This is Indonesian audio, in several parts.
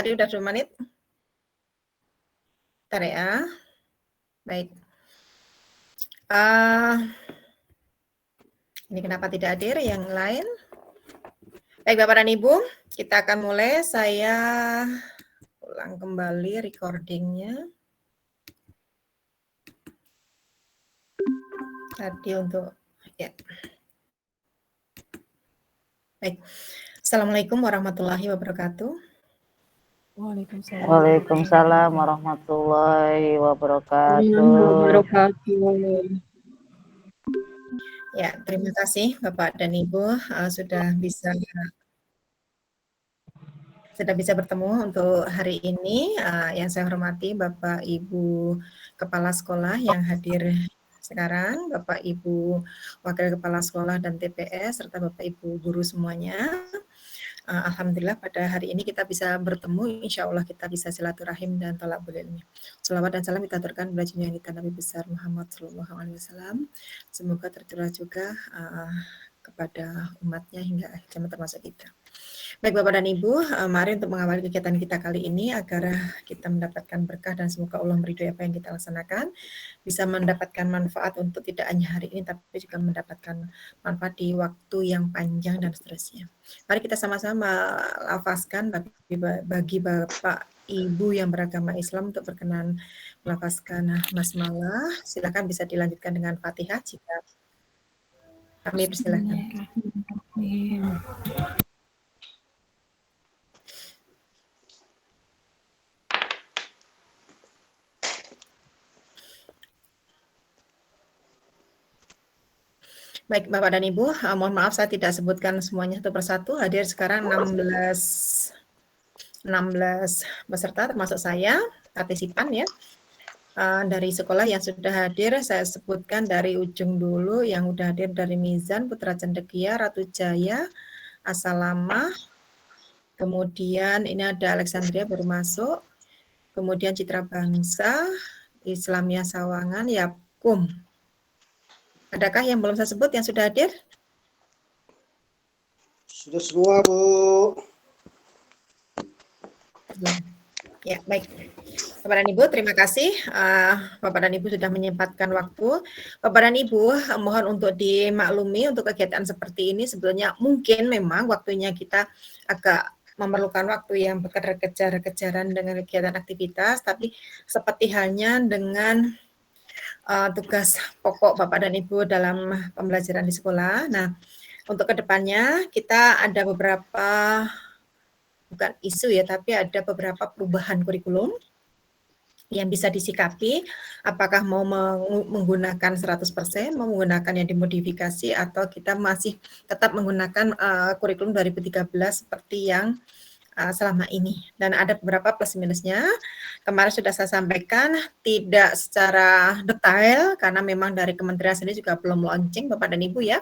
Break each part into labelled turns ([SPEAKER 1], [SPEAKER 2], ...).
[SPEAKER 1] tadi udah 2 menit? Bentar ya. Baik. Ini kenapa tidak hadir yang lain? Baik, Bapak dan Ibu, kita akan mulai. Saya ulang kembali recording-nya. Tadi untuk ya. Baik. Assalamualaikum warahmatullahi wabarakatuh.
[SPEAKER 2] Waalaikumsalam warahmatullahi wabarakatuh.
[SPEAKER 1] Ya, terima kasih Bapak dan Ibu sudah bisa bertemu untuk hari ini. Yang saya hormati Bapak Ibu Kepala Sekolah yang hadir sekarang, Bapak Ibu Wakil Kepala Sekolah dan TPS, serta Bapak Ibu guru semuanya. Alhamdulillah pada hari ini kita bisa bertemu, insya Allah kita bisa silaturahim dan thalabul ilmi. Shalawat dan salam kita aturkan kepada junjungan Nabi besar Muhammad SAW. Semoga tercurah juga kepada umatnya hingga akhir zaman termasuk kita. Baik Bapak dan Ibu, mari untuk mengawali kegiatan kita kali ini agar kita mendapatkan berkah dan semoga Allah meridhoi apa yang kita laksanakan, bisa mendapatkan manfaat untuk tidak hanya hari ini tapi juga mendapatkan manfaat di waktu yang panjang dan seterusnya. Mari kita sama-sama lafazkan bagi Bapak Ibu yang beragama Islam untuk berkenan melafazkan basmalah. Silakan bisa dilanjutkan dengan Fatihah jika kami persilakan. Baik Bapak dan Ibu, mohon maaf saya tidak sebutkan semuanya satu persatu. Hadir sekarang 16 peserta termasuk saya, partisipan ya. Dari sekolah yang sudah hadir, saya sebutkan dari ujung dulu yang sudah hadir dari Mizan, Putra Cendekia, Ratu Jaya, Asalama, kemudian ini ada Alexandria baru masuk, kemudian Citra Bangsa, Islamia Sawangan, Yakum. Adakah yang belum saya sebut yang sudah hadir?
[SPEAKER 3] Sudah semua, Bu.
[SPEAKER 1] Ya, baik. Bapak dan Ibu, terima kasih. Bapak dan Ibu sudah menyempatkan waktu. Bapak dan Ibu, mohon untuk dimaklumi untuk kegiatan seperti ini sebetulnya mungkin memang waktunya kita agak memerlukan waktu yang berkejar-kejaran dengan kegiatan aktivitas, tapi seperti halnya dengan tugas pokok Bapak dan Ibu dalam pembelajaran di sekolah. Nah, untuk kedepannya kita ada beberapa, bukan isu ya, tapi ada beberapa perubahan kurikulum yang bisa disikapi, apakah mau menggunakan 100%, mau menggunakan yang dimodifikasi, atau kita masih tetap menggunakan kurikulum 2013 seperti yang selama ini. Dan ada beberapa plus minusnya. Kemarin sudah saya sampaikan, tidak secara detail, karena memang dari kementerian sendiri juga belum launching, Bapak dan Ibu ya.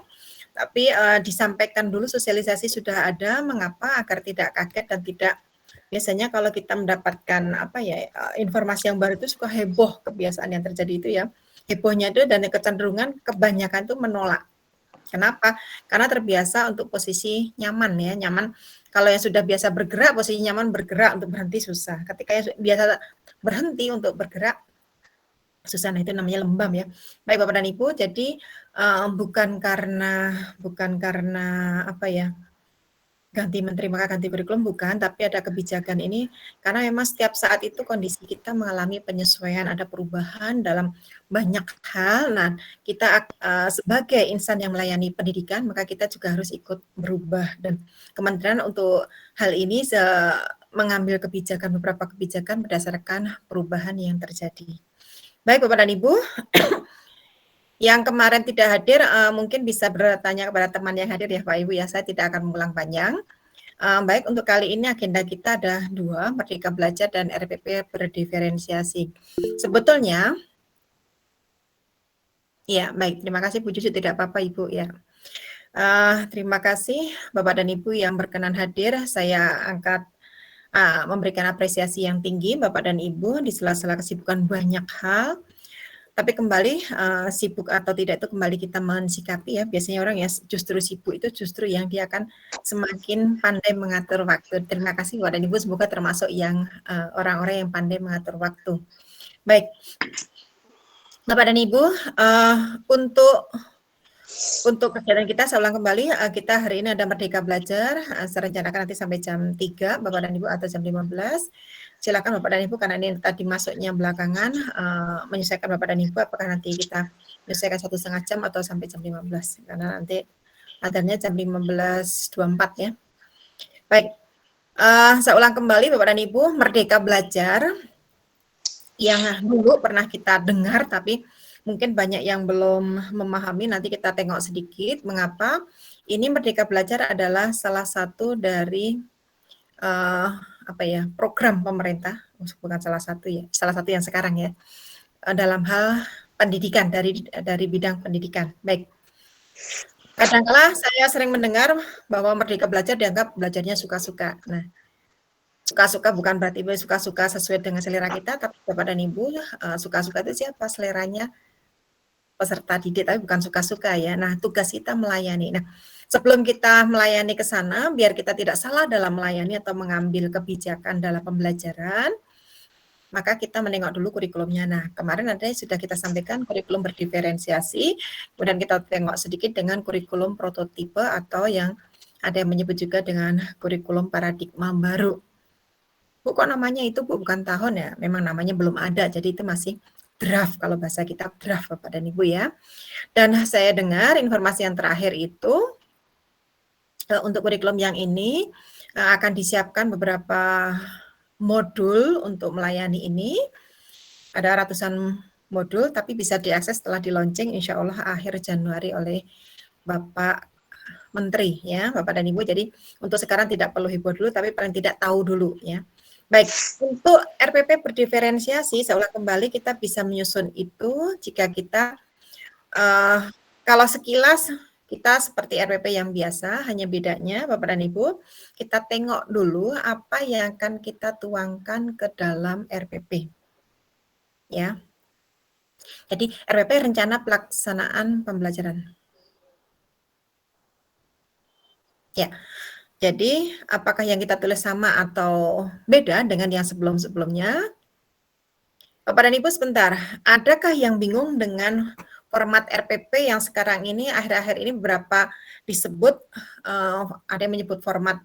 [SPEAKER 1] Tapi disampaikan dulu, sosialisasi sudah ada, mengapa agar tidak kaget dan tidak. Biasanya kalau kita mendapatkan informasi yang baru itu suka heboh, kebiasaan yang terjadi itu ya. Hebohnya itu dan kecenderungan kebanyakan itu menolak. Kenapa? Karena terbiasa untuk posisi nyaman ya, nyaman. Kalau yang sudah biasa bergerak, posisi nyaman bergerak, untuk berhenti susah. Ketika yang biasa berhenti untuk bergerak, susah, nah itu namanya lembam ya. Baik Bapak dan Ibu, jadi bukan karena ganti menteri maka ganti kurikulum, bukan, tapi ada kebijakan ini karena memang setiap saat itu kondisi kita mengalami penyesuaian, ada perubahan dalam banyak hal. Nah, kita sebagai insan yang melayani pendidikan, maka kita juga harus ikut berubah, dan kementerian untuk hal ini mengambil beberapa kebijakan berdasarkan perubahan yang terjadi. Baik Bapak dan Ibu, yang kemarin tidak hadir mungkin bisa bertanya kepada teman yang hadir ya Pak Ibu ya, saya tidak akan mengulang panjang. Baik, untuk kali ini agenda kita ada 2, Merdeka Belajar dan RPP berdiferensiasi. Sebetulnya, ya baik, terima kasih Bu Cucu, tidak apa-apa Ibu ya. Terima kasih Bapak dan Ibu yang berkenan hadir, saya angkat memberikan apresiasi yang tinggi Bapak dan Ibu di sela-sela kesibukan banyak hal. Tapi kembali sibuk atau tidak itu kembali kita mensikapi ya. Biasanya orang ya justru sibuk itu justru yang dia akan semakin pandai mengatur waktu. Terima kasih Bapak dan Ibu, semoga termasuk yang orang-orang yang pandai mengatur waktu. Baik, Bapak dan Ibu, untuk kegiatan kita saya ulang kembali, kita hari ini ada Merdeka Belajar, saya rencanakan nanti sampai jam 3 Bapak dan Ibu atau jam 15. Silakan Bapak dan Ibu karena ini tadi masuknya belakangan, menyesuaikan Bapak dan Ibu apakah nanti kita menyesuaikan 1,5 jam atau sampai jam 15 karena nanti adanya jam 15.24 ya. Baik, saya ulang kembali Bapak dan Ibu, Merdeka Belajar yang dulu pernah kita dengar tapi mungkin banyak yang belum memahami, nanti kita tengok sedikit mengapa ini Merdeka Belajar adalah salah satu dari program pemerintah, bukan salah satu ya, salah satu yang sekarang ya, dalam hal pendidikan, dari bidang pendidikan. Baik, kadang-kala saya sering mendengar bahwa Merdeka Belajar dianggap belajarnya suka-suka. Nah, suka-suka bukan berarti suka-suka sesuai dengan selera kita, tapi Bapak dan Ibu, suka-suka itu siapa? Seleranya peserta didik, tapi bukan suka-suka ya. Nah, tugas kita melayani. Nah, sebelum kita melayani ke sana, biar kita tidak salah dalam melayani atau mengambil kebijakan dalam pembelajaran, maka kita menengok dulu kurikulumnya. Nah, kemarin ada yang sudah kita sampaikan kurikulum berdiferensiasi, kemudian kita tengok sedikit dengan kurikulum prototipe atau yang ada yang menyebut juga dengan kurikulum paradigma baru. Bu, kok namanya itu Bu, bukan tahun ya? Memang namanya belum ada, jadi itu masih draft, kalau bahasa kita draft Bapak dan Ibu ya. Dan saya dengar informasi yang terakhir itu untuk kurikulum yang ini akan disiapkan beberapa modul untuk melayani ini. Ada ratusan modul tapi bisa diakses setelah di launching insya Allah akhir Januari oleh Bapak Menteri ya, Bapak dan Ibu. Jadi untuk sekarang tidak perlu heboh dulu tapi paling tidak tahu dulu ya. Baik, untuk RPP berdiferensiasi, saya ulang kembali, kita bisa menyusun itu jika kita, kalau sekilas kita seperti RPP yang biasa, hanya bedanya Bapak dan Ibu, kita tengok dulu apa yang akan kita tuangkan ke dalam RPP. Ya. Jadi RPP rencana pelaksanaan pembelajaran. Ya. Jadi, apakah yang kita tulis sama atau beda dengan yang sebelum-sebelumnya? Bapak dan Ibu sebentar, adakah yang bingung dengan format RPP yang sekarang ini, akhir-akhir ini beberapa disebut, ada yang menyebut format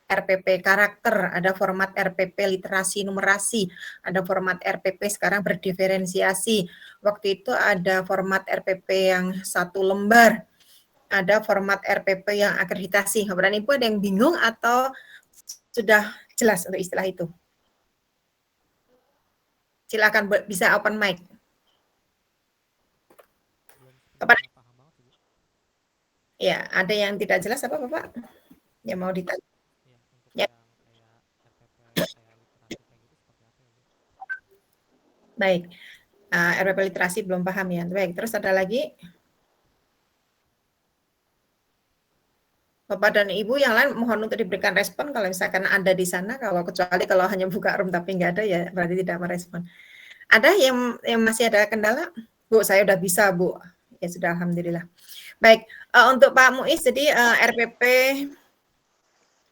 [SPEAKER 1] RPP karakter, ada format RPP literasi numerasi, ada format RPP sekarang berdiferensiasi. Waktu itu ada format RPP yang 1 lembar, ada format RPP yang akreditasi. Bapak dan Ibu ada yang bingung atau sudah jelas untuk istilah itu? Silakan bisa open mic. Bapak, ya, ada yang tidak jelas apa Bapak? Yang mau ditanya? Ya. Baik, RPP literasi belum paham ya. Baik, terus ada lagi? Bapak dan Ibu yang lain mohon untuk diberikan respon kalau misalkan ada di sana, kecuali kalau hanya buka room tapi nggak ada ya berarti tidak merespon. Ada yang masih ada kendala? Bu, saya udah bisa Bu. Ya sudah, alhamdulillah. Baik, untuk Pak Muiz, jadi RPP,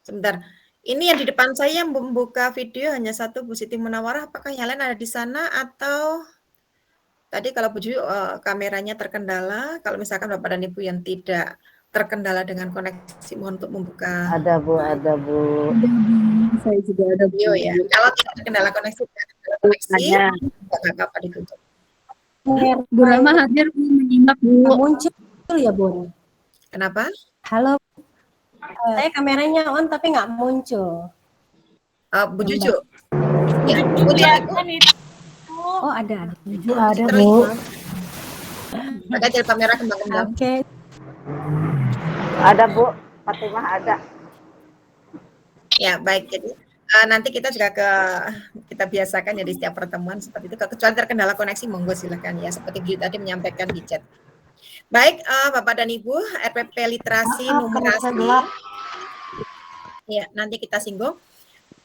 [SPEAKER 1] sebentar. Ini yang di depan saya membuka video hanya satu Bu Siti Munawarah, apakah yang lain ada di sana atau tadi kalau Bu Ju kameranya terkendala, kalau misalkan Bapak dan Ibu yang tidak terkendala dengan koneksi, mohon untuk membuka.
[SPEAKER 2] Ada Bu.
[SPEAKER 3] Saya juga ada
[SPEAKER 1] video ya. Kalau tidak terkendala koneksi, tidak apa-apa ditutup.
[SPEAKER 3] Bu Rama hadir menyimak Bu.
[SPEAKER 4] Muncul ya Bu.
[SPEAKER 1] Kenapa?
[SPEAKER 4] Halo. Saya kameranya on tapi nggak muncul.
[SPEAKER 1] Bu Juju. Ya, Bu Juju.
[SPEAKER 4] Oh ada.
[SPEAKER 2] Juju ada Bu.
[SPEAKER 1] Maka jadi kamera kembang-kembang.
[SPEAKER 4] Oke.
[SPEAKER 2] Ada Bu, Fatimah ada.
[SPEAKER 1] Ya baik, jadi nanti kita juga kita biasakan ya di setiap pertemuan seperti itu. Kecuali terkendala koneksi, monggo silakan ya. Seperti Bu tadi menyampaikan di chat. Baik, Bapak dan Ibu, RPP literasi numerasi. Ya, nanti kita singgung.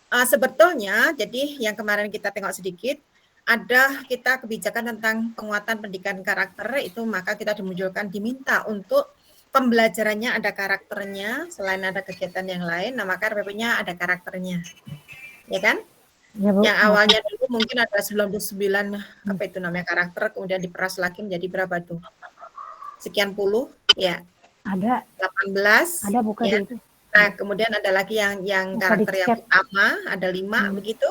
[SPEAKER 1] Sebetulnya, jadi yang kemarin kita tengok sedikit, ada kita kebijakan tentang penguatan pendidikan karakter itu, maka kita diminta untuk pembelajarannya ada karakternya, selain ada kegiatan yang lain, nah maka RPP-nya ada karakternya, ya kan?
[SPEAKER 2] Ya, Bu.
[SPEAKER 1] Yang awalnya dulu mungkin ada 99 apa itu namanya karakter, kemudian diperas lagi menjadi berapa tuh? Sekian puluh, ya.
[SPEAKER 2] Ada
[SPEAKER 1] 18.
[SPEAKER 2] ada buka
[SPEAKER 1] ya.
[SPEAKER 2] di itu.
[SPEAKER 1] Nah, kemudian ada lagi yang
[SPEAKER 2] Buka di
[SPEAKER 1] karakter yang
[SPEAKER 2] chat.
[SPEAKER 1] utama, ada 5 begitu.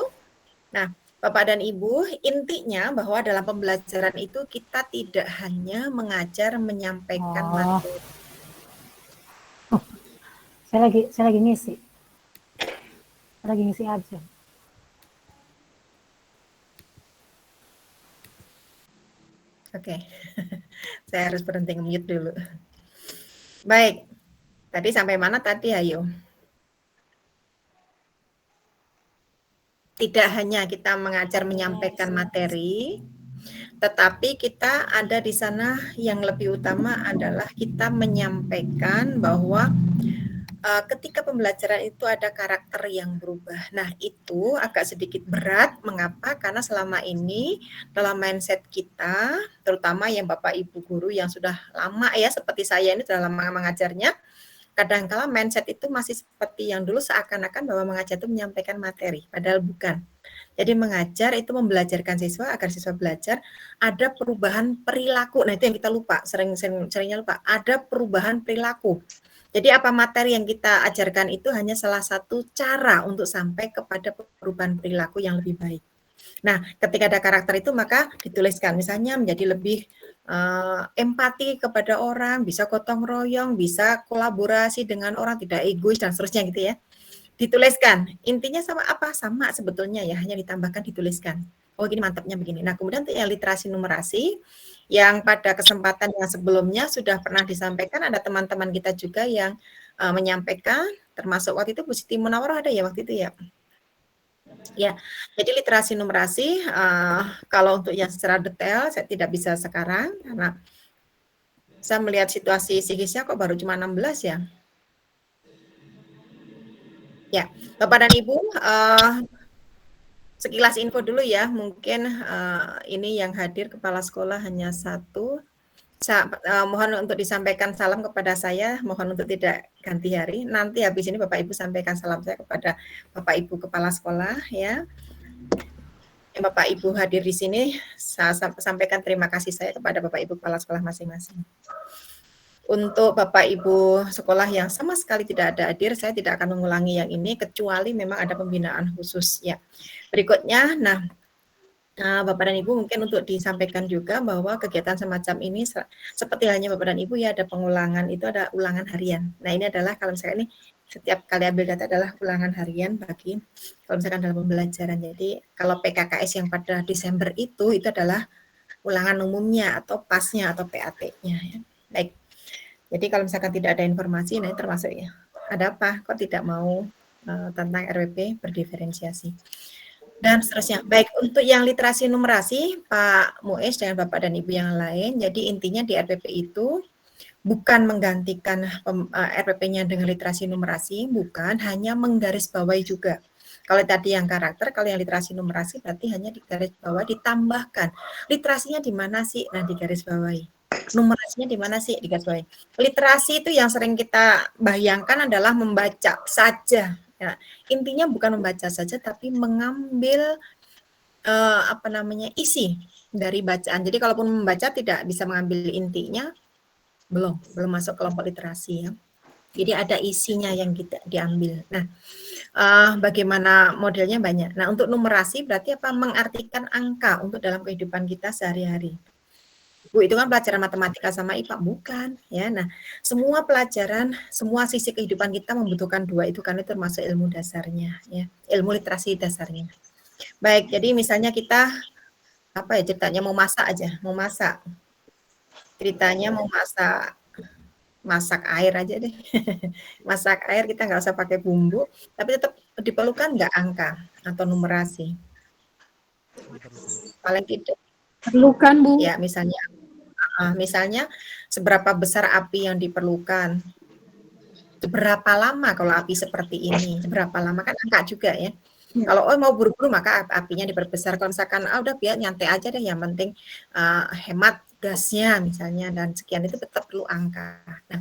[SPEAKER 1] Nah, Bapak dan Ibu, intinya bahwa dalam pembelajaran itu kita tidak hanya mengajar menyampaikan materi.
[SPEAKER 2] Saya lagi ngisi. Saya lagi ngisi aja.
[SPEAKER 1] Oke. Saya harus berhenti mute dulu. Baik. Tadi sampai mana tadi, ayo? Tidak hanya kita mengajar menyampaikan materi, tetapi kita ada di sana yang lebih utama adalah kita menyampaikan bahwa ketika pembelajaran itu ada karakter yang berubah. Nah, itu agak sedikit berat. Mengapa? Karena selama ini dalam mindset kita, terutama yang Bapak Ibu guru yang sudah lama ya, seperti saya ini sudah lama mengajarnya, kadang-kala mindset itu masih seperti yang dulu, seakan-akan bahwa mengajar itu menyampaikan materi, padahal bukan. Jadi mengajar itu membelajarkan siswa agar siswa belajar, ada perubahan perilaku. Nah, itu yang kita lupa, seringnya lupa. Ada perubahan perilaku. Jadi apa materi yang kita ajarkan itu hanya salah satu cara untuk sampai kepada perubahan perilaku yang lebih baik. Nah, ketika ada karakter itu maka dituliskan misalnya menjadi lebih empati kepada orang, bisa gotong royong, bisa kolaborasi dengan orang, tidak egois dan seterusnya gitu ya. Dituliskan. Intinya sama apa? Sama sebetulnya ya, hanya ditambahkan dituliskan. Oh, gini mantapnya begini. Nah, kemudian untuk yang literasi numerasi yang pada kesempatan yang sebelumnya sudah pernah disampaikan, ada teman-teman kita juga yang menyampaikan, termasuk waktu itu Bu Siti Munawarah ada ya waktu itu ya. Ya, jadi literasi numerasi kalau untuk yang secara detail saya tidak bisa sekarang karena saya melihat situasi psikisnya kok baru cuma 16 ya. Ya, Bapak dan Ibu, sekilas info dulu ya, mungkin ini yang hadir kepala sekolah hanya 1. Mohon untuk disampaikan salam kepada saya, mohon untuk tidak ganti hari. Nanti habis ini Bapak Ibu sampaikan salam saya kepada Bapak Ibu kepala sekolah ya. Bapak Ibu hadir di sini, saya sampaikan terima kasih saya kepada Bapak Ibu kepala sekolah masing-masing. Untuk Bapak Ibu sekolah yang sama sekali tidak ada hadir, saya tidak akan mengulangi yang ini kecuali memang ada pembinaan khusus ya. Berikutnya, Bapak dan Ibu mungkin untuk disampaikan juga bahwa kegiatan semacam ini seperti halnya Bapak dan Ibu ya ada pengulangan, itu ada ulangan harian. Nah, ini adalah kalau misalnya ini setiap kali ambil data adalah ulangan harian bagi kalau misalkan dalam pembelajaran. Jadi kalau PKKS yang pada Desember itu adalah ulangan umumnya atau pasnya atau PAT-nya ya. Baik. Jadi kalau misalkan tidak ada informasi, nah ini termasuk ya. Ada apa? Kok tidak mau tentang RWP berdiferensiasi? Dan seterusnya. Baik, untuk yang literasi numerasi, Pak Muiz dan Bapak dan Ibu yang lain, jadi intinya di RPP itu bukan menggantikan RPP-nya dengan literasi numerasi, bukan, hanya menggarisbawahi juga. Kalau tadi yang karakter, kalau yang literasi numerasi berarti hanya digarisbawahi, ditambahkan. Literasinya di mana sih? Nah, digarisbawahi. Numerasinya di mana sih? Digarisbawahi. Literasi itu yang sering kita bayangkan adalah membaca saja. Ya, intinya bukan membaca saja, tapi mengambil isi dari bacaan. Jadi kalaupun membaca tidak bisa mengambil intinya, belum masuk kelompok literasi ya. Jadi ada isinya yang kita diambil. Nah, bagaimana modelnya banyak. Nah, untuk numerasi berarti apa? Mengartikan angka untuk dalam kehidupan kita sehari-hari. Bu, itu kan pelajaran matematika sama IPA, bukan ya. Nah, semua pelajaran, semua sisi kehidupan kita membutuhkan dua itu karena itu termasuk ilmu dasarnya ya, ilmu literasi dasarnya. Baik, jadi misalnya kita apa ya ceritanya mau masak aja, mau masak. Ceritanya mau masak air aja deh. Masak air kita nggak usah pakai bumbu, tapi tetap diperlukan nggak angka atau numerasi? Paling tidak
[SPEAKER 3] Perlukan, Bu.
[SPEAKER 1] ya misalnya seberapa besar api yang diperlukan, berapa lama kalau api seperti ini, berapa lama kan angka juga ya. Kalau mau buru-buru maka apinya diperbesar. Kalau misalkan udah biar nyantai aja deh, yang penting hemat gasnya misalnya dan sekian, itu tetap perlu angka. Nah,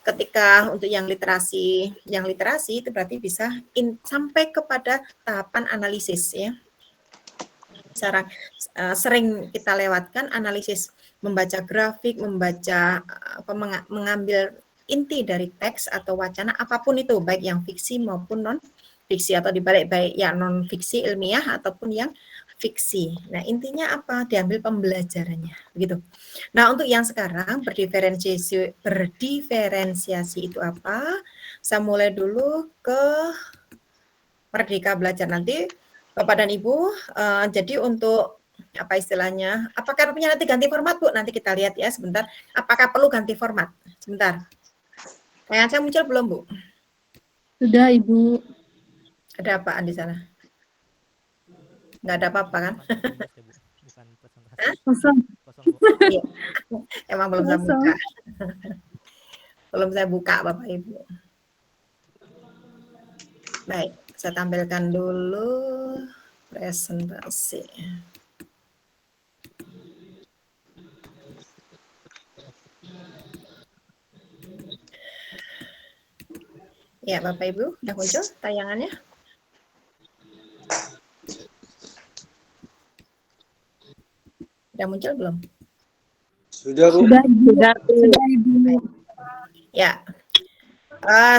[SPEAKER 1] ketika untuk yang literasi itu berarti bisa sampai kepada tahapan analisis ya. Cara sering kita lewatkan analisis, membaca grafik, membaca mengambil inti dari teks atau wacana apapun itu, baik yang fiksi maupun non fiksi, atau dibalik, baik yang non fiksi ilmiah ataupun yang fiksi. Nah, intinya apa? Diambil pembelajarannya, begitu. Nah, untuk yang sekarang berdiferensiasi itu apa? Saya mulai dulu ke Merdeka Belajar nanti, Bapak dan Ibu. Jadi untuk apa istilahnya? Apakah punya nanti ganti format, Bu? Nanti kita lihat ya sebentar. Apakah perlu ganti format? Sebentar. Yang saya muncul belum, Bu?
[SPEAKER 3] Sudah, Ibu.
[SPEAKER 1] Ada apaan di sana? Nggak ada apa-apa kan?
[SPEAKER 5] Bukan presentasi.
[SPEAKER 3] Kosong.
[SPEAKER 5] Kosong, Bu.
[SPEAKER 1] Iya. Emang belum saya
[SPEAKER 3] Kosong.
[SPEAKER 1] buka. Belum saya buka, Bapak Ibu. Baik, saya tampilkan dulu presentasi. Ya, Bapak Ibu, sudah muncul tayangannya? Sudah muncul belum?
[SPEAKER 6] Sudah, Bu.
[SPEAKER 3] Sudah, Ibu. Sudah, Ibu.
[SPEAKER 1] Ya,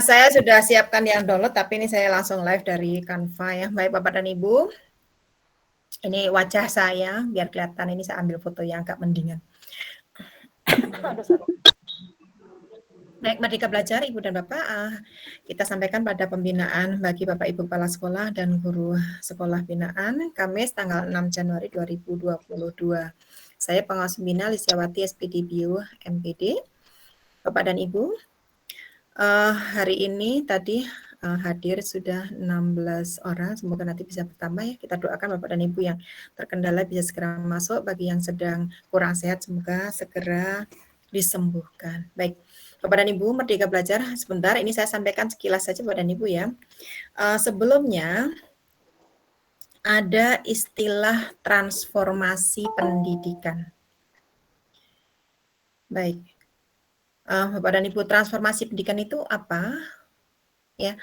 [SPEAKER 1] saya sudah siapkan yang download, tapi ini saya langsung live dari Canva ya. Baik Bapak dan Ibu, ini wajah saya, biar kelihatan. Ini saya ambil foto yang agak mendingan. Baik, Merdeka Belajar, Ibu dan Bapak, kita sampaikan pada pembinaan bagi Bapak Ibu Kepala Sekolah dan Guru Sekolah Binaan, Kamis tanggal 6 Januari 2022. Saya pengawas pembina Listiawati SPD Bio MPD. Bapak dan Ibu, hari ini tadi hadir sudah 16 orang, semoga nanti bisa bertambah ya. Kita doakan Bapak dan Ibu yang terkendala bisa segera masuk, bagi yang sedang kurang sehat semoga segera disembuhkan. Baik, Bapak dan Ibu, Merdeka Belajar, sebentar ini saya sampaikan sekilas saja Bapak dan Ibu ya. Sebelumnya ada istilah transformasi pendidikan. Baik, Bapak dan Ibu, transformasi pendidikan itu apa? Ya,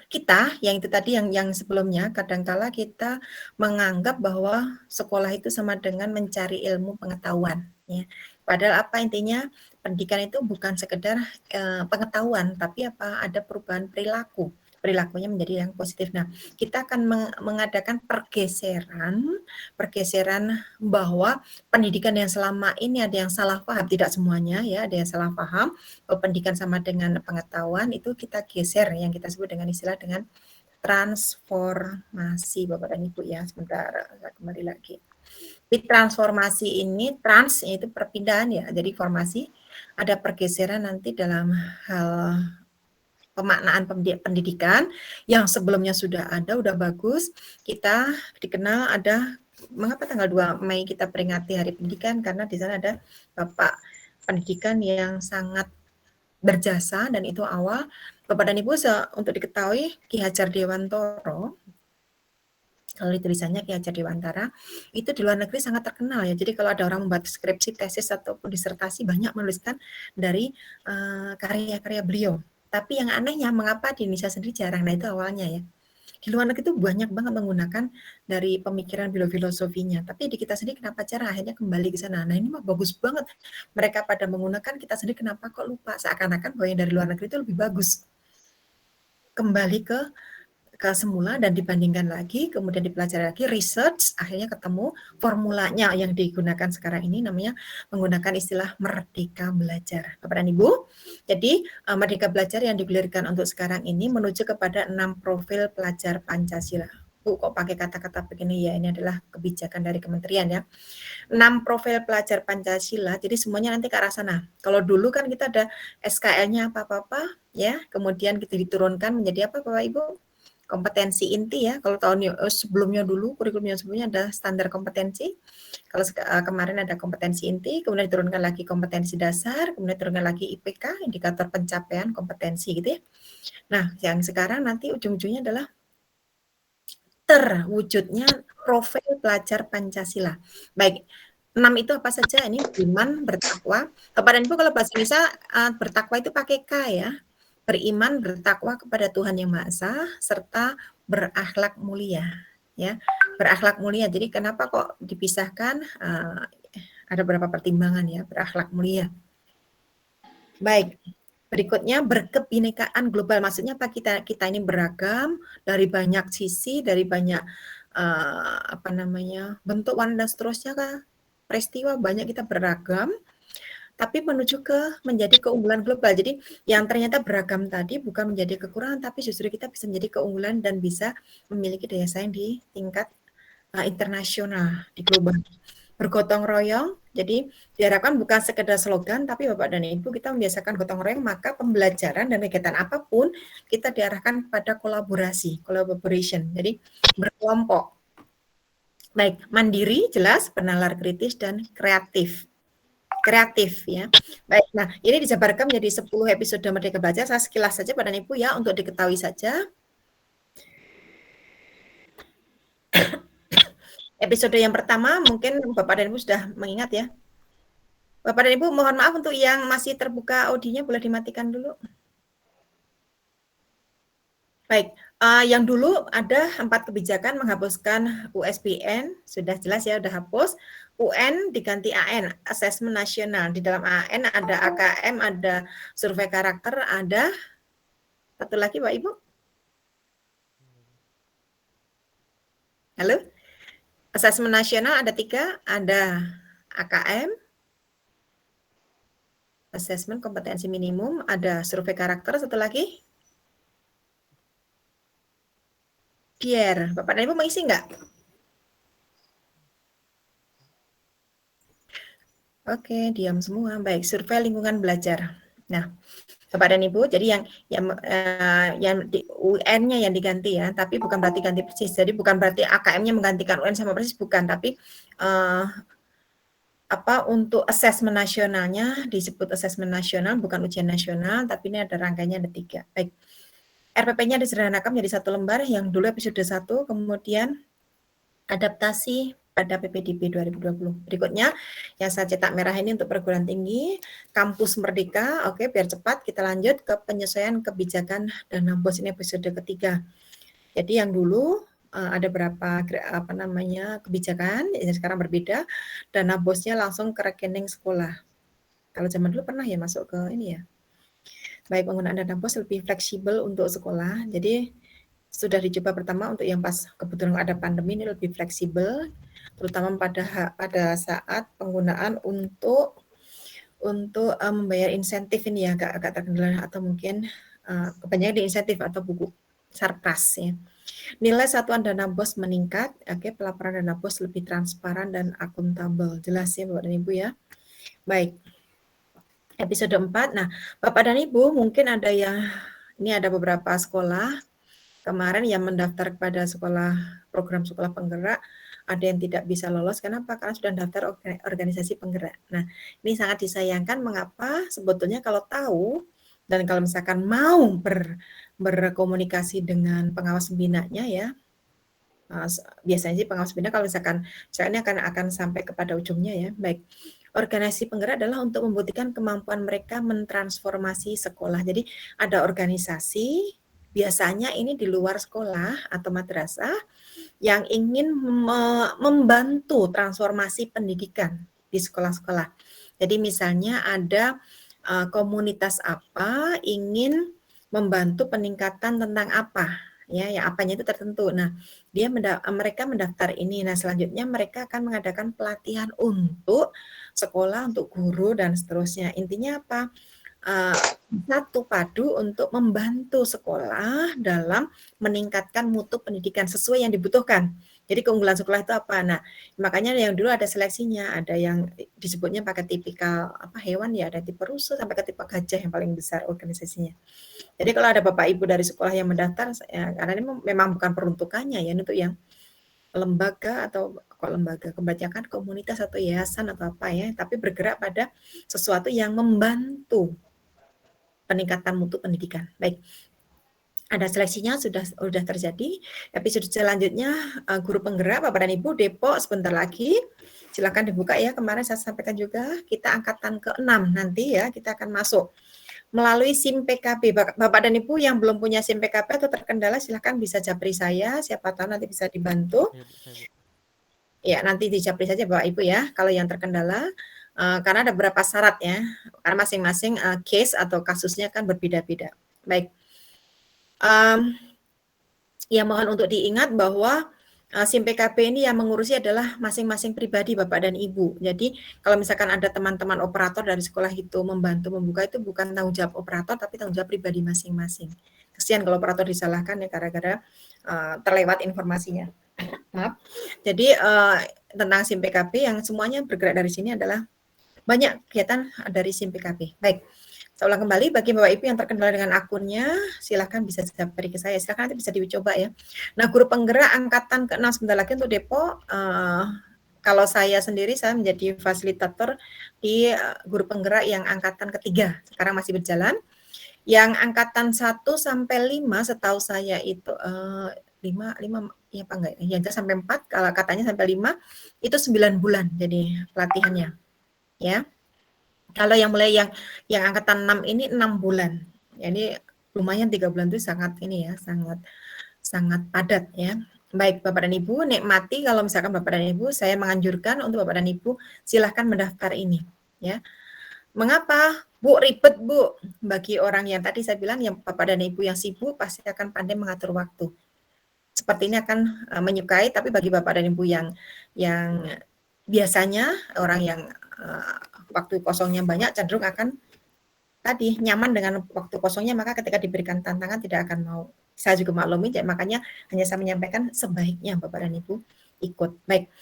[SPEAKER 1] kita yang itu tadi yang sebelumnya kadangkala kita menganggap bahwa sekolah itu sama dengan mencari ilmu pengetahuan. Ya. Padahal apa intinya, pendidikan itu bukan sekedar pengetahuan, tapi apa, ada perubahan perilaku. Perilakunya menjadi yang positif. Nah, kita akan mengadakan pergeseran bahwa pendidikan yang selama ini ada yang salah paham, tidak semuanya ya, ada yang salah paham, pendidikan sama dengan pengetahuan, itu kita geser yang kita sebut dengan istilah dengan transformasi Bapak dan Ibu ya. Sebentar, saya kembali lagi. Di transformasi ini, trans itu perpindahan ya, jadi formasi, ada pergeseran nanti dalam hal pemaknaan pendidikan yang sebelumnya sudah ada, udah bagus. Kita dikenal ada, mengapa tanggal 2 Mei kita peringati Hari Pendidikan, karena di sana ada Bapak Pendidikan yang sangat berjasa, dan itu awal. Bapak dan Ibu, untuk diketahui, Ki Hajar Dewantara, kalau tulisannya Ki Hajar Dewantara, itu di luar negeri sangat terkenal ya. Jadi kalau ada orang membuat skripsi, tesis, ataupun disertasi, banyak menuliskan dari karya-karya beliau. Tapi yang anehnya, mengapa di Indonesia sendiri jarang? Nah, itu awalnya ya. Di luar negeri itu banyak banget menggunakan dari pemikiran filosofinya. Tapi di kita sendiri kenapa jarang? Akhirnya kembali ke sana. Nah, ini mah bagus banget. Mereka pada menggunakan, kita sendiri kenapa kok lupa? Seakan-akan bahwa yang dari luar negeri itu lebih bagus. Kembali ke semula dan dibandingkan lagi, kemudian dipelajari lagi, research, akhirnya ketemu formulanya yang digunakan sekarang ini, namanya menggunakan istilah Merdeka Belajar. Bapak dan Ibu, jadi Merdeka Belajar yang digulirkan untuk sekarang ini menuju kepada 6 profil pelajar Pancasila. Bu, kok pakai kata-kata begini ya, ini adalah kebijakan dari kementerian ya. 6 profil pelajar Pancasila, jadi semuanya nanti ke arah sana. Kalau dulu kan kita ada SKL-nya apa-apa ya, kemudian kita diturunkan menjadi apa Bapak Ibu? Kompetensi inti ya. Kalau tahun sebelumnya dulu, kurikulum yang sebelumnya ada standar kompetensi. Kalau kemarin ada kompetensi inti, kemudian diturunkan lagi kompetensi dasar, kemudian diturunkan lagi IPK, indikator pencapaian kompetensi gitu ya. Nah, yang sekarang nanti ujung-ujungnya adalah terwujudnya profil pelajar Pancasila. Baik, 6 itu apa saja? Ini beriman, bertakwa. Bapak dan Ibu kalau bahasa Indonesia bertakwa itu pakai K ya. Beriman, bertakwa kepada Tuhan Yang Maha Esa, serta berakhlak mulia. Ya, berakhlak mulia. Jadi kenapa kok dipisahkan? Ada beberapa pertimbangan ya, berakhlak mulia. Baik, berikutnya berkebinekaan global. Maksudnya apa? Kita ini beragam dari banyak sisi, dari banyak bentuk, warna dan seterusnya, peristiwa banyak, kita beragam, tapi menuju ke menjadi keunggulan global. Jadi yang ternyata beragam tadi bukan menjadi kekurangan, tapi justru kita bisa menjadi keunggulan dan bisa memiliki daya saing di tingkat internasional, di global. Bergotong royong, jadi diharapkan bukan sekedar slogan, tapi Bapak dan Ibu kita membiasakan gotong royong, maka pembelajaran dan kegiatan apapun kita diarahkan pada kolaborasi, collaboration, jadi berkelompok. Baik, mandiri jelas, penalar kritis, dan kreatif ya. Baik, nah ini dijabarkan menjadi 10 episode Merdeka Belajar. Saya sekilas saja Bapak dan Ibu ya, untuk diketahui saja. Episode yang pertama mungkin Bapak dan Ibu sudah mengingat ya. Bapak dan Ibu mohon maaf untuk yang masih terbuka audionya boleh dimatikan dulu. Baik, yang dulu ada 4 kebijakan menghapuskan USBN, sudah jelas ya, sudah hapus. UN diganti AN, Asesmen Nasional. Di dalam AN ada AKM, ada survei karakter, ada satu lagi Pak Ibu. Halo? Asesmen Nasional ada 3, ada AKM, Asesmen Kompetensi Minimum, ada survei karakter, satu lagi. Bapak dan Ibu mengisi enggak? Oke, diam semua. Baik, survei lingkungan belajar. Nah, Bapak dan Ibu, jadi yang di UN-nya yang diganti ya, tapi bukan berarti ganti persis. Jadi bukan berarti AKM-nya menggantikan UN sama persis, bukan. Tapi untuk asesmen nasionalnya disebut asesmen nasional, bukan ujian nasional, tapi ini ada rangkaiannya ada 3. Baik. RPP-nya disederhanakan menjadi 1 lembar, yang dulu episode 1, kemudian adaptasi pada PPDB 2020. Berikutnya, yang saya cetak merah ini untuk perguruan tinggi, Kampus Merdeka. Oke, biar cepat kita lanjut ke penyesuaian kebijakan dana BOS, ini episode ketiga. Jadi yang dulu ada berapa kebijakan, yang sekarang berbeda, dana BOS-nya langsung ke rekening sekolah. Kalau zaman dulu pernah ya masuk ke ini ya. Baik, penggunaan dana BOS lebih fleksibel untuk sekolah. Jadi sudah dicoba pertama untuk yang pas kebetulan ada pandemi ini lebih fleksibel, terutama pada saat penggunaan untuk membayar insentif ini ya agak terkendala, atau mungkin kebanyakan di insentif atau buku sarpras ya. Nilai satuan dana BOS meningkat, oke, pelaporan dana BOS lebih transparan dan akuntabel. Jelas ya Bapak dan Ibu ya. Baik. Episode 4. Nah, Bapak dan Ibu mungkin ada ini ada beberapa sekolah kemarin yang mendaftar kepada program sekolah penggerak, ada yang tidak bisa lolos. Kenapa? Karena sudah daftar organisasi penggerak. Nah, ini sangat disayangkan. Mengapa? Sebetulnya kalau tahu dan kalau misalkan mau berkomunikasi dengan pengawas pembinanya ya, biasanya sih pengawas pembina kalau misalkan ini akan sampai kepada ujungnya ya. Baik. Organisasi penggerak adalah untuk membuktikan kemampuan mereka mentransformasi sekolah. Jadi ada organisasi, biasanya ini di luar sekolah atau madrasah yang ingin membantu transformasi pendidikan di sekolah-sekolah. Jadi misalnya ada komunitas apa ingin membantu peningkatan tentang apa, ya apanya itu tertentu. Nah, mereka mendaftar ini. Nah, selanjutnya mereka akan mengadakan pelatihan untuk sekolah, untuk guru dan seterusnya. Intinya apa? Satu padu untuk membantu sekolah dalam meningkatkan mutu pendidikan sesuai yang dibutuhkan. Jadi keunggulan sekolah itu apa? Nah, makanya yang dulu ada seleksinya, ada yang disebutnya pakai tipikal hewan ya, ada tipe rusa sampai ke tipe gajah yang paling besar organisasinya. Jadi kalau ada Bapak Ibu dari sekolah yang mendaftar, ya, karena ini memang bukan peruntukannya ya, untuk yang lembaga atau kebanyakan komunitas atau yayasan atau apa ya, tapi bergerak pada sesuatu yang membantu peningkatan mutu pendidikan. Baik. ada seleksinya sudah terjadi. Episode selanjutnya guru penggerak Bapak dan Ibu Depok sebentar lagi. Silakan dibuka ya. Kemarin saya sampaikan juga kita angkatan ke-6 nanti ya kita akan masuk melalui SIM PKB. Bapak dan Ibu yang belum punya SIM PKB atau terkendala silakan bisa japri saya. Siapa tahu nanti bisa dibantu.
[SPEAKER 5] Iya, Bu, saya, Bu.
[SPEAKER 1] Ya, nanti dijapri saja Bapak Ibu ya. Kalau yang terkendala karena ada beberapa syarat ya. Karena masing-masing case atau kasusnya kan berbeda-beda. Baik. Ya mohon untuk diingat bahwa SIM PKB ini yang mengurusi adalah masing-masing pribadi Bapak dan Ibu. Jadi kalau misalkan ada teman-teman operator dari sekolah itu membantu membuka itu bukan tanggung jawab operator tapi tanggung jawab pribadi masing-masing. Kesian kalau operator disalahkan ya gara-gara terlewat informasinya. Maaf. Jadi tentang SIM PKB yang semuanya bergerak dari sini adalah banyak kegiatan dari SIM PKB. Baik. Saya ulang kembali, bagi Bapak Ibu yang terkendala dengan akunnya, silahkan bisa japri ke saya. Silahkan nanti bisa dicoba ya. Nah, guru penggerak angkatan ke-6 sebentar lagi untuk Depok. Kalau saya sendiri, saya menjadi fasilitator di guru penggerak yang angkatan ketiga. Sekarang masih berjalan. Yang angkatan 1 sampai 5, setahu saya itu 5 ya apa enggak? Yang sampai 4, kalau katanya sampai 5, itu 9 bulan jadi pelatihannya. Ya. Kalau yang mulai yang angkatan 6 ini 6 bulan. Jadi lumayan 3 bulan itu sangat ini ya, sangat padat ya. Baik Bapak dan Ibu, nikmati kalau misalkan Bapak dan Ibu, saya menganjurkan untuk Bapak dan Ibu silahkan mendaftar ini ya. Mengapa? Bu, ribet Bu. Bagi orang yang tadi saya bilang yang Bapak dan Ibu yang sibuk pasti akan pandai mengatur waktu. Seperti ini akan menyukai, tapi bagi Bapak dan Ibu yang biasanya orang yang waktu kosongnya banyak cenderung akan tadi nyaman dengan waktu kosongnya, maka ketika diberikan tantangan tidak akan mau. Saya juga maklumi, makanya hanya saya menyampaikan sebaiknya Bapak dan Ibu ikut. Baik,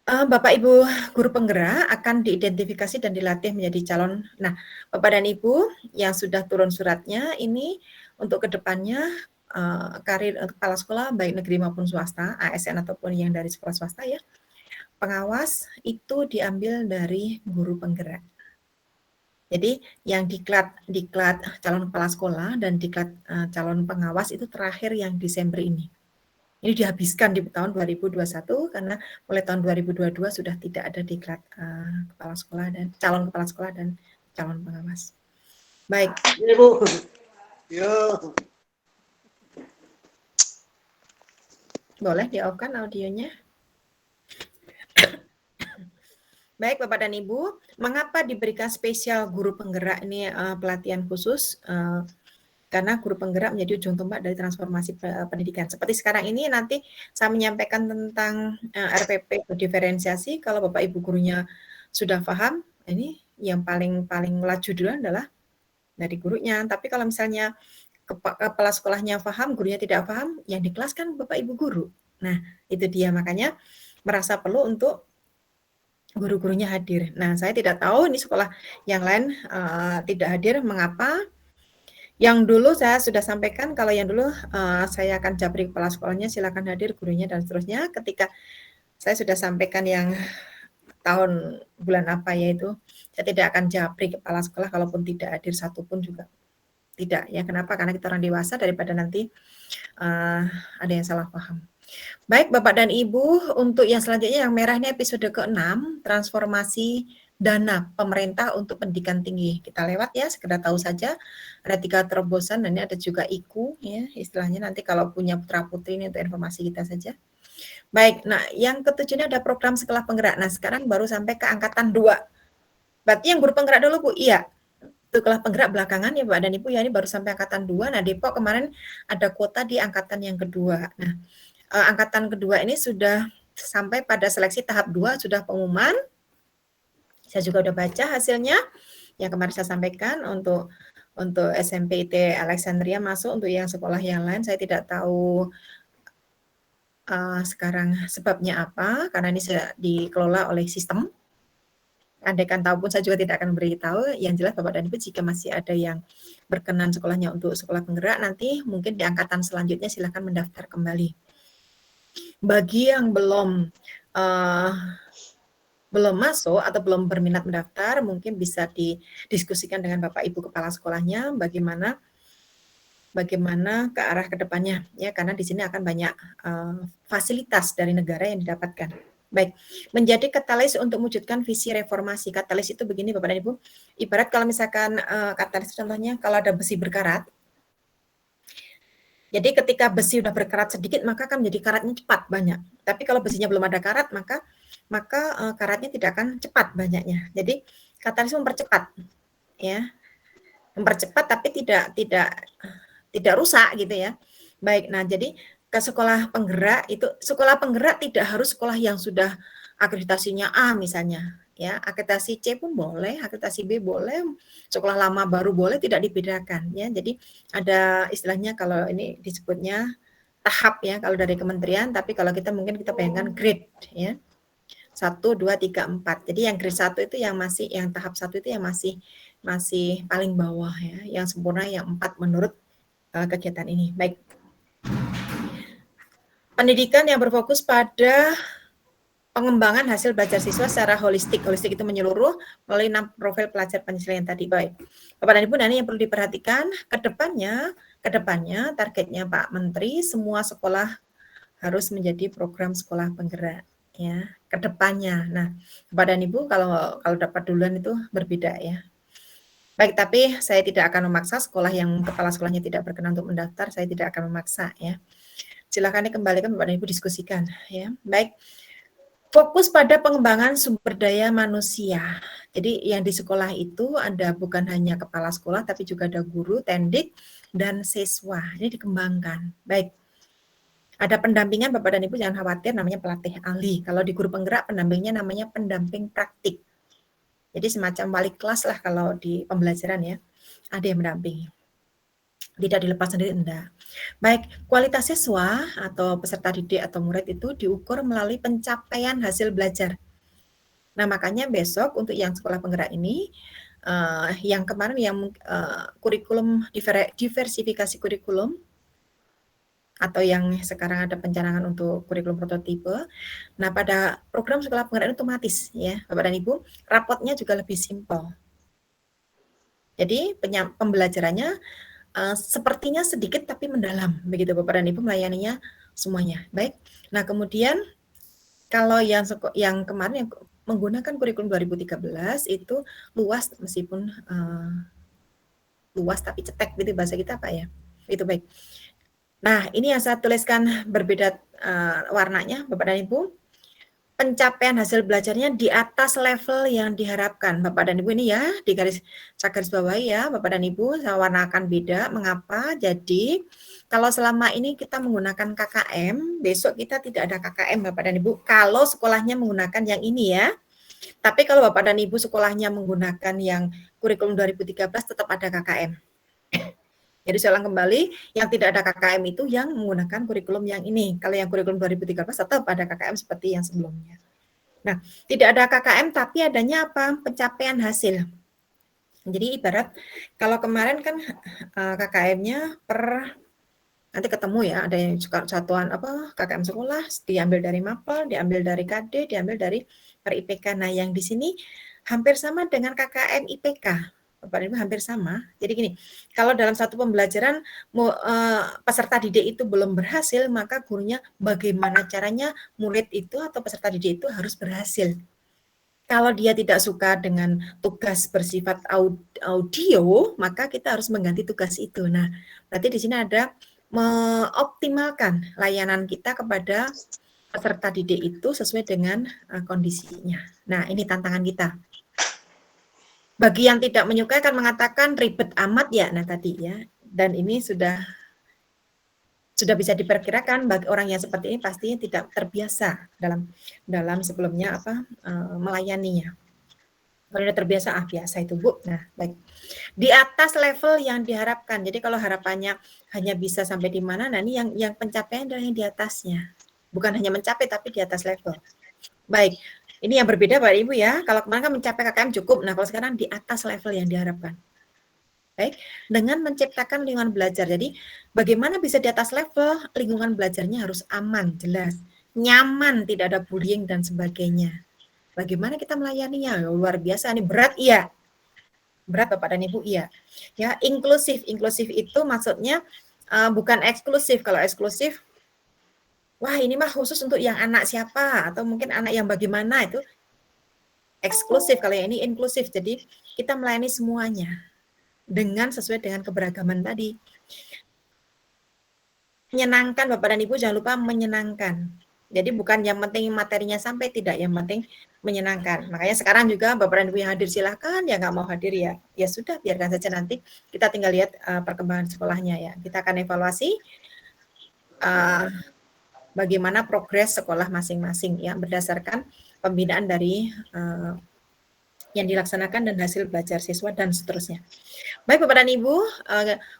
[SPEAKER 1] Bapak Ibu guru penggerak akan diidentifikasi dan dilatih menjadi calon. Nah, Bapak dan Ibu yang sudah turun suratnya ini untuk kedepannya karir kepala sekolah baik negeri maupun swasta, ASN ataupun yang dari sekolah swasta ya. Pengawas itu diambil dari guru penggerak. Jadi yang diklat calon kepala sekolah dan diklat calon pengawas itu terakhir yang Desember ini. Ini dihabiskan di tahun 2021 karena mulai tahun 2022 sudah tidak ada diklat kepala sekolah dan calon kepala sekolah dan calon pengawas. Baik.
[SPEAKER 6] Ibu. Yo.
[SPEAKER 1] Boleh di-off-kan audionya? Baik Bapak dan Ibu, mengapa diberikan spesial guru penggerak ini pelatihan khusus? Karena guru penggerak menjadi ujung tombak dari transformasi pendidikan. Seperti sekarang ini nanti saya menyampaikan tentang RPP diferensiasi. Kalau Bapak Ibu gurunya sudah paham, ini yang paling laju dulu adalah dari gurunya. Tapi kalau misalnya kepala sekolahnya paham, gurunya tidak paham, yang di kelas kan Bapak Ibu guru. Nah, itu dia makanya merasa perlu untuk guru-gurunya hadir. Nah, saya tidak tahu ini sekolah yang lain tidak hadir, mengapa? Yang dulu saya sudah sampaikan, kalau yang dulu saya akan japri kepala sekolahnya, silakan hadir gurunya dan seterusnya. Ketika saya sudah sampaikan yang tahun bulan apa ya itu, saya tidak akan japri kepala sekolah kalaupun tidak hadir satupun juga. Tidak ya, kenapa? Karena kita orang dewasa daripada nanti ada yang salah paham. Baik Bapak dan Ibu, untuk yang selanjutnya yang merah ini episode ke-6, transformasi dana pemerintah untuk pendidikan tinggi. Kita lewat ya, sekedar tahu saja. Ada 3 terobosan dan ini ada juga IKU ya, istilahnya nanti kalau punya putra putri ini untuk informasi kita saja. Baik, nah yang ke-7 ini ada program sekolah penggerak. Nah sekarang baru sampai ke angkatan 2. Berarti yang guru penggerak dulu Bu? Iya. Sekolah penggerak belakangan ya Pak dan Ibu ya, ini baru sampai angkatan 2. Nah Depok kemarin ada kuota di angkatan yang kedua. Nah angkatan kedua ini sudah sampai pada seleksi tahap 2, sudah pengumuman. Saya juga udah baca hasilnya yang kemarin saya sampaikan untuk SMP IT Alexandria masuk, untuk yang sekolah yang lain saya tidak tahu sekarang sebabnya apa, karena ini sudah dikelola oleh sistem. Andaikan tahu pun saya juga tidak akan beritahu. Yang jelas Bapak dan Ibu jika masih ada yang berkenan sekolahnya untuk sekolah penggerak, nanti mungkin di angkatan selanjutnya silakan mendaftar kembali. Bagi yang belum masuk atau belum berminat mendaftar, mungkin bisa didiskusikan dengan Bapak Ibu kepala sekolahnya bagaimana bagaimana ke arah ke depannya ya, karena di sini akan banyak fasilitas dari negara yang didapatkan. Baik, menjadi katalis untuk mewujudkan visi reformasi. Katalis itu begini Bapak dan Ibu, ibarat kalau misalkan katalis contohnya kalau ada besi berkarat. Jadi ketika besi udah berkarat sedikit maka akan menjadi karatnya cepat banyak. Tapi kalau besinya belum ada karat maka karatnya tidak akan cepat banyaknya. Jadi katalis mempercepat ya. Mempercepat tapi tidak rusak gitu ya. Baik, nah jadi ke sekolah penggerak itu, sekolah penggerak tidak harus sekolah yang sudah akreditasinya A misalnya ya, akreditasi C pun boleh, akreditasi B boleh, sekolah lama baru boleh, tidak dibedakan ya. Jadi ada istilahnya kalau ini disebutnya tahap ya kalau dari kementerian, tapi kalau kita mungkin kita bayangkan grade ya. 1, 2, 3, 4. Jadi yang grade 1 itu yang masih, yang tahap 1 itu yang masih paling bawah ya, yang sempurna yang 4 menurut kegiatan ini. Baik. Pendidikan yang berfokus pada pengembangan hasil belajar siswa secara holistik. Holistik itu menyeluruh melalui 6 profil pelajar Pancasila yang tadi. Baik. Bapak dan Ibu, ini yang perlu diperhatikan ke depannya targetnya Pak Menteri semua sekolah harus menjadi program sekolah penggerak ya, ke depannya. Nah, Bapak dan Ibu kalau dapat duluan itu berbeda ya. Baik, tapi saya tidak akan memaksa sekolah yang kepala sekolahnya tidak berkenan untuk mendaftar, saya tidak akan memaksa ya. Silakan dikembalikan Bapak dan Ibu diskusikan ya. Baik. Fokus pada pengembangan sumber daya manusia. Jadi yang di sekolah itu ada bukan hanya kepala sekolah tapi juga ada guru, tendik dan siswa. Ini dikembangkan. Baik. Ada pendampingan Bapak dan Ibu jangan khawatir namanya pelatih ahli. Kalau di guru penggerak pendampingnya namanya pendamping praktik. Jadi semacam wali kelas lah kalau di pembelajaran ya. Ada yang mendampingi. Tidak dilepas sendiri, enggak. Baik, kualitas siswa atau peserta didik atau murid itu diukur melalui pencapaian hasil belajar. Nah, makanya besok untuk yang sekolah penggerak ini, yang kemarin yang kurikulum diversifikasi kurikulum, atau yang sekarang ada pencanangan untuk kurikulum prototipe. Nah, pada program sekolah penggerak ini otomatis ya, Bapak dan Ibu, rapotnya juga lebih simpel. Jadi pembelajarannya sepertinya sedikit tapi mendalam, begitu Bapak dan Ibu melayaninya semuanya. Baik. Nah, kemudian kalau yang kemarin yang menggunakan kurikulum 2013 itu luas meskipun luas tapi cetek gitu bahasa kita Pak ya. Itu baik. Nah, ini yang saya tuliskan berbeda warnanya Bapak dan Ibu. Pencapaian hasil belajarnya di atas level yang diharapkan. Bapak dan Ibu ini ya, saya garis bawahi ya, Bapak dan Ibu, saya warnakan beda. Mengapa? Jadi, kalau selama ini kita menggunakan KKM, besok kita tidak ada KKM Bapak dan Ibu. Kalau sekolahnya menggunakan yang ini ya. Tapi kalau Bapak dan Ibu sekolahnya menggunakan yang kurikulum 2013, tetap ada KKM. Jadi saya ulang kembali, yang tidak ada KKM itu yang menggunakan kurikulum yang ini. Kalau yang kurikulum 2013 tetap ada KKM seperti yang sebelumnya. Nah, tidak ada KKM tapi adanya apa? Pencapaian hasil. Jadi ibarat kalau kemarin kan KKM-nya per nanti ketemu ya, ada yang satuan apa KKM sekolah diambil dari MAPEL, diambil dari KD, diambil dari per IPK. Nah, yang di sini hampir sama dengan KKM IPK. Bapak Ibu hampir sama. Jadi gini, kalau dalam satu pembelajaran peserta didik itu belum berhasil, maka gurunya bagaimana caranya murid itu atau peserta didik itu harus berhasil. Kalau dia tidak suka dengan tugas bersifat audio, maka kita harus mengganti tugas itu. Nah, berarti di sini ada mengoptimalkan layanan kita kepada peserta didik itu sesuai dengan kondisinya. Nah, ini tantangan kita. Bagi yang tidak menyukai akan mengatakan ribet amat ya, nah tadi ya. Dan ini sudah bisa diperkirakan bagi orang yang seperti ini pastinya tidak terbiasa dalam sebelumnya melayaninya. Kalau sudah terbiasa, biasa itu Bu. Nah, baik. Di atas level yang diharapkan. Jadi kalau harapannya hanya bisa sampai di mana, nah ini yang pencapaian adalah yang di atasnya. Bukan hanya mencapai tapi di atas level. Baik. Ini yang berbeda Bapak Ibu ya. Kalau kemarin kan mencapai KKM cukup. Nah, kalau sekarang di atas level yang diharapkan. Baik, dengan menciptakan lingkungan belajar. Jadi, bagaimana bisa di atas level? Lingkungan belajarnya harus aman, jelas, nyaman, tidak ada bullying dan sebagainya. Bagaimana kita melayaninya? Luar biasa, ini berat iya. Berat Bapak dan Ibu iya. Ya, inklusif. Inklusif itu maksudnya bukan eksklusif. Kalau eksklusif, wah ini mah khusus untuk yang anak siapa atau mungkin anak yang bagaimana, itu eksklusif. Kalau yang ini inklusif, jadi kita melayani semuanya dengan sesuai dengan keberagaman tadi. Menyenangkan Bapak dan Ibu, jangan lupa menyenangkan. Jadi bukan yang penting materinya sampai, tidak, yang penting menyenangkan. Makanya sekarang juga Bapak dan Ibu yang hadir silahkan, yang nggak mau hadir ya sudah, biarkan saja, nanti kita tinggal lihat perkembangan sekolahnya ya. Kita akan evaluasi bagaimana progres sekolah masing-masing ya, berdasarkan pembinaan dari yang dilaksanakan dan hasil belajar siswa dan seterusnya. Baik Bapak dan Ibu,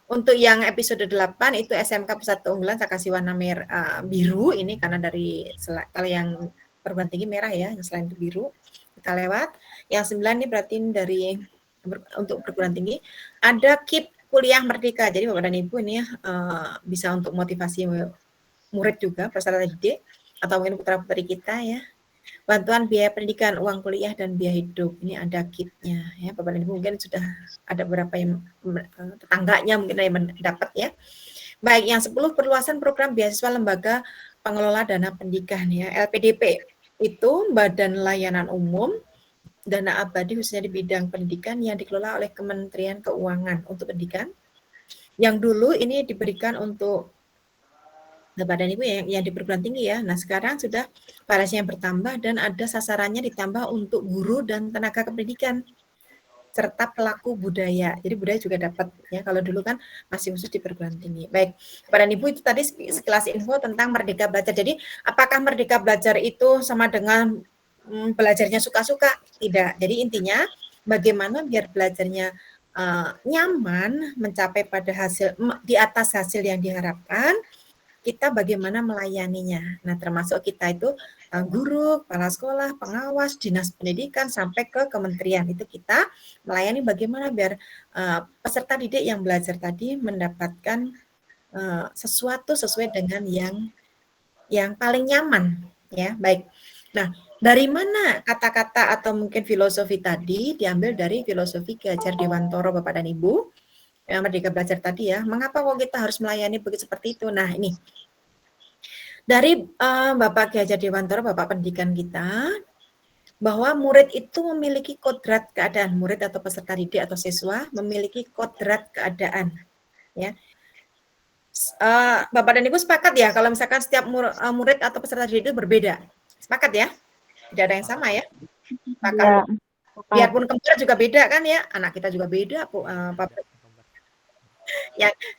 [SPEAKER 1] untuk yang episode 8 itu SMK Pusat Keunggulan, saya kasih warna merah, biru ini karena dari, kalau yang perguruan tinggi merah ya, yang selain itu biru, kita lewat. Yang 9 ini berarti dari untuk perguruan tinggi, ada KIP Kuliah Merdeka. Jadi Bapak dan Ibu ini bisa untuk motivasi murid juga, peserta didik, atau mungkin putra-putri kita ya. Bantuan biaya pendidikan, uang kuliah, dan biaya hidup. Ini ada KIP-nya ya. Bapak dan Ibu mungkin sudah ada beberapa yang tetangganya mungkin yang mendapat ya. Baik, yang 10 perluasan program beasiswa lembaga pengelola dana pendidikan ya, LPDP. Itu Badan Layanan Umum dana abadi khususnya di bidang pendidikan yang dikelola oleh Kementerian Keuangan untuk pendidikan. Yang dulu ini diberikan untuk Bapak dan Ibu yang di perguruan tinggi ya. Nah sekarang sudah variasinya bertambah dan ada sasarannya ditambah untuk guru dan tenaga kependidikan serta pelaku budaya. Jadi budaya juga dapat ya. Kalau dulu kan masih khusus di perguruan tinggi. Baik, Bapak dan Ibu, itu tadi sekilas info tentang Merdeka Belajar. Jadi apakah Merdeka Belajar itu sama dengan belajarnya suka-suka? Tidak. Jadi intinya bagaimana biar belajarnya nyaman, mencapai pada hasil di atas hasil yang diharapkan, kita bagaimana melayaninya. Nah, termasuk kita itu guru, kepala sekolah, pengawas, dinas pendidikan, sampai ke kementerian. Itu kita melayani bagaimana biar peserta didik yang belajar tadi mendapatkan sesuatu sesuai dengan yang paling nyaman. Ya, baik. Nah, dari mana kata-kata atau mungkin filosofi tadi diambil dari filosofi Ki Hajar Dewantoro, Bapak dan Ibu. Yang Merdeka Belajar tadi ya, mengapa kok kita harus melayani begitu seperti itu? Nah ini, dari Bapak Ki Hajar Dewantoro, Bapak pendidikan kita, bahwa murid itu memiliki kodrat keadaan, murid atau peserta didik atau siswa memiliki kodrat keadaan. Ya, Bapak dan Ibu sepakat ya, kalau misalkan setiap murid atau peserta didik itu berbeda, sepakat ya? Tidak ada yang sama ya? Sepakat. Ya. Biarpun kembar juga beda kan ya, anak kita juga beda,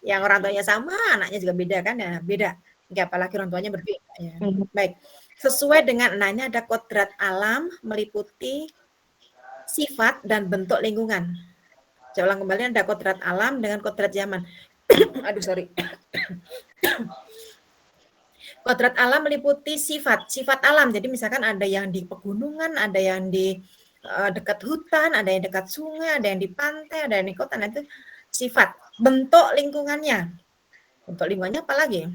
[SPEAKER 1] yang orang tuanya sama, anaknya juga beda kan ya, beda. Enggak, apalagi orang tuanya berbeda ya. Baik. Sesuai dengan ini ada kodrat alam meliputi sifat dan bentuk lingkungan. Saya ulang kembali, ada kodrat alam dengan kodrat zaman. Aduh, sorry. Kodrat alam meliputi sifat alam. Jadi misalkan ada yang di pegunungan, ada yang di dekat hutan, ada yang dekat sungai, ada yang di pantai, ada yang di kota. Nah, itu sifat. Bentuk lingkungannya. Bentuk lingkungannya apa lagi?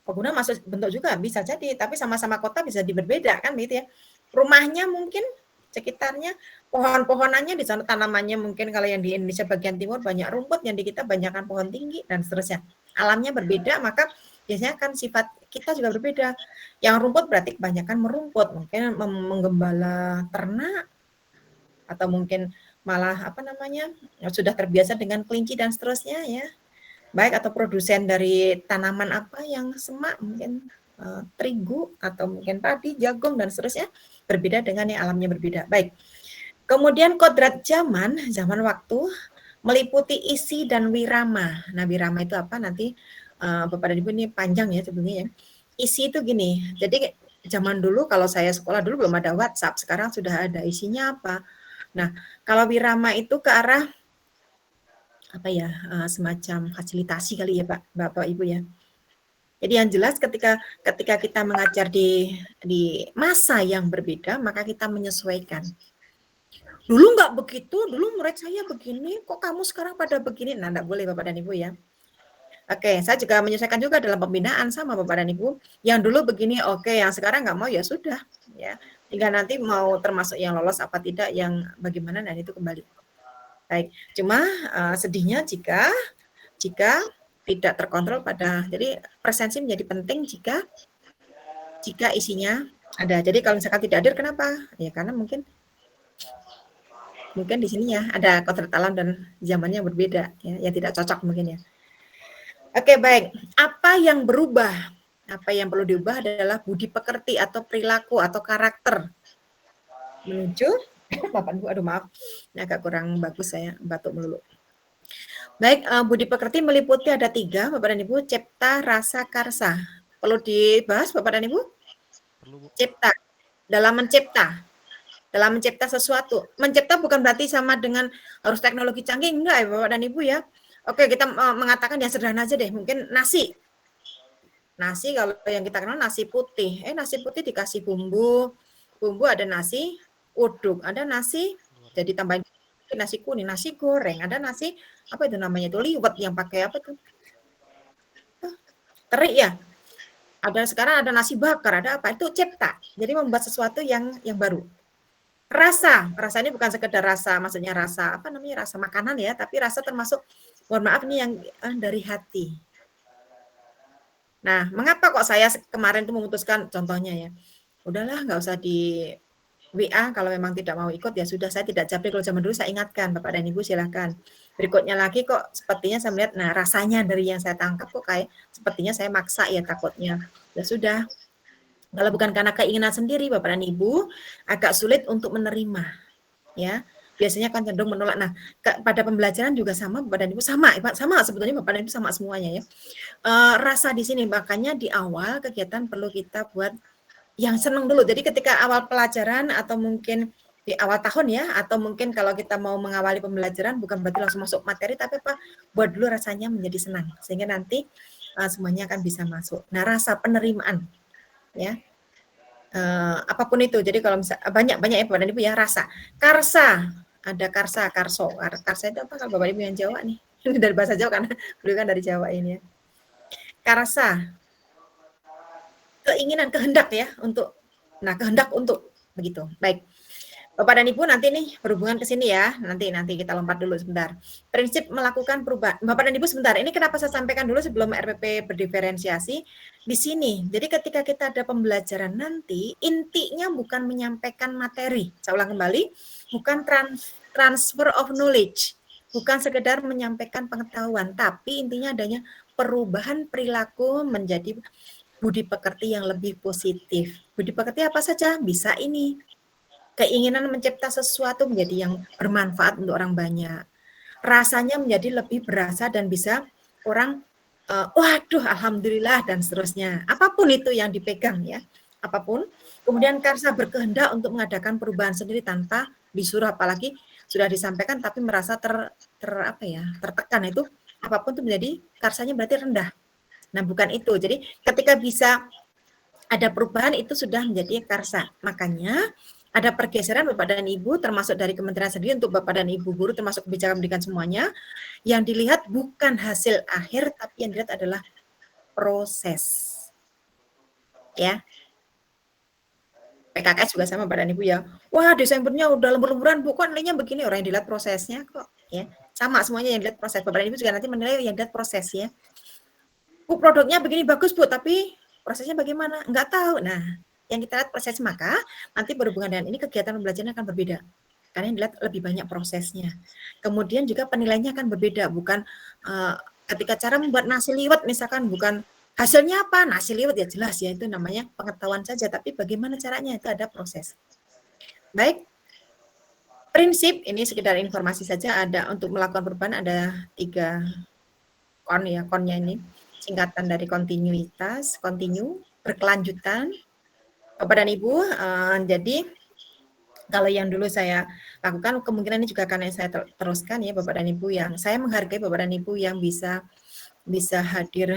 [SPEAKER 1] Pegunungan masuk bentuk juga, bisa jadi. Tapi sama-sama kota bisa berbeda kan gitu ya. Rumahnya mungkin sekitarnya, pohon-pohonannya di sana, tanamannya mungkin kalau yang di Indonesia bagian timur banyak rumput, yang di kita banyakkan pohon tinggi, dan seterusnya. Alamnya berbeda, maka biasanya kan sifat kita juga berbeda. Yang rumput berarti kebanyakan merumput, mungkin menggembala ternak, atau mungkin malah sudah terbiasa dengan kelinci dan seterusnya ya. Baik, atau produsen dari tanaman apa yang semak, mungkin terigu atau mungkin padi, jagung dan seterusnya, berbeda dengan yang alamnya berbeda. Baik. Kemudian kodrat zaman waktu meliputi isi dan wirama. Nah, wirama itu apa? Nanti Bapak dan Ibu, ini panjang ya sebenarnya ya. Isi itu gini. Jadi zaman dulu kalau saya sekolah dulu belum ada WhatsApp, sekarang sudah ada. Isinya apa? Nah, kalau wirama itu ke arah semacam fasilitasi kali ya Pak, Bapak Ibu ya. Jadi yang jelas ketika kita mengajar di masa yang berbeda, maka kita menyesuaikan. Dulu nggak begitu, dulu murid saya begini, kok kamu sekarang pada begini? Nah, nggak boleh Bapak dan Ibu ya. Oke, saya juga menyesuaikan juga dalam pembinaan sama Bapak dan Ibu. Yang dulu begini, oke, yang sekarang nggak mau ya sudah. Ya, tinggal nanti mau termasuk yang lolos apa tidak, yang bagaimana, dan itu kembali. Baik, cuma sedihnya jika tidak terkontrol jadi presensi menjadi penting jika isinya ada. Jadi kalau misalkan tidak hadir, kenapa? Ya karena mungkin di sini ya ada kodrat alam dan zamannya berbeda ya, yang tidak cocok mungkin ya. Oke, baik. Apa yang berubah? Apa yang perlu diubah adalah budi pekerti atau perilaku atau karakter menuju Bapak Ibu, aduh maaf, ini agak kurang bagus saya batuk melulu. Baik, budi pekerti meliputi ada 3, Bapak dan Ibu, cipta, rasa, karsa. Perlu dibahas Bapak dan Ibu?
[SPEAKER 5] Perlu, Bu.
[SPEAKER 1] Cipta, dalam mencipta sesuatu. Mencipta bukan berarti sama dengan harus teknologi canggih, enggak ya Bapak dan Ibu ya. Oke, kita mengatakan yang sederhana aja deh, mungkin nasi. Nasi kalau yang kita kenal nasi putih. Nasi putih dikasih bumbu ada nasi uduk, ada nasi jadi tambahin nasi kuning, nasi goreng, ada nasi apa itu namanya itu liwet yang pakai apa tuh? Teri ya. Sekarang ada nasi bakar, ada apa? Itu cipta. Jadi membuat sesuatu yang baru. Rasa ini bukan sekedar rasa, maksudnya rasa apa namanya? Rasa makanan ya, tapi rasa termasuk mohon maaf nih yang dari hati. Nah, mengapa kok saya kemarin itu memutuskan contohnya ya, udahlah nggak usah di WA kalau memang tidak mau ikut ya sudah, saya tidak japri. Kalau zaman dulu saya ingatkan Bapak dan Ibu silakan. Berikutnya lagi kok sepertinya saya melihat, nah rasanya dari yang saya tangkap kok kayak sepertinya saya maksa ya takutnya. Ya sudah, kalau bukan karena keinginan sendiri Bapak dan Ibu agak sulit untuk menerima ya. Biasanya kan cenderung menolak. Nah, pada pembelajaran juga sama Bapak dan Ibu sama sebetulnya Bapak dan Ibu sama semuanya ya. Rasa di sini makanya di awal kegiatan perlu kita buat yang senang dulu. Jadi ketika awal pelajaran atau mungkin di awal tahun ya, atau mungkin kalau kita mau mengawali pembelajaran bukan berarti langsung masuk materi, tapi apa buat dulu rasanya menjadi senang sehingga nanti semuanya akan bisa masuk. Nah, rasa penerimaan ya. Apapun itu. Jadi kalau misalnya banyak ya Bapak dan Ibu ya rasa. Karsa, ada karsa, karso. Karsa itu apa kalau Bapak Ibu yang Jawa nih? Ini dari bahasa Jawa kan, beliau kan dari Jawa ini ya. Karsa, keinginan, kehendak ya kehendak untuk begitu. Baik. Bapak dan Ibu nanti nih berhubungan ke sini ya. Nanti kita lompat dulu sebentar. Prinsip melakukan perubahan. Bapak dan Ibu sebentar. Ini kenapa saya sampaikan dulu sebelum RPP berdiferensiasi di sini. Jadi ketika kita ada pembelajaran nanti, intinya bukan menyampaikan materi. Saya ulang kembali, bukan transfer of knowledge. Bukan sekedar menyampaikan pengetahuan, tapi intinya adanya perubahan perilaku menjadi budi pekerti yang lebih positif. Budi pekerti apa saja? Bisa ini. Keinginan mencipta sesuatu menjadi yang bermanfaat untuk orang banyak. Rasanya menjadi lebih berasa dan bisa orang, waduh alhamdulillah dan seterusnya. Apapun itu yang dipegang ya, apapun. Kemudian karsa berkehendak untuk mengadakan perubahan sendiri tanpa disuruh, apalagi sudah disampaikan tapi merasa tertekan itu apapun itu menjadi karsanya berarti rendah. Nah, bukan itu. Jadi ketika bisa ada perubahan itu sudah menjadi karsa. Makanya ada pergeseran Bapak dan Ibu termasuk dari kementerian sendiri untuk Bapak dan Ibu guru termasuk kebijakan pendidikan semuanya. Yang dilihat bukan hasil akhir tapi yang dilihat adalah proses. Ya. PKKS juga sama Bapak dan Ibu ya. Wah, Desembernya udah lembur-lemburan, Bu, kok nilainya begini? Orang yang dilihat prosesnya kok, ya. Sama semuanya yang dilihat proses. Bapak dan Ibu juga nanti menilai yang dilihat proses ya. Bu, produknya begini bagus Bu, tapi prosesnya bagaimana? Enggak tahu. Nah, yang kita lihat proses, maka nanti berhubungan dengan ini kegiatan pembelajaran akan berbeda. Karena yang dilihat lebih banyak prosesnya. Kemudian juga penilaiannya akan berbeda, bukan ketika cara membuat nasi liwet misalkan bukan hasilnya apa, nasi liwet ya jelas ya itu namanya pengetahuan saja, tapi bagaimana caranya itu ada proses. Baik. Prinsip ini sekedar informasi saja, ada untuk melakukan perubahan ada 3 konnya ini. Singkatan dari kontinuitas, continue, berkelanjutan. Bapak dan Ibu, jadi kalau yang dulu saya lakukan, kemungkinan ini juga akan saya teruskan ya Bapak dan Ibu yang saya menghargai Bapak dan Ibu yang bisa hadir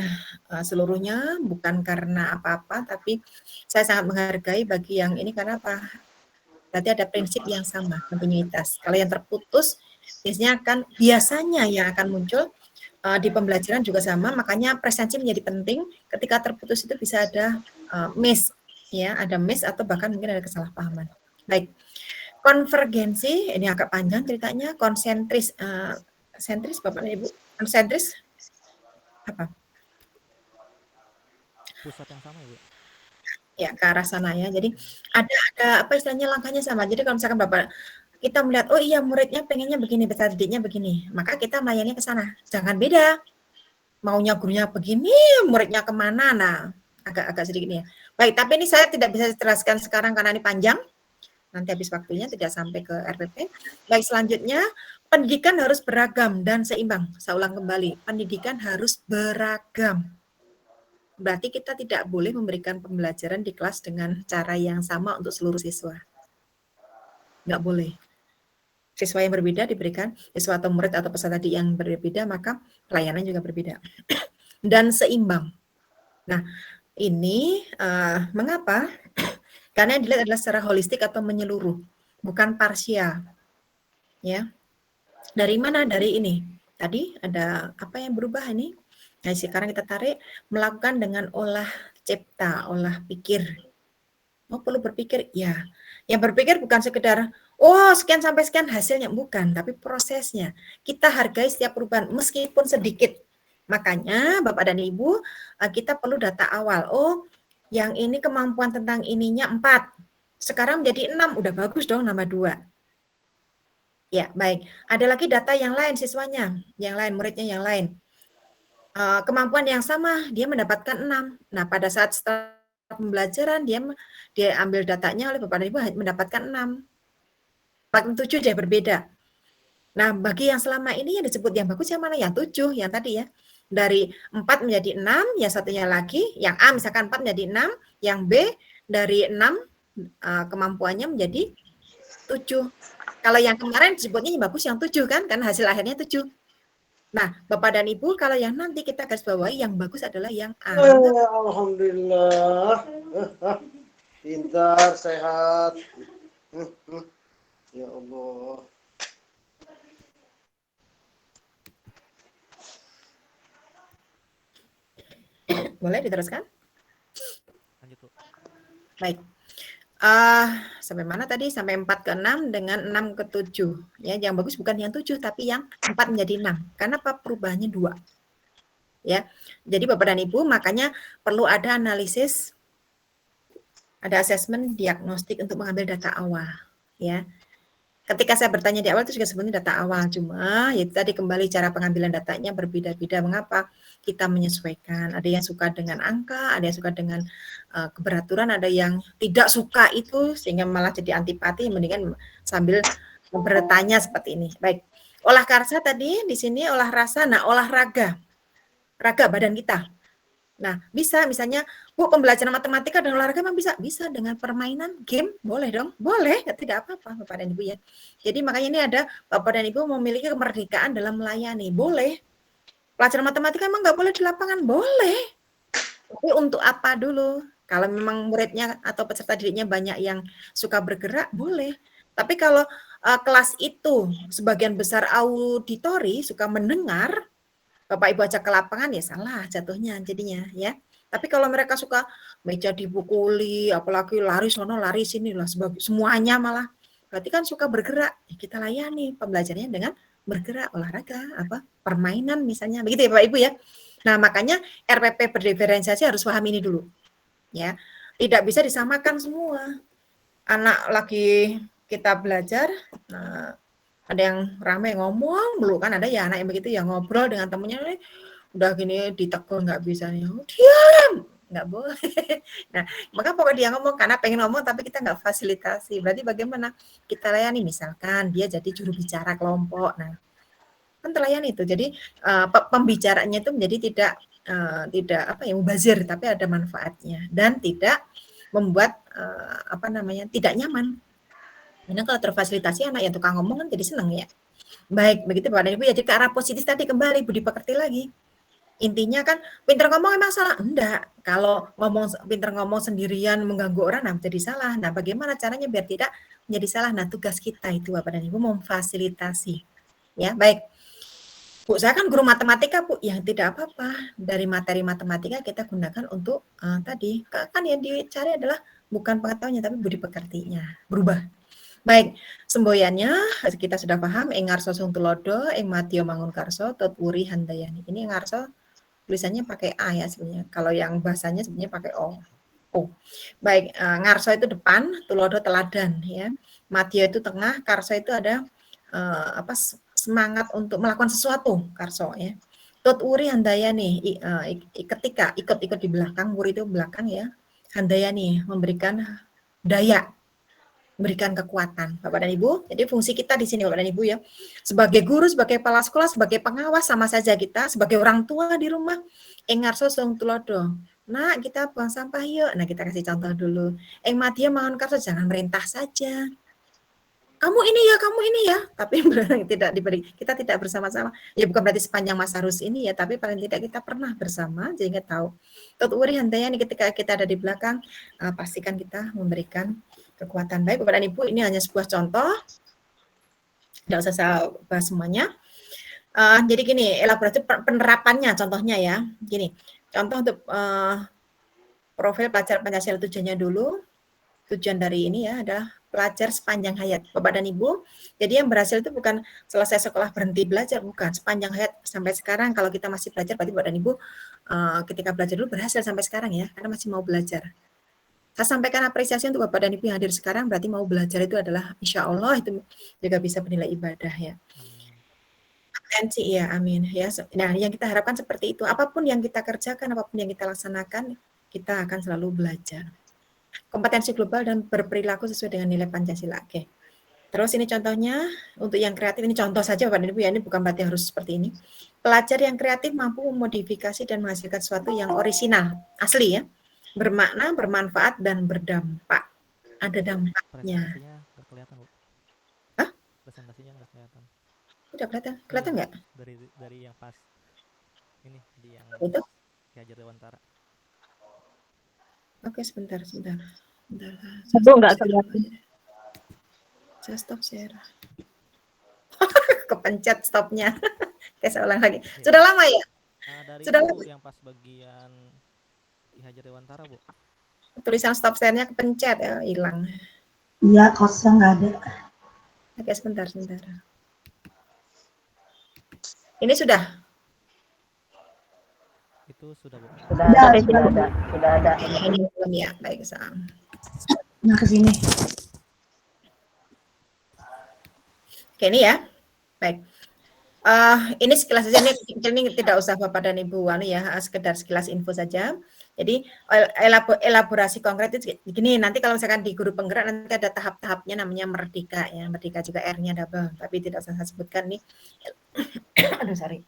[SPEAKER 1] seluruhnya, bukan karena apa-apa, tapi saya sangat menghargai bagi yang ini karena apa? Berarti ada prinsip yang sama, kontinuitas. Kalau yang terputus, biasanya yang akan muncul di pembelajaran juga sama, makanya presensi menjadi penting. Ketika terputus itu bisa ada miss, ya, ada miss atau bahkan mungkin ada kesalahpahaman. Baik, konvergensi ini agak panjang ceritanya. Konsentris, sentris Bapak dan Ibu, konsentris, Apa?
[SPEAKER 5] Pusat yang sama ya, Bu?
[SPEAKER 1] Ya, ke arah sana ya. Jadi ada apa istilahnya langkahnya sama. Jadi kalau misalkan Bapak kita melihat, oh iya muridnya pengennya begini, peserta didiknya begini, maka kita melayani ke sana. Jangan beda. Maunya gurunya begini, muridnya kemana? Nah, agak sedikit nih ya. Baik, tapi ini saya tidak bisa jelaskan sekarang karena ini panjang. Nanti habis waktunya tidak sampai ke RPP. Baik, selanjutnya pendidikan harus beragam dan seimbang. Saya ulang kembali, pendidikan harus beragam. Berarti kita tidak boleh memberikan pembelajaran di kelas dengan cara yang sama untuk seluruh siswa. Nggak boleh. Siswa yang berbeda diberikan, siswa atau murid atau peserta didik yang berbeda, maka pelayanan juga berbeda. Dan seimbang. Nah, ini mengapa? Karena yang dilihat adalah secara holistik atau menyeluruh, bukan parsial. Ya. Dari mana? Dari ini. Tadi ada apa yang berubah ini? Nah, sekarang kita tarik melakukan dengan olah cipta, olah pikir. Oh, perlu berpikir? Ya. Yang berpikir bukan sekedar, oh sekian sampai sekian hasilnya. Bukan, tapi prosesnya. Kita hargai setiap perubahan, meskipun sedikit. Makanya, Bapak dan Ibu, kita perlu data awal. Oh, yang ini kemampuan tentang ininya 4. Sekarang menjadi 6, udah bagus dong nambah 2. Ya, baik. Ada lagi data yang lain siswanya, yang lain, muridnya yang lain. Kemampuan yang sama, dia mendapatkan 6. Nah, pada saat setelah pembelajaran, dia ambil datanya oleh Bapak dan Ibu mendapatkan 6. 7 dia berbeda. Nah, bagi yang selama ini yang disebut yang bagus yang mana? Yang 7, yang tadi ya. Dari 4 menjadi 6, yang satunya lagi, yang A misalkan 4 menjadi 6, yang B dari 6 kemampuannya menjadi 7. Kalau yang kemarin disebutnya yang bagus yang 7 kan, karena hasil akhirnya 7. Nah, Bapak dan Ibu, kalau yang nanti kita garis bawahi yang bagus adalah yang A.
[SPEAKER 6] Alhamdulillah. Pintar, sehat. Ya Allah.
[SPEAKER 1] Boleh diteruskan?
[SPEAKER 5] Lanjut, Bu.
[SPEAKER 1] Baik. Sampai mana tadi? Sampai 4 ke 6 dengan 6 ke 7. Ya, yang bagus bukan yang 7 tapi yang 4 menjadi 6. Karena apa? Perubahannya 2. Ya. Jadi Bapak dan Ibu makanya perlu ada analisis, ada asesmen diagnostik untuk mengambil data awal, ya. Ketika saya bertanya di awal itu juga sebenarnya data awal, cuma ya tadi kembali cara pengambilan datanya berbeda-beda. Mengapa? Kita menyesuaikan. Ada yang suka dengan angka, ada yang suka dengan keberaturan, ada yang tidak suka itu sehingga malah jadi antipati, mendingan sambil bertanya seperti ini. Baik. Olah karsa tadi di sini olah rasa, nah olahraga. Raga badan kita. Nah, bisa misalnya, Bu, pembelajaran matematika dan olahraga memang bisa dengan permainan game, boleh dong, boleh, tidak apa-apa Bapak dan Ibu ya. Jadi makanya ini ada Bapak dan Ibu memiliki kemerdekaan dalam melayani, boleh. Pelajaran matematika emang nggak boleh di lapangan, boleh. Tapi untuk apa dulu? Kalau memang muridnya atau peserta didiknya banyak yang suka bergerak, boleh. Tapi kalau kelas itu sebagian besar auditori, suka mendengar, Bapak Ibu ajak ke lapangan ya salah jatuhnya jadinya ya. Tapi kalau mereka suka meja dipukuli, apalagi lari sono lari sini lah semuanya malah berarti kan suka bergerak. Ya kita layani pembelajarannya dengan bergerak, olahraga, apa permainan misalnya. Begitu ya Bapak Ibu ya. Nah, makanya RPP berdiferensiasi harus paham ini dulu. Ya. Tidak bisa disamakan semua. Anak lagi kita belajar, nah ada yang ramai ngomong dulu kan, ada ya anak yang begitu ya ngobrol dengan temennya nih udah gini ditegur nggak bisa nih, diam nggak boleh. Nah maka pokoknya dia ngomong karena pengen ngomong tapi kita nggak fasilitasi. Berarti bagaimana kita layani, misalkan dia jadi juru bicara kelompok, nah kan terlayani itu. Jadi pembicaranya itu menjadi tidak apa ya mubazir, tapi ada manfaatnya dan tidak membuat tidak nyaman. Karena kalau terfasilitasi anak yang tukang ngomong kan jadi senang ya. Baik, begitu Bapak dan Ibu ya. Jadi ke arah positif tadi kembali budi pekerti lagi. Intinya kan pinter ngomong emang salah? Enggak. Kalau pinter ngomong sendirian mengganggu orang nah jadi salah. Nah, bagaimana caranya biar tidak menjadi salah? Nah, tugas kita itu Bapak dan Ibu memfasilitasi. Ya, baik. Bu, saya kan guru matematika, Bu. Ya, tidak apa-apa. Dari materi matematika kita gunakan untuk tadi. Kan yang dicari adalah bukan pengetahuannya tapi budi pekertinya. Berubah. Baik, semboyannya kita sudah paham, ing ngarsa sung tulodo, ing matio mangun karso, tot wuri handayani. Ini ngarsa Tulisannya pakai A ya sebenarnya. Kalau yang bahasanya sebenarnya pakai O. Oh, baik. Ngarso itu depan, tulodo teladan ya. Madya itu tengah, karso itu ada semangat untuk melakukan sesuatu, karso ya. Tut uri handayani, ketika ikut-ikut di belakang, wuri itu belakang ya. Handayani memberikan daya, memberikan kekuatan, Bapak dan Ibu. Jadi fungsi kita di sini Bapak dan Ibu ya. Sebagai guru, sebagai kepala sekolah, sebagai pengawas sama saja kita, sebagai orang tua di rumah, engarso sung tulodo. Nah, kita buang sampah yuk. Nah, kita kasih contoh dulu. Madya mangan karso, jangan merintah saja. Kamu ini ya. Tapi tidak diberi. Kita tidak bersama-sama. Ya bukan berarti sepanjang masa harus ini ya, tapi paling tidak kita pernah bersama sehingga tahu. Tuturi hantanya nih ketika kita ada di belakang, pastikan kita memberikan kekuatan. Baik, Bapak dan Ibu, ini hanya sebuah contoh. Tidak usah saya bahas semuanya. Jadi gini, elaborasi penerapannya contohnya ya. Gini, contoh untuk profil pelajar Pancasila tujuannya dulu. Tujuan dari ini ya adalah pelajar sepanjang hayat, Bapak dan Ibu. Jadi yang berhasil itu bukan selesai sekolah berhenti belajar, bukan. Sepanjang hayat sampai sekarang kalau kita masih belajar, berarti Bapak dan Ibu ketika belajar dulu berhasil sampai sekarang ya, karena masih mau belajar. Saya sampaikan apresiasi untuk Bapak dan Ibu yang hadir sekarang, berarti mau belajar itu adalah insya Allah itu juga bisa bernilai ibadah ya. Potensi ya, amin ya. Nah, yang kita harapkan seperti itu. Apapun yang kita kerjakan, apapun yang kita laksanakan, kita akan selalu belajar. Kompetensi global dan berperilaku sesuai dengan nilai Pancasila. Oke. Terus ini contohnya untuk yang kreatif, ini contoh saja Bapak dan Ibu ya, ini bukan berarti harus seperti ini. Pelajar yang kreatif mampu memodifikasi dan menghasilkan sesuatu yang orisinal, asli ya, bermakna, bermanfaat dan berdampak. Ada dampaknya.
[SPEAKER 5] Presentasinya nggak kelihatan, Bu.
[SPEAKER 1] Hah?
[SPEAKER 5] Presentasinya nggak kelihatan.
[SPEAKER 1] Udah kelihatan? Kelihatan nggak?
[SPEAKER 5] Dari yang pas ini di yang
[SPEAKER 1] Itu?
[SPEAKER 5] Ki Hajar Dewantara.
[SPEAKER 1] Oke, sebentar.
[SPEAKER 3] Bu, nggak kelihatan.
[SPEAKER 1] Saya stop share. Kepencet stopnya. Oke, saya ulang lagi. Sudah lama ya?
[SPEAKER 5] Dari
[SPEAKER 1] Sudah
[SPEAKER 5] itu
[SPEAKER 1] lama.
[SPEAKER 5] yang pas bagian Ki Hajar Dewantara, Bu.
[SPEAKER 1] Tulisan stop share-nya kepencet ya, hilang.
[SPEAKER 2] Iya, kosong nggak ada.
[SPEAKER 1] Oke, sebentar. Ini sudah?
[SPEAKER 5] Itu sudah, Bu.
[SPEAKER 2] Sudah ada.
[SPEAKER 1] Ini belum ya, baik Sam.
[SPEAKER 2] Nah, ke sini.
[SPEAKER 1] Oke, ini ya. Baik. Ini sekilas saja, ini tidak usah Bapak dan Ibu ya, sekedar sekilas info saja. Jadi elaborasi konkret itu gini, nanti kalau misalkan di guru penggerak nanti ada tahap-tahapnya namanya merdeka ya. Merdeka juga R-nya double, tapi tidak usah saya sebutkan nih. Aduh, sorry.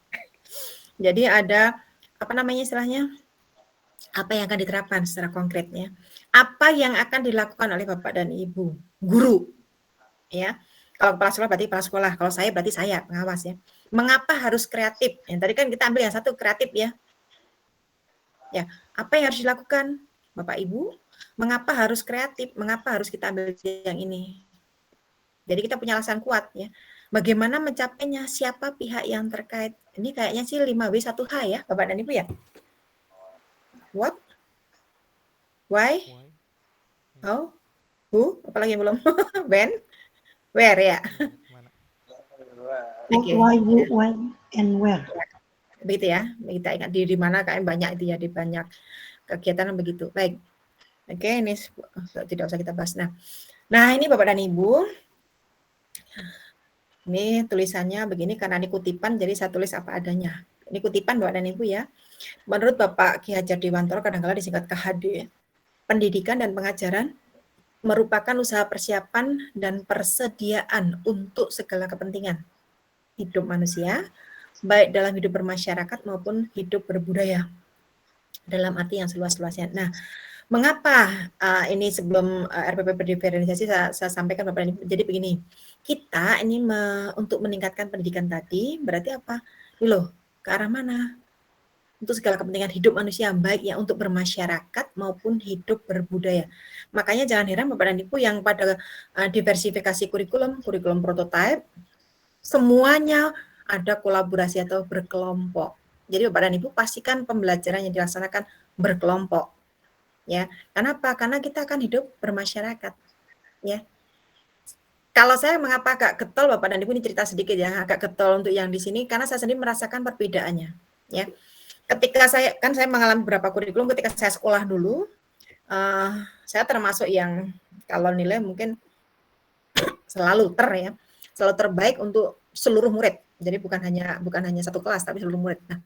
[SPEAKER 1] Jadi ada apa namanya istilahnya? Apa yang akan diterapkan secara konkretnya? Apa yang akan dilakukan oleh Bapak dan Ibu guru? Ya. Kalau kepala sekolah berarti kepala sekolah, kalau saya berarti saya pengawas ya. Mengapa harus kreatif? Yang tadi kan kita ambil yang satu kreatif ya. Ya, apa yang harus dilakukan Bapak Ibu? Mengapa harus kreatif? Mengapa harus kita ambil yang ini? Jadi kita punya alasan kuat ya. Bagaimana mencapainya? Siapa pihak yang terkait? Ini kayaknya sih 5W1H ya, Bapak dan Ibu ya. What? Why? How? Who? Apalagi yang belum? When? Where ya?
[SPEAKER 5] Mana?
[SPEAKER 1] Oke.
[SPEAKER 2] Why, who, when, and where.
[SPEAKER 1] Begitu ya. Kita ingat di mana kan banyak itu ya, di banyak kegiatan begitu. Baik. Oke, ini tidak usah kita bahas. Nah, ini Bapak dan Ibu. Ini tulisannya begini karena ini kutipan, jadi saya tulis apa adanya. Ini kutipan Bapak dan Ibu ya. Menurut Bapak Ki Hajar Dewantara, kadang-kadang disingkat KHD, pendidikan dan pengajaran merupakan usaha persiapan dan persediaan untuk segala kepentingan hidup manusia, baik dalam hidup bermasyarakat maupun hidup berbudaya, dalam arti yang seluas-luasnya. Nah, mengapa ini sebelum RPP berdiferensiasi saya sampaikan Bapak dan Ibu. Jadi begini, kita ini untuk meningkatkan pendidikan tadi, berarti apa? Ini loh, ke arah mana? Untuk segala kepentingan hidup manusia, baik ya untuk bermasyarakat maupun hidup berbudaya. Makanya jangan heran Bapak dan Ibu yang pada diversifikasi kurikulum prototipe, semuanya ada kolaborasi atau berkelompok. Jadi Bapak dan Ibu pastikan pembelajaran yang dilaksanakan berkelompok. Ya, kenapa? Karena kita akan hidup bermasyarakat. Ya. Kalau saya mengapa agak getol Bapak dan Ibu, ini cerita sedikit ya, agak getol untuk yang di sini karena saya sendiri merasakan perbedaannya. Ya. ketika saya mengalami beberapa kurikulum ketika saya sekolah dulu, saya termasuk yang kalau nilai mungkin selalu terbaik untuk seluruh murid. Jadi bukan hanya satu kelas tapi seluruh murid. Nah,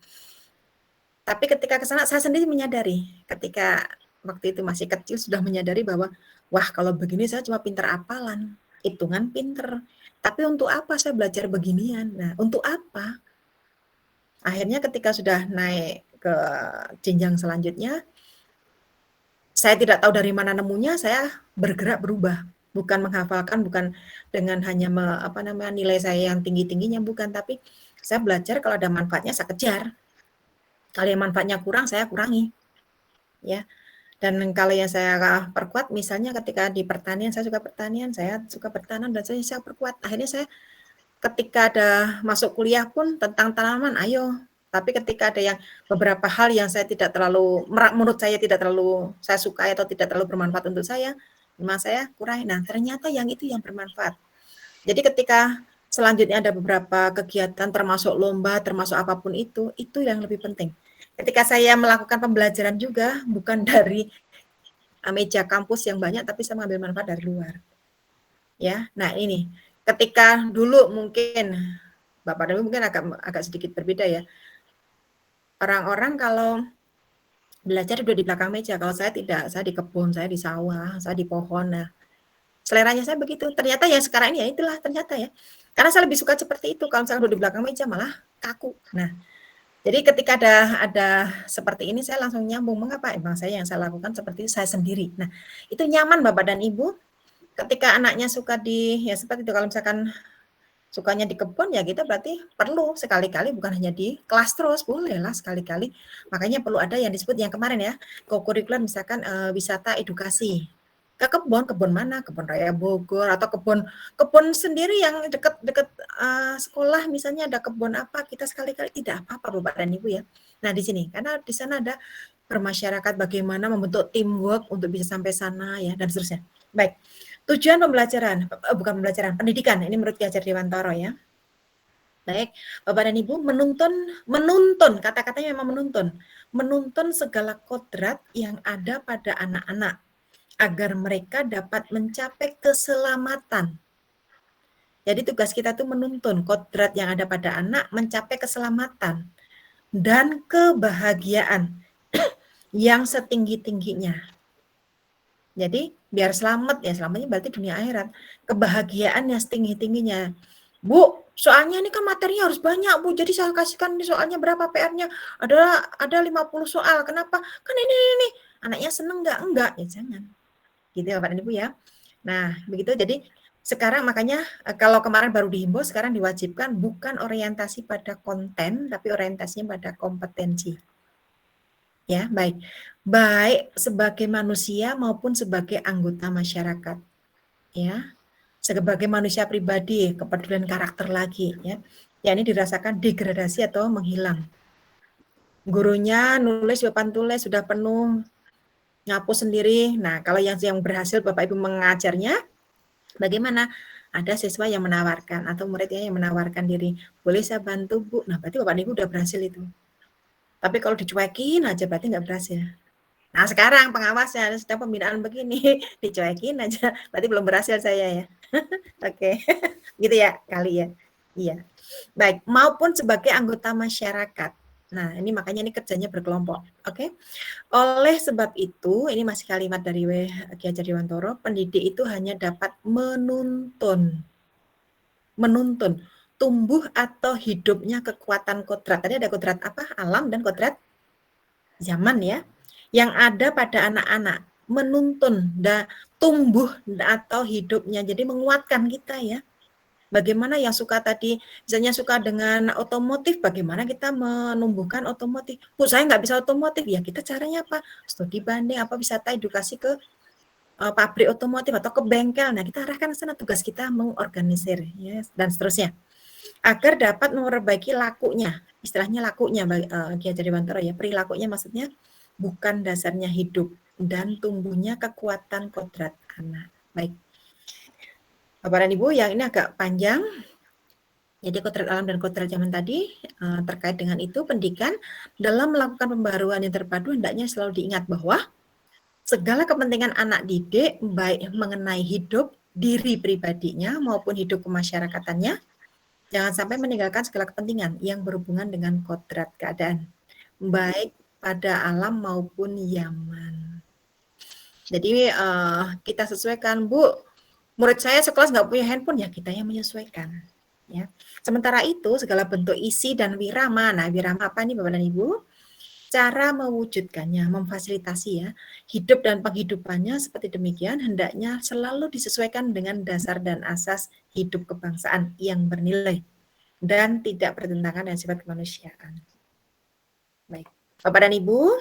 [SPEAKER 1] tapi ketika ke sana saya sendiri menyadari, ketika waktu itu masih kecil sudah menyadari bahwa wah kalau begini saya cuma pinter hafalan, hitungan pinter. Tapi untuk apa saya belajar beginian? Nah, untuk apa? Akhirnya ketika sudah naik ke jenjang selanjutnya, saya tidak tahu dari mana nemunya, saya bergerak berubah. Bukan menghafalkan, bukan dengan hanya nilai saya yang tinggi-tingginya, bukan. Tapi saya belajar kalau ada manfaatnya saya kejar. Kalau yang manfaatnya kurang, saya kurangi. Ya. Dan kalau yang saya perkuat, misalnya ketika di pertanian, saya suka pertanian, saya suka bertanam, dan saya perkuat. Akhirnya saya ketika ada masuk kuliah pun tentang tanaman, ayo. Tapi ketika ada yang beberapa hal yang saya tidak terlalu, menurut saya tidak terlalu saya sukai atau tidak terlalu bermanfaat untuk saya, memang saya kurangi. Nah, ternyata yang itu yang bermanfaat. Jadi ketika selanjutnya ada beberapa kegiatan termasuk lomba, termasuk apapun itu yang lebih penting. Ketika saya melakukan pembelajaran juga, bukan dari meja kampus yang banyak, tapi saya mengambil manfaat dari luar. Ya, nah ini, ketika dulu mungkin, Bapak dan Ibu mungkin agak sedikit berbeda ya. Orang-orang kalau belajar udah di belakang meja, kalau saya tidak, saya di kebun, saya di sawah, saya di pohon. Nah, seleranya saya begitu. Ternyata ya sekarang ini ya itulah ternyata ya. Karena saya lebih suka seperti itu. Kalau misalnya udah di belakang meja malah kaku. Nah, jadi ketika ada seperti ini saya langsung nyambung, mengapa emang saya yang saya lakukan seperti itu saya sendiri. Nah, itu nyaman Bapak dan Ibu. Ketika anaknya suka ya seperti itu, kalau misalkan sukanya di kebun ya kita berarti perlu sekali-kali, bukan hanya di kelas terus, bolehlah sekali-kali. Makanya perlu ada yang disebut yang kemarin ya, co-curricular misalkan wisata edukasi. Ke kebun mana? Kebun Raya Bogor atau kebun sendiri yang dekat sekolah misalnya ada kebun apa, kita sekali-kali tidak apa-apa Bapak dan Ibu ya. Nah, di sini karena di sana ada bermasyarakat bagaimana membentuk teamwork untuk bisa sampai sana ya dan seterusnya. Baik. Tujuan pembelajaran, bukan pembelajaran, pendidikan. Ini menurut Ki Hajar Dewantara ya. Baik, Bapak dan Ibu menuntun, kata-katanya memang menuntun segala kodrat yang ada pada anak-anak agar mereka dapat mencapai keselamatan. Jadi tugas kita tuh menuntun kodrat yang ada pada anak mencapai keselamatan dan kebahagiaan yang setinggi-tingginya. Jadi biar selamat ya, selamatnya berarti dunia akhirat. Kebahagiaan yang setinggi-tingginya. Bu, soalnya ini kan materinya harus banyak Bu, jadi saya kasihkan soalnya berapa PR-nya. Ada 50 soal, kenapa? Kan ini. Anaknya seneng nggak? Enggak, ya jangan. Gitu ya Bapak dan Ibu ya. Nah, begitu jadi sekarang makanya kalau kemarin baru dihimbau, sekarang diwajibkan bukan orientasi pada konten, tapi orientasinya pada kompetensi. Ya, baik sebagai manusia maupun sebagai anggota masyarakat. Ya. Sebagai manusia pribadi, kepedulian karakter lagi ya. Ya ini dirasakan degradasi atau menghilang. Gurunya nulis papan tulis sudah penuh, nyapu sendiri. Nah, kalau yang berhasil Bapak Ibu mengajarnya bagaimana? Ada siswa yang menawarkan atau muridnya yang menawarkan diri, boleh saya bantu Bu? Nah, berarti Bapak Ibu udah berhasil itu. Tapi kalau dicuekin aja berarti nggak berhasil. Nah sekarang pengawasnya sedang pembinaan begini, dicuekin aja, berarti belum berhasil saya ya. Oke, gitu ya kali ya. Iya. Baik, maupun sebagai anggota masyarakat. Nah ini makanya ini kerjanya berkelompok. Oke. Oleh sebab itu, ini masih kalimat dari Ki Hajar Dewantara, pendidik itu hanya dapat menuntun tumbuh atau hidupnya kekuatan kodrat. Tadi ada kodrat apa? Alam dan kodrat zaman ya. Yang ada pada anak-anak. Menuntun dan tumbuh atau hidupnya. Jadi menguatkan kita ya. Bagaimana yang suka tadi, misalnya suka dengan otomotif, bagaimana kita menumbuhkan otomotif. Bu, saya nggak bisa otomotif. Ya kita caranya apa? Studi banding, apa wisata edukasi ke pabrik otomotif atau ke bengkel. Nah kita arahkan ke sana, tugas kita mengorganisir ya, dan seterusnya. Agar dapat memperbaiki lakunya, istilahnya lakunya Ki Hajar Dewantara ya, perilakunya maksudnya bukan dasarnya hidup dan tumbuhnya kekuatan kodrat anak. Baik, Bapak dan Ibu, yang ini agak panjang. Jadi kodrat alam dan kodrat zaman tadi terkait dengan itu pendidikan dalam melakukan pembaruan yang terpadu hendaknya selalu diingat bahwa segala kepentingan anak didik baik mengenai hidup diri pribadinya maupun hidup kemasyarakatannya jangan sampai meninggalkan segala kepentingan yang berhubungan dengan kodrat keadaan baik pada alam maupun yaman. Jadi kita sesuaikan, Bu. Murid saya sekelas nggak punya handphone, ya kita yang menyesuaikan. Ya. Sementara itu segala bentuk isi dan wirama. Nah, wirama apa nih Bapak dan Ibu? Cara mewujudkannya, memfasilitasi ya. Hidup dan penghidupannya seperti demikian hendaknya selalu disesuaikan dengan dasar dan asas hidup kebangsaan yang bernilai dan tidak bertentangan dengan sifat kemanusiaan. Baik. Bapak dan Ibu,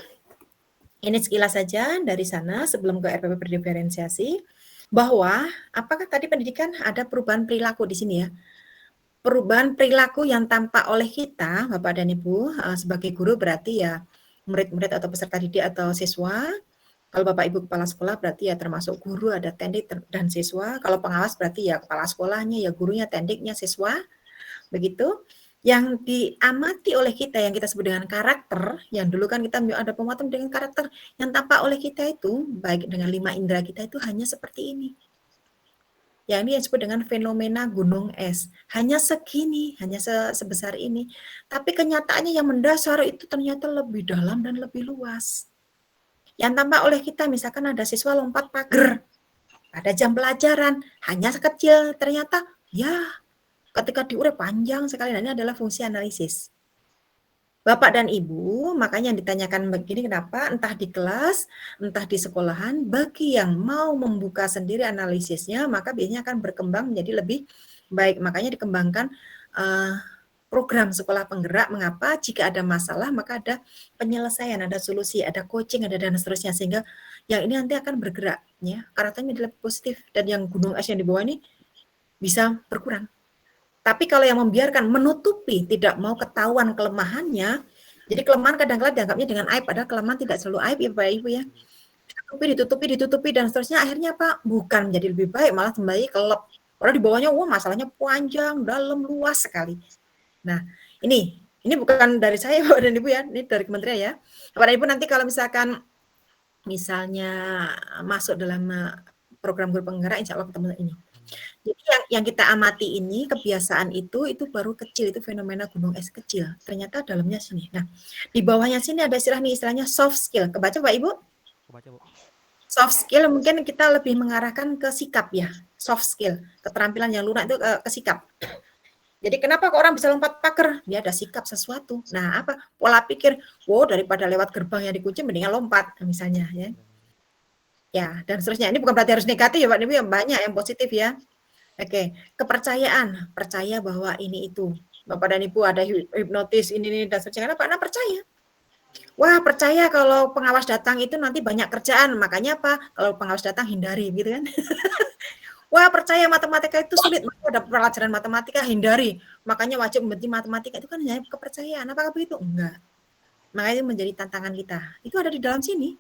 [SPEAKER 1] ini sekilas saja dari sana sebelum ke RPP berdiferensiasi bahwa apakah tadi pendidikan ada perubahan perilaku di sini ya? Perubahan perilaku yang tampak oleh kita, Bapak dan Ibu, sebagai guru berarti ya murid-murid atau peserta didik atau siswa. Kalau Bapak Ibu kepala sekolah berarti ya termasuk guru, ada tendik dan siswa. Kalau pengawas berarti ya kepala sekolahnya, ya gurunya, tendiknya, siswa. Begitu. Yang diamati oleh kita yang kita sebut dengan karakter, yang dulu kan kita ada pemuatan dengan karakter, yang tampak oleh kita itu, baik dengan 5 indera kita itu hanya seperti ini. Yang ini yang disebut dengan fenomena gunung es. Hanya segini, hanya sebesar ini. Tapi kenyataannya yang mendasar itu ternyata lebih dalam dan lebih luas. Yang tampak oleh kita, misalkan ada siswa lompat pagar pada jam pelajaran, hanya sekecil, ternyata ya ketika diurep panjang sekali. Nah, ini adalah fungsi analisis. Bapak dan Ibu, makanya yang ditanyakan begini kenapa, entah di kelas, entah di sekolahan, bagi yang mau membuka sendiri analisisnya, maka biasanya akan berkembang menjadi lebih baik. Makanya dikembangkan program sekolah penggerak. Mengapa? Jika ada masalah, maka ada penyelesaian, ada solusi, ada coaching, ada dan seterusnya. Sehingga yang ini nanti akan bergerak. Ya, karakternya menjadi lebih positif. Dan yang gunung es yang di bawah ini bisa berkurang. Tapi kalau yang membiarkan, menutupi, tidak mau ketahuan kelemahannya, jadi kelemahan kadang-kadang dianggapnya dengan aib, padahal kelemahan tidak selalu aib ya Bapak Ibu ya. Ditutupi, dan seterusnya, akhirnya apa? Bukan menjadi lebih baik, malah kembali kelep. Padahal di bawahnya, wah masalahnya panjang, dalam, luas sekali. Nah, ini bukan dari saya Bapak dan Ibu ya, ini dari kementerian ya. Bapak dan Ibu nanti kalau misalnya masuk dalam program guru penggerak, insya Allah ketemu ini. Jadi yang kita amati ini, kebiasaan itu baru kecil, itu fenomena gunung es kecil. Ternyata dalamnya sini. Nah, di bawahnya sini ada istilahnya soft skill. Kebaca Pak Ibu?
[SPEAKER 5] Kebaca, Bu.
[SPEAKER 1] Soft skill mungkin kita lebih mengarahkan ke sikap ya. Soft skill, keterampilan yang lunak itu ke sikap. Jadi kenapa kok orang bisa lompat pagar? Dia ada sikap sesuatu. Nah, apa? Pola pikir, daripada lewat gerbang yang dikunci, mendingan lompat, misalnya ya. Ya, dan seterusnya. Ini bukan berarti harus negatif ya Pak Ibu, banyak yang positif ya. Oke, kepercayaan, percaya bahwa ini itu. Bapak dan Ibu ada hipnotis ini dan seterusnya. Kenapa? Karena percaya. Wah, percaya kalau pengawas datang itu nanti banyak kerjaan. Makanya apa? Kalau pengawas datang hindari gitu kan. Wah, percaya matematika itu sulit. Maka ada pelajaran matematika hindari. Makanya wajib membenci matematika itu kan hanya kepercayaan. Apakah begitu? Enggak. Makanya itu menjadi tantangan kita. Itu ada di dalam sini.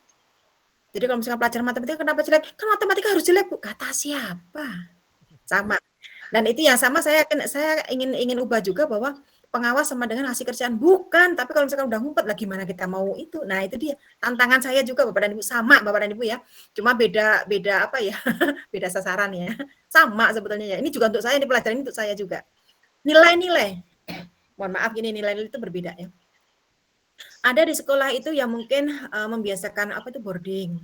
[SPEAKER 1] Jadi kalau misalnya pelajaran matematika kenapa jelek? Kan matematika harus jelek, Bu. Kata siapa? Sama. Dan itu yang sama saya ingin ubah juga bahwa pengawas sama dengan ngasih kerjaan. Bukan, tapi kalau misalkan udah ngumpet lah gimana kita mau itu. Nah, itu dia. Tantangan saya juga Bapak dan Ibu, sama Bapak dan Ibu ya. Cuma beda apa ya? Beda sasaran ya. Sama sebetulnya ya. Ini juga untuk saya, ini pelajaran ini untuk saya juga. Nilai-nilai. Mohon maaf gini, nilai-nilai itu berbeda ya. Ada di sekolah itu yang mungkin membiasakan apa itu boarding.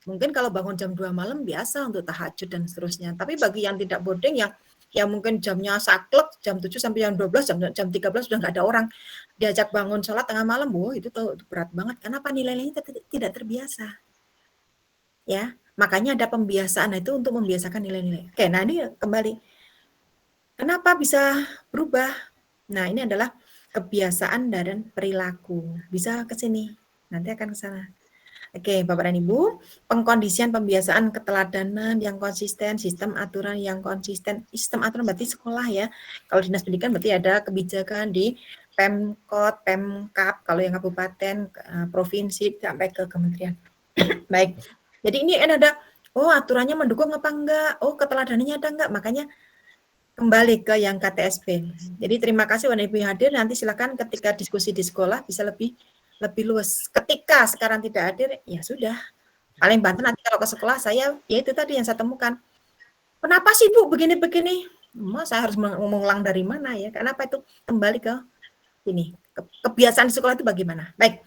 [SPEAKER 1] Mungkin kalau bangun jam 2 malam biasa untuk tahajud dan seterusnya. Tapi bagi yang tidak boarding yang mungkin jamnya saklek jam 7 sampai jam 12, jam 13 sudah nggak ada orang. Diajak bangun sholat tengah malam, itu berat banget. Kenapa nilai-nilainya tidak terbiasa? Ya, makanya ada pembiasaan itu untuk membiasakan nilai-nilai. Oke, nah ini kembali. Kenapa bisa berubah? Nah, ini adalah kebiasaan dan perilaku. Bisa ke sini. Nanti akan ke sana. Oke, Bapak dan Ibu, pengkondisian pembiasaan keteladanan yang konsisten, sistem aturan yang konsisten. Sistem aturan berarti sekolah ya. Kalau dinas pendidikan berarti ada kebijakan di Pemkot, Pemkap, kalau yang kabupaten, provinsi, sampai ke kementerian. Baik, jadi ini ada, aturannya mendukung apa enggak? Keteladanannya ada enggak? Makanya kembali ke yang KTSP. Jadi terima kasih Bapak Ibu yang hadir. Nanti silakan ketika diskusi di sekolah bisa lebih luas. Ketika sekarang tidak hadir, ya sudah. Paling bantu nanti kalau ke sekolah saya, ya itu tadi yang saya temukan. Kenapa sih Bu begini-begini? Saya harus mengulang dari mana ya? Kenapa itu? Kembali ke ini. Kebiasaan di sekolah itu bagaimana? Baik.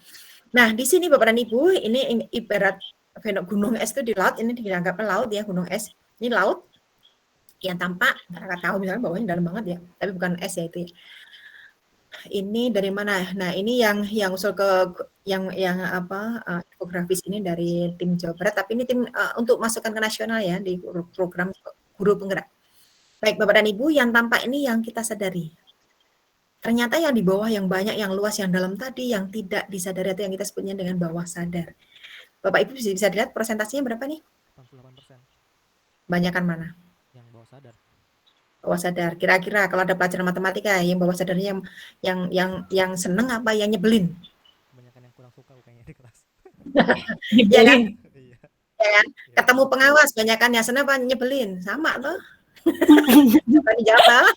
[SPEAKER 1] Nah, di sini Bapak dan Ibu, ini ibarat gunung es itu di laut, ini dianggap laut ya, gunung es. Ini laut yang tampak, nggak tahu misalnya bawahnya dalam banget ya, tapi bukan es ya itu ya. Ini dari mana? Nah, ini yang usul ke yang infografis ini dari tim Jawa Barat, tapi ini tim untuk masukkan ke nasional ya di program guru penggerak. Baik Bapak dan Ibu, yang tampak ini yang kita sadari. Ternyata yang di bawah yang banyak, yang luas, yang dalam tadi, yang tidak disadari atau yang kita sebutnya dengan bawah sadar. Bapak Ibu bisa dilihat persentasenya berapa nih?
[SPEAKER 5] 88%.
[SPEAKER 1] Banyakan mana?
[SPEAKER 5] Yang bawah sadar.
[SPEAKER 1] Bawah sadar. Kira-kira kalau ada pelajaran matematika yang bawah sadarnya yang seneng apa yang nyebelin?
[SPEAKER 5] Kebanyakan yang kurang suka kayaknya di kelas.
[SPEAKER 1] Ya kan?
[SPEAKER 5] Iya.
[SPEAKER 1] Ya kan? Ketemu pengawas banyakan yang seneng apa nyebelin? Sama tuh. Coba dijawab.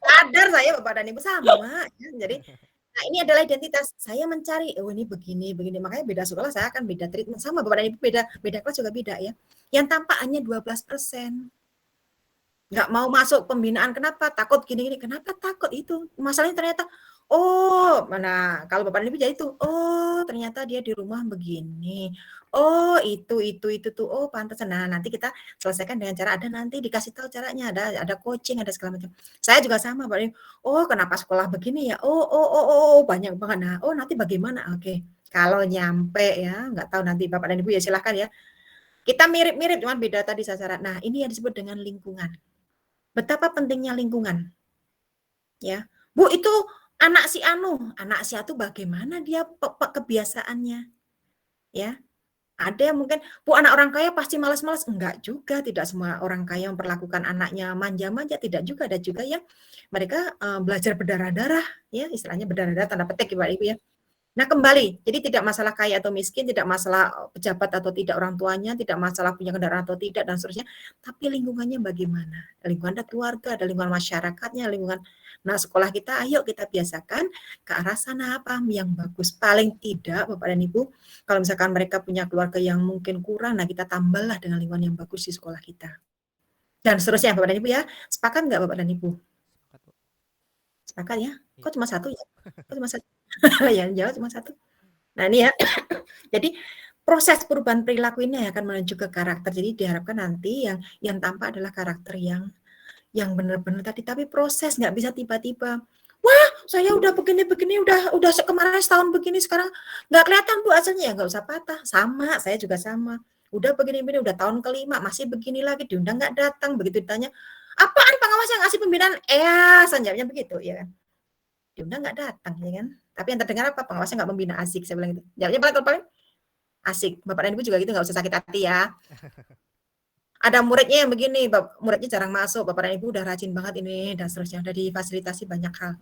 [SPEAKER 1] Sadar saya Bapak dan Ibu sama. Jadi nah ini adalah identitas. Saya mencari, oh ini begini. Makanya beda sekolah saya akan beda treatment. Sama Bapak dan Ibu beda kelas juga beda ya. Yang tampak hanya 12%. Nggak mau masuk pembinaan, kenapa? Takut gini-gini. Kenapa takut itu? Masalahnya ternyata, oh, mana kalau Bapak dan Ibu jadi itu, oh ternyata dia di rumah begini. Oh itu tuh, oh pantas. Nah nanti kita selesaikan dengan cara ada nanti dikasih tahu caranya, ada coaching, ada segala macam. Saya juga sama, Pak. Oh kenapa sekolah begini ya? Oh banyak banget. Nah, oh nanti bagaimana? Oke, kalau nyampe ya, nggak tahu nanti Bapak dan Ibu ya silahkan ya. Kita mirip-mirip, cuman beda tadi sasaran. Nah ini yang disebut dengan lingkungan. Betapa pentingnya lingkungan. Ya. Bu, itu anak si Atu bagaimana dia kebiasaannya? Ya. Ada yang mungkin, Bu anak orang kaya pasti malas-malas. Enggak juga, tidak semua orang kaya memperlakukan anaknya manja-manja, tidak juga. Ada juga yang mereka belajar berdarah-darah, ya, istilahnya berdarah-darah tanda petik Ibu ya. Nah kembali, jadi tidak masalah kaya atau miskin, tidak masalah pejabat atau tidak orang tuanya, tidak masalah punya kendaraan atau tidak, dan seterusnya. Tapi lingkungannya bagaimana? Lingkungan ada keluarga, ada lingkungan masyarakatnya, lingkungan. Nah sekolah kita, ayo kita biasakan ke arah sana apa yang bagus. Paling tidak Bapak dan Ibu, kalau misalkan mereka punya keluarga yang mungkin kurang, nah kita tambahlah dengan lingkungan yang bagus di sekolah kita. Dan seterusnya Bapak dan Ibu ya, sepakat nggak Bapak dan Ibu?
[SPEAKER 5] Sepakat, Bu.
[SPEAKER 1] Sepakat ya?
[SPEAKER 5] Iya.
[SPEAKER 1] Kok cuma satu ya? Kok cuma satu? Yang jawab cuma satu. Nah ini ya, jadi proses perubahan perilaku ini akan menuju ke karakter. Jadi diharapkan nanti yang tampak adalah karakter yang benar-benar tadi. Tapi proses nggak bisa tiba-tiba. Wah, saya udah begini-begini, udah kemarin setahun begini, sekarang nggak kelihatan Bu hasilnya. Ya nggak usah patah. Sama, saya juga sama. Udah begini-begini, udah tahun kelima, masih begini lagi, diundang nggak datang. Begitu ditanya, apaan pengawas yang ngasih pembinaan? Jawabnya begitu, ya kan? Diundang nggak datang, ya kan? Tapi yang terdengar apa? Pengawasnya nggak membina, asik. Saya bilang gitu. Jawabnya paling asik. Bapak dan Ibu juga gitu, nggak usah sakit hati ya. Ada muridnya yang begini, muridnya jarang masuk. Bapak dan Ibu udah rajin banget ini, dan seterusnya. Udah difasilitasi banyak hal.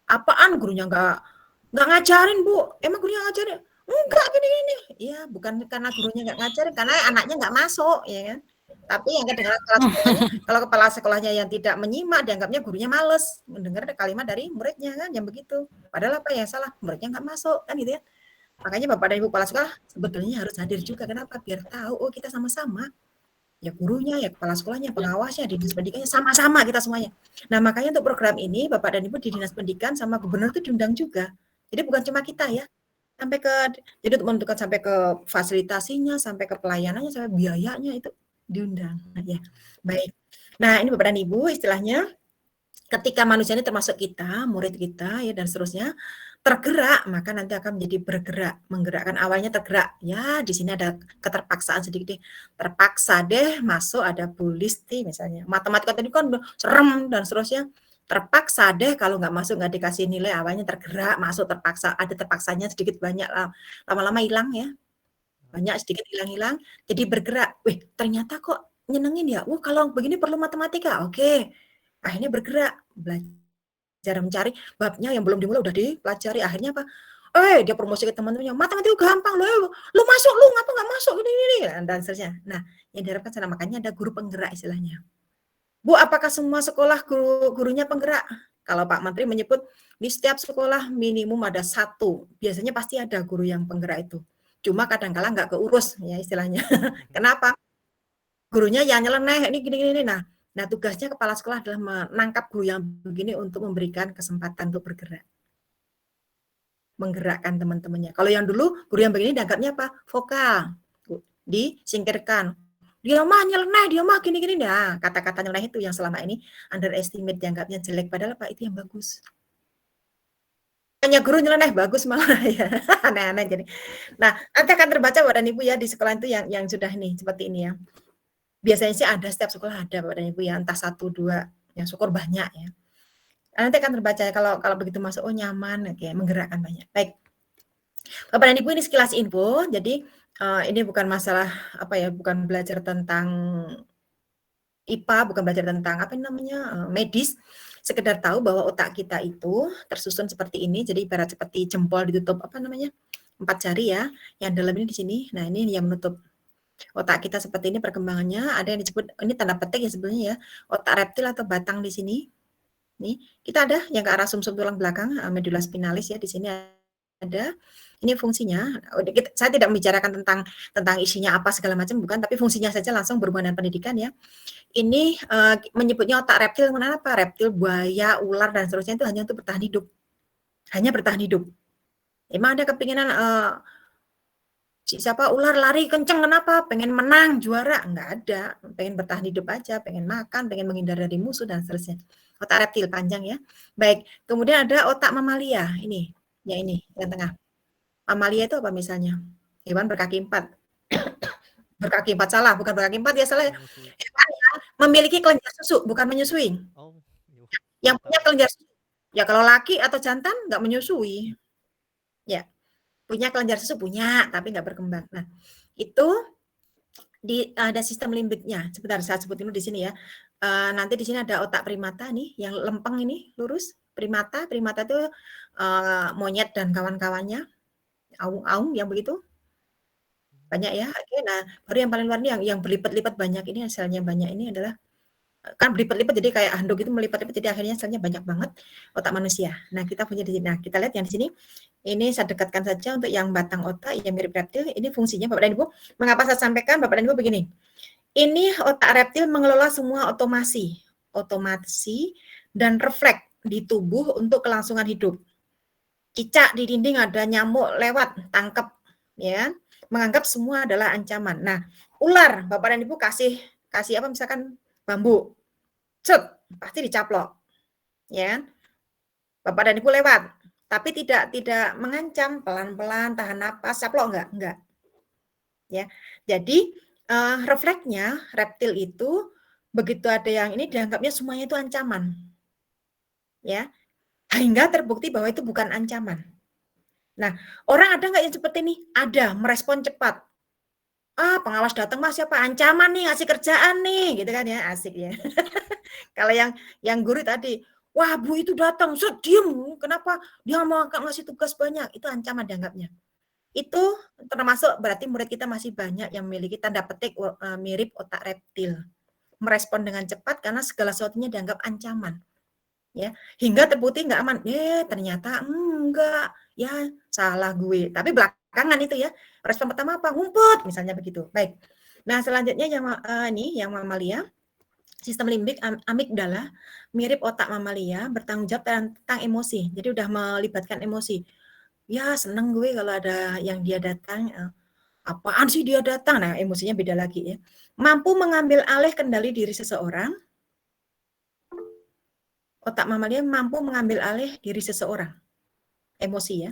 [SPEAKER 1] Apaan gurunya nggak ngajarin, Bu? Emang gurunya ngajarin? Enggak, gini-gini. Iya, bukan karena gurunya nggak ngajarin, karena anaknya nggak masuk, ya kan? Tapi yang kedengaran kalau kepala sekolahnya yang tidak menyimak, dianggapnya gurunya males mendengar kalimat dari muridnya kan, yang begitu. Padahal apa yang salah? Muridnya nggak masuk kan gitu ya. Makanya Bapak dan Ibu kepala sekolah sebetulnya harus hadir juga. Kenapa? Biar tahu, oh kita sama-sama. Ya gurunya, ya kepala sekolahnya, pengawasnya, dinas pendidikannya, sama-sama kita semuanya. Nah makanya untuk program ini Bapak dan Ibu di dinas pendidikan sama gubernur itu diundang juga. Jadi bukan cuma kita ya. Jadi untuk menentukan sampai ke fasilitasinya, sampai ke pelayanannya, sampai biayanya itu diundang. Nah, ya. Baik. Nah, ini Bapak dan Ibu istilahnya ketika manusia ini termasuk kita, murid kita ya dan seterusnya tergerak, maka nanti akan menjadi bergerak, menggerakkan awalnya tergerak. Ya, di sini ada keterpaksaan sedikit deh. Terpaksa deh masuk ada Bu Listi misalnya. Matematika tadi kan serem dan seterusnya. Terpaksa deh kalau nggak masuk nggak dikasih nilai, awalnya tergerak, masuk terpaksa, ada terpaksanya sedikit banyak lama-lama hilang ya. Banyak sedikit hilang-hilang, jadi bergerak. Wih, ternyata kok nyenengin ya. Kalau begini perlu matematika. Oke. Akhirnya bergerak, belajar mencari babnya yang belum dimulai udah dipelajari. Akhirnya apa? Dia promosi ke teman-temannya. Matematika gampang loh. Lu masuk, lu ngapa nggak masuk gini dan seterusnya. Nah, yang diharapkan sana makanya ada guru penggerak istilahnya. Bu, apakah semua sekolah gurunya penggerak? Kalau Pak Menteri menyebut di setiap sekolah minimum ada 1, biasanya pasti ada guru yang penggerak itu. Cuma kadang-kala nggak keurus ya istilahnya. Kenapa? Gurunya yang nyeleneh, ini gini-gini. Nah, tugasnya kepala sekolah adalah menangkap guru yang begini untuk memberikan kesempatan untuk bergerak. Menggerakkan teman-temannya. Kalau yang dulu, guru yang begini dianggapnya apa? Vokal. Disingkirkan. Dia mah nyeleneh, dia mah gini-gini. Nah, kata-kata nyeleneh itu yang selama ini underestimate, dianggapnya jelek. Padahal apa? Itu yang bagus. Hanya guru nyeleneh, bagus malah ya. Aneh-aneh jadi. Nah, nanti akan terbaca Bapak dan Ibu ya, di sekolah itu yang sudah nih, seperti ini ya. Biasanya sih ada, setiap sekolah ada Bapak dan Ibu ya, entah 1, 2, yang syukur banyak ya. Nanti akan terbaca kalau begitu masuk, oh nyaman, oke, menggerakkan banyak. Baik. Bapak dan Ibu, ini sekilas info, jadi ini bukan masalah apa ya, bukan belajar tentang IPA, bukan belajar tentang apa namanya medis, sekedar tahu bahwa otak kita itu tersusun seperti ini, jadi ibarat seperti jempol ditutup apa namanya 4 jari ya, yang dalam ini di sini. Nah ini yang menutup otak kita seperti ini perkembangannya. Ada yang disebut ini tanda petik ya sebenarnya ya, otak reptil atau batang di sini. Nih kita ada yang ke arah sumsum tulang belakang, medula spinalis ya di sini ada. Ini fungsinya. Saya tidak membicarakan tentang isinya apa segala macam, bukan, tapi fungsinya saja langsung berhubungan dengan pendidikan ya. Ini menyebutnya otak reptil, kenapa? Reptil, buaya, ular dan seterusnya itu hanya untuk bertahan hidup. Hanya bertahan hidup. Emang ada kepinginan siapa ular lari kenceng, kenapa? Pengen menang, juara? Enggak ada. Pengen bertahan hidup aja, pengen makan, pengen menghindar dari musuh dan seterusnya. Otak reptil panjang ya. Baik, kemudian ada otak mamalia. Ini, ya ini, yang tengah. Mamalia itu apa misalnya? Hewan berkaki 4. Berkaki 4 salah, bukan berkaki 4 ya salah. Hewan yang memiliki kelenjar susu, bukan menyusui.
[SPEAKER 5] Oh,
[SPEAKER 1] Yang punya kelenjar susu. Ya kalau laki atau jantan nggak menyusui. Ya, punya kelenjar susu punya, tapi nggak berkembang. Nah, itu ada sistem limbiknya. Sebentar saya sebutin dulu di sini ya. Nanti di sini ada otak primata nih, yang lempeng ini lurus. Primata itu monyet dan kawan-kawannya. Aung-aung yang begitu banyak ya. Oke, nah baru yang paling luar ini yang berlipat-lipat banyak ini, selnya banyak ini adalah kan berlipat-lipat jadi kayak handuk itu melipat-lipat, jadi akhirnya selnya banyak banget otak manusia. Nah kita punya di sini. Nah kita lihat yang di sini. Ini saya dekatkan saja untuk yang batang otak yang mirip reptil. Ini fungsinya Bapak dan Ibu. Mengapa saya sampaikan Bapak dan Ibu begini? Ini otak reptil mengelola semua otomasi dan refleks di tubuh untuk kelangsungan hidup. Cicak di dinding ada nyamuk lewat, tangkap, ya, menganggap semua adalah ancaman. Nah, ular, Bapak dan Ibu kasih apa misalkan bambu, cet, pasti dicaplok, ya. Bapak dan Ibu lewat, tapi tidak mengancam, pelan-pelan, tahan napas, caplok enggak, ya. Jadi refleksnya reptil itu begitu ada yang ini dianggapnya semuanya itu ancaman, ya. Hingga terbukti bahwa itu bukan ancaman. Nah, orang ada nggak yang seperti ini? Ada, merespon cepat. Pengawas datang mas siapa? Ancaman nih, ngasih kerjaan nih, gitu kan ya, asik ya. Kalau yang guru tadi, wah Bu itu datang, diem, kenapa? Dia mau ngasih tugas banyak, itu ancaman dianggapnya. Itu termasuk berarti murid kita masih banyak yang memiliki tanda petik mirip otak reptil. Merespon dengan cepat karena segala sesuatunya dianggap ancaman. Ya, hingga terbukti nggak aman. Ternyata enggak, ya salah gue. Tapi belakangan itu ya, respon pertama apa? Ngumpet, misalnya begitu. Baik. Nah, selanjutnya yang mamalia, sistem limbik amigdala, mirip otak mamalia, bertanggung jawab tentang emosi. Jadi udah melibatkan emosi. Ya, seneng gue kalau ada yang dia datang. Apaan sih dia datang? Nah, emosinya beda lagi ya. Mampu mengambil alih kendali diri seseorang. Otak mamalia mampu mengambil alih diri seseorang. Emosi ya.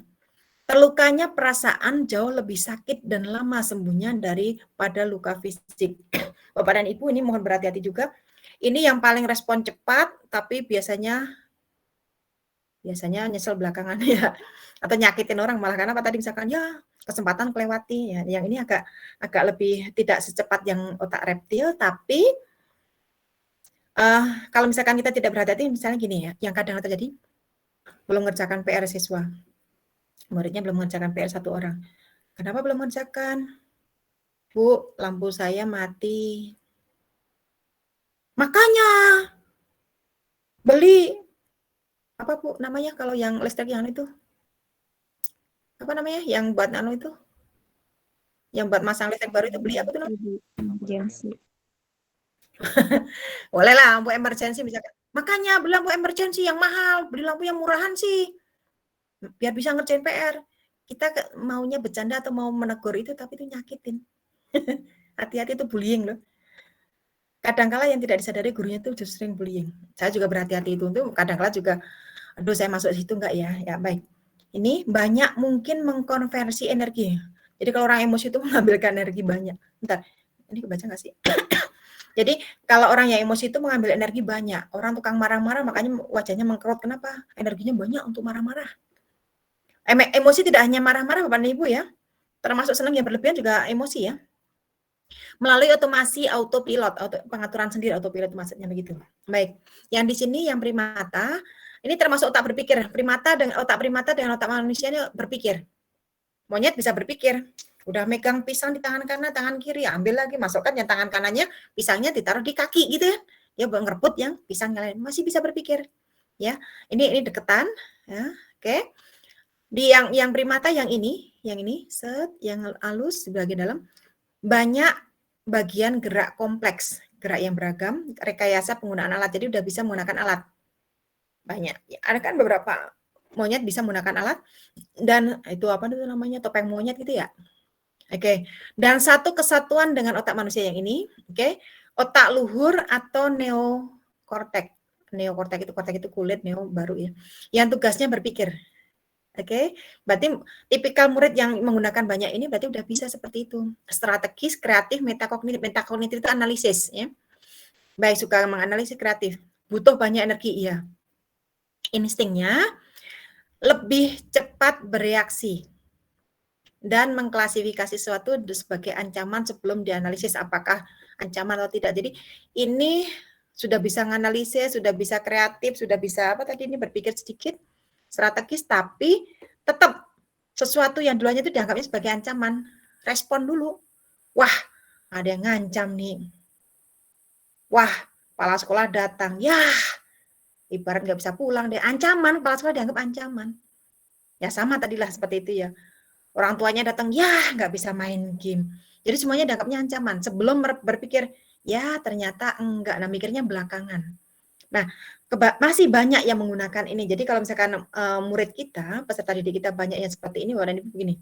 [SPEAKER 1] Terlukanya perasaan jauh lebih sakit dan lama sembuhnya daripada luka fisik. Bapak dan Ibu ini mohon berhati-hati juga. Ini yang paling respon cepat, tapi biasanya nyesel belakangan ya. Atau nyakitin orang malah karena apa tadi misalkan ya kesempatan kelewati ya. Yang ini agak lebih tidak secepat yang otak reptil, tapi kalau misalkan kita tidak berhati-hati, misalnya gini ya, yang kadang terjadi, belum mengerjakan PR siswa. Muridnya belum mengerjakan PR 1 orang. Kenapa belum mengerjakan? Bu, lampu saya mati. Makanya beli apa Bu namanya kalau yang listrik yang itu? Apa namanya? Yang buat itu? Yang buat masang listrik baru itu beli apa tuh namanya?
[SPEAKER 3] Emergency.
[SPEAKER 1] Boleh lah lampu emergency misalkan. Makanya beli lampu emergency yang mahal, beli lampu yang murahan sih. Biar bisa ngerjain PR. Kita maunya bercanda atau mau menegur itu tapi itu nyakitin. Hati-hati itu bullying loh. Kadangkala yang tidak disadari gurunya itu justru sering bullying. Saya juga berhati-hati itu. Kadangkala juga, aduh saya masuk situ enggak ya? Ya baik. Ini banyak mungkin mengkonversi energi. Jadi kalau orang emosi itu mengambilkan energi banyak. Bentar, ini kebaca nggak sih? Jadi kalau orang yang emosi itu mengambil energi banyak. Orang tukang marah-marah makanya wajahnya mengkerut. Kenapa? Energinya banyak untuk marah-marah. Emosi tidak hanya marah-marah Bapak dan Ibu ya. Termasuk senang yang berlebihan juga emosi ya. Melalui otomasi autopilot, pengaturan sendiri autopilot maksudnya begitu. Baik. Yang di sini yang primata, ini termasuk otak berpikir. Primata dengan otak manusia ini berpikir. Monyet bisa berpikir. Udah megang pisang di tangan kanan, tangan kiri, ambil lagi, masukkan yang tangan kanannya, pisangnya ditaruh di kaki gitu ya. Dia ngerebut yang pisang yang lain, masih bisa berpikir. Ya, ini deketan, ya. Oke. Di yang primata yang ini, set, yang halus di bagian dalam banyak bagian gerak kompleks, gerak yang beragam, rekayasa penggunaan alat. Jadi udah bisa menggunakan alat. Banyak. Ya, ada kan beberapa monyet bisa menggunakan alat dan itu apa itu namanya topeng monyet gitu ya. Oke, dan satu kesatuan dengan otak manusia yang ini, oke, otak luhur atau neokortek. Kortek itu kulit, neo baru ya. Yang tugasnya berpikir. Oke, berarti tipikal murid yang menggunakan banyak ini berarti udah bisa seperti itu. Strategis, kreatif, metakognitif. Metakognitif itu analisis ya. Baik, suka menganalisis kreatif. Butuh banyak energi, iya. Instingnya lebih cepat bereaksi dan mengklasifikasi sesuatu sebagai ancaman sebelum dianalisis apakah ancaman atau tidak. Jadi ini sudah bisa menganalisis, sudah bisa kreatif, sudah bisa apa tadi ini berpikir sedikit strategis, tapi tetap sesuatu yang dulunya itu dianggapnya sebagai ancaman. Respon dulu. Wah, ada yang ngancam nih. Wah, kepala sekolah datang. Yah, ibarat nggak bisa pulang deh. Ancaman, kepala sekolah dianggap ancaman. Ya sama tadilah seperti itu ya. Orang tuanya datang, ya nggak bisa main game. Jadi semuanya dianggapnya ancaman. Sebelum berpikir, ya ternyata enggak. Nah mikirnya belakangan. Nah masih banyak yang menggunakan ini. Jadi kalau misalkan murid kita, peserta didik kita banyak yang seperti ini, warna ini begini,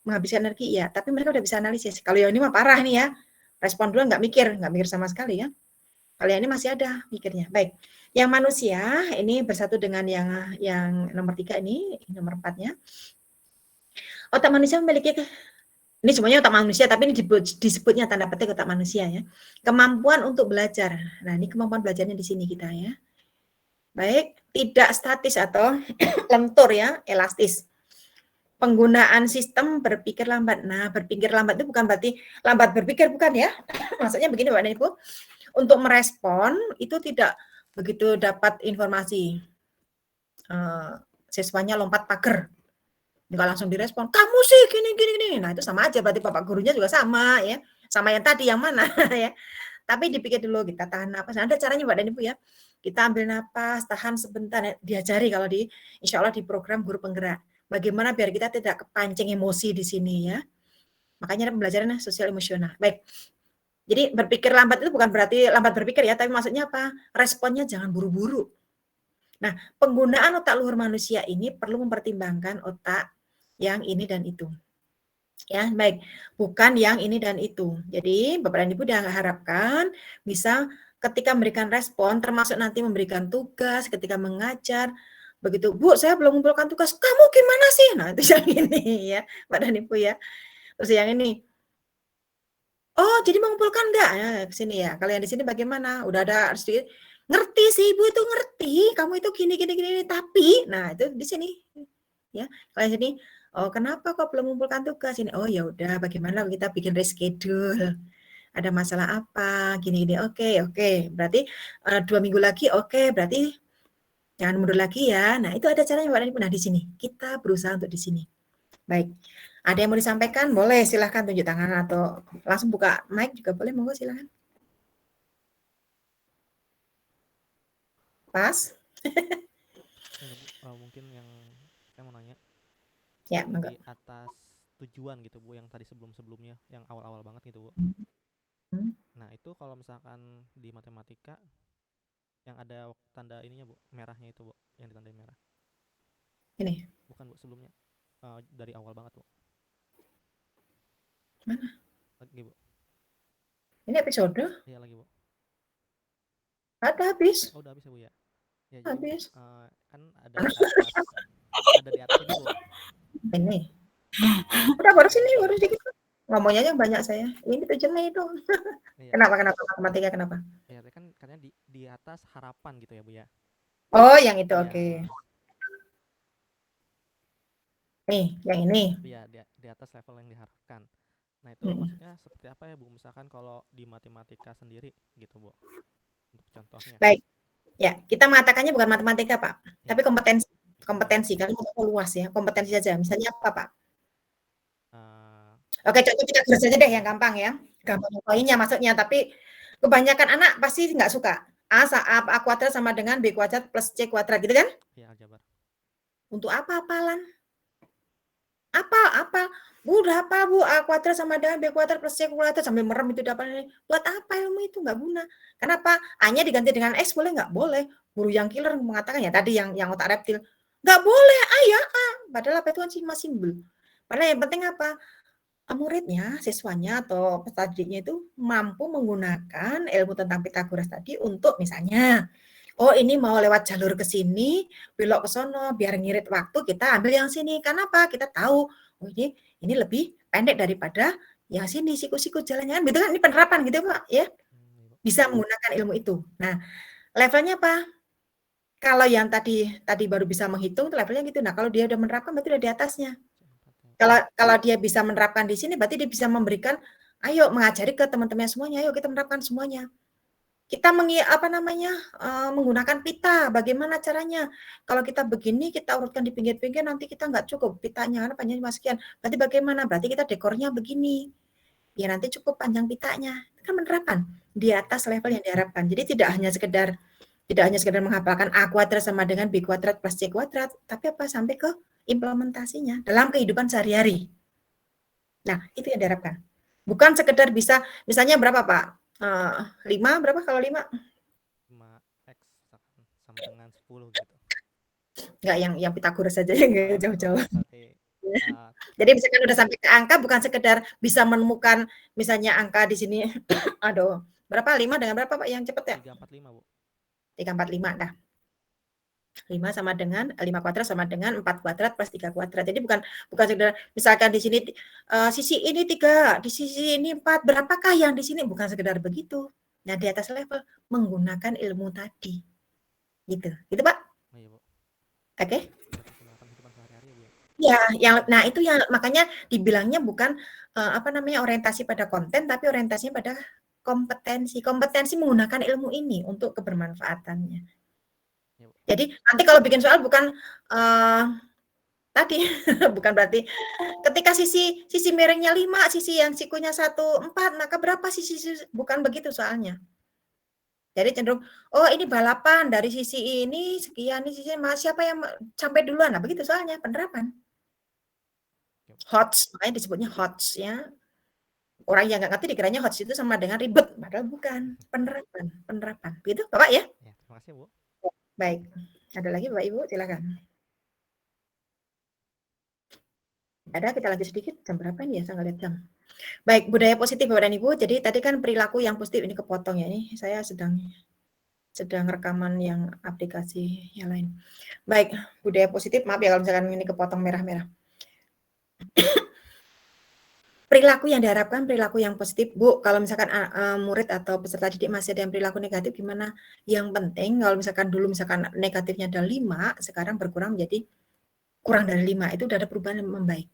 [SPEAKER 1] menghabiskan energi ya. Tapi mereka udah bisa analisis. Kalau yang ini mah parah nih ya. Respon dulu nggak mikir sama sekali ya. Kalau yang ini masih ada mikirnya. Baik. Yang manusia ini bersatu dengan yang nomor 3 ini nomor 4-nya. Otak manusia memiliki, ini semuanya otak manusia, tapi ini disebutnya tanda petik otak manusia ya. Kemampuan untuk belajar. Nah, ini kemampuan belajarnya di sini kita ya. Baik, tidak statis atau lentur ya, elastis. Penggunaan sistem berpikir lambat. Nah, berpikir lambat itu bukan berarti lambat berpikir, bukan ya. Maksudnya begini Bapak dan Ibu, untuk merespon itu tidak begitu dapat informasi. Siswanya lompat pagar. Nggak langsung direspon, kamu sih gini. Nah itu sama aja, berarti bapak gurunya juga sama ya, sama yang tadi yang mana ya. Tapi dipikir dulu, kita tahan napas. Nah, ada caranya Mbak dan Ibu ya. Kita ambil napas, tahan sebentar, diajari kalau insya Allah di program guru penggerak. Bagaimana biar kita tidak kepancing emosi di sini ya. Makanya ada pembelajaran sosial emosional. Baik. Jadi berpikir lambat itu bukan berarti lambat berpikir ya, tapi maksudnya apa? Responnya jangan buru-buru. Nah, penggunaan otak luhur manusia ini perlu mempertimbangkan otak yang ini dan itu. Ya, baik. Bukan yang ini dan itu. Jadi, Bapak dan Ibu diharapkan bisa ketika memberikan respon, termasuk nanti memberikan tugas, ketika mengajar, begitu, Bu, saya belum mengumpulkan tugas, kamu gimana sih? Nah, itu yang ini ya, Bapak dan Ibu ya. Terus yang ini, oh, jadi mengumpulkan enggak? Nah, ke sini ya. Kalau yang di sini bagaimana? Udah ada sedikit, ngerti sih, Ibu itu ngerti, kamu itu gini, tapi, nah itu di sini. Ya, kalau yang sini, oh kenapa kok belum mengumpulkan tugas ini? Oh ya udah, bagaimana kita bikin reschedule? Ada masalah apa? Gini. Oke. Berarti 2 minggu lagi. Oke, berarti jangan mundur lagi ya. Nah itu ada caranya Mbak Dani. Nah di sini kita berusaha untuk di sini. Baik. Ada yang mau disampaikan? Boleh, silahkan tunjuk tangan atau langsung buka mic juga boleh. Monggo silahkan. Pas?
[SPEAKER 5] Enggak, Bu. Mungkin yang saya mau nanya
[SPEAKER 1] Ya, monggo.
[SPEAKER 5] di atas tujuan gitu Bu, yang tadi sebelum-sebelumnya, yang awal-awal banget gitu Bu.
[SPEAKER 1] Hmm.
[SPEAKER 5] Nah itu kalau misalkan di matematika yang ada tanda ininya Bu, merahnya itu Bu, yang ditandain merah.
[SPEAKER 1] Ini.
[SPEAKER 5] Bukan Bu, sebelumnya. Dari awal banget Bu.
[SPEAKER 1] Mana?
[SPEAKER 5] Lagi Bu.
[SPEAKER 1] Ini episode?
[SPEAKER 5] Iya lagi Bu.
[SPEAKER 1] Ada habis.
[SPEAKER 5] Oh udah habis ya Bu ya. Ya jadi Bu,
[SPEAKER 1] Habis.
[SPEAKER 5] kan ada di atas, ada di atas ini Bu.
[SPEAKER 1] Ini. Udah baru sini, baru sedikit. Ngomongnya yang banyak saya. Ini tujuannya itu.
[SPEAKER 5] Iya.
[SPEAKER 1] Kenapa matematika kenapa?
[SPEAKER 5] Ya kan katanya di atas harapan gitu ya Bu ya.
[SPEAKER 1] Oh, yang itu
[SPEAKER 5] Iya.
[SPEAKER 1] oke. Nih, yang ini.
[SPEAKER 5] Iya di atas level yang diharapkan. Nah itu maksudnya seperti apa ya Bu? Misalkan kalau di matematika sendiri gitu Bu, untuk contohnya.
[SPEAKER 1] Baik. Ya, kita mengatakannya bukan matematika, Pak.
[SPEAKER 5] Ya.
[SPEAKER 1] Tapi kompetensi. Kompetensi, karena itu luas ya. Kompetensi saja. Misalnya apa, Pak? Oke, contoh kita garis aja deh yang gampang ya. Gampang poinnya maksudnya, tapi kebanyakan anak pasti nggak suka. A kuadrat sama dengan B kuadrat plus C kuadrat gitu kan?
[SPEAKER 5] Iya, aljabar.
[SPEAKER 1] Untuk apa hafalan? Apa? Bu, udah apa Bu? A kuadrat sama dengan B kuadrat plus C kuadrat sambil merem itu dapat. Buat apa ilmu itu? Nggak guna. Kenapa? A-nya diganti dengan X boleh nggak? Boleh. Guru yang killer mengatakan ya tadi yang otak reptil. Nggak boleh, A ya A. Padahal apa itu kan cuma simbol. Padahal yang penting apa? Muridnya, siswanya atau peserta didiknya itu mampu menggunakan ilmu tentang Pitagoras tadi untuk misalnya, oh ini mau lewat jalur ke sini, belok ke sono, biar ngirit waktu kita ambil yang sini. Kenapa? Kita tahu, oh ini lebih pendek daripada yang sini, siku-siku jalannya kan, gitu kan? Ini penerapan gitu Pak, ya. Bisa menggunakan ilmu itu. Nah, levelnya apa? Kalau yang tadi baru bisa menghitung, itu levelnya gitu. Nah, kalau dia udah menerapkan, berarti udah di atasnya. Kalau dia bisa menerapkan di sini, berarti dia bisa memberikan, ayo mengajari ke teman-teman semuanya, ayo kita menerapkan semuanya. Kita menggunakan pita, bagaimana caranya? Kalau kita begini, kita urutkan di pinggir-pinggir, nanti kita nggak cukup pitanya, karena panjangnya sekian. Berarti bagaimana? Berarti kita dekornya begini. Ya nanti cukup panjang pitanya. Itu kan menerapkan di atas level yang diharapkan. Jadi tidak hanya sekedar menghafalkan A kuadrat sama dengan B kuadrat plus C kuadrat, tapi apa sampai ke implementasinya dalam kehidupan sehari-hari. Nah, itu yang diharapkan. Bukan sekedar bisa, misalnya berapa Pak? 5 berapa kalau 5?
[SPEAKER 5] 5x sama dengan 10 gitu.
[SPEAKER 1] Enggak, yang Pitagoras saja yang jauh-jauh. Jadi misalkan udah sampai ke angka, bukan sekedar bisa menemukan misalnya angka di sini. Aduh, berapa? 5 dengan berapa Pak yang cepet ya?
[SPEAKER 5] 345 Bu.
[SPEAKER 1] 345 dah. 5 sama dengan 5 kuadrat sama dengan 4 kuadrat plus 3 kuadrat. Jadi bukan sekedar misalkan di sini sisi ini 3, di sisi ini 4, berapakah yang di sini? Bukan sekedar begitu. Nah, di atas level menggunakan ilmu tadi. Gitu. Gitu, Pak?
[SPEAKER 5] Oh, iya, Bu.
[SPEAKER 1] Oke.
[SPEAKER 5] Ya,
[SPEAKER 1] nah itu yang makanya dibilangnya bukan orientasi pada konten, tapi orientasinya pada kompetensi. Kompetensi menggunakan ilmu ini untuk kebermanfaatannya. Jadi nanti kalau bikin soal bukan tadi bukan berarti ketika sisi miringnya 5, sisi yang sikunya 1, 4, maka berapa sisi, bukan begitu soalnya. Jadi cenderung oh ini balapan dari sisi ini sekian, ini sisi siapa yang sampai duluan. Nah, begitu soalnya penerapan. HOTS, makanya disebutnya HOTS ya. Orang yang nggak ngerti dikiranya HOTS itu sama dengan ribet, padahal bukan. Penerapan. Begitu Bapak ya?
[SPEAKER 5] Ya, terima kasih Bu.
[SPEAKER 1] Baik, ada lagi Bapak Ibu, silakan. Ada, kita lanjut sedikit. Jam berapa nih ya? Saya nggak lihat jam. Baik, budaya positif Bapak dan Ibu. Jadi tadi kan perilaku yang positif ini kepotong ya. Ini saya sedang rekaman yang aplikasi yang lain. Baik, budaya positif. Maaf ya kalau misalkan ini kepotong merah-merah. Perilaku yang diharapkan perilaku yang positif, Bu. Kalau misalkan murid atau peserta didik masih ada yang perilaku negatif, gimana? Yang penting kalau misalkan dulu misalkan negatifnya ada 5, sekarang berkurang menjadi kurang dari 5. Itu udah ada perubahan yang membaik.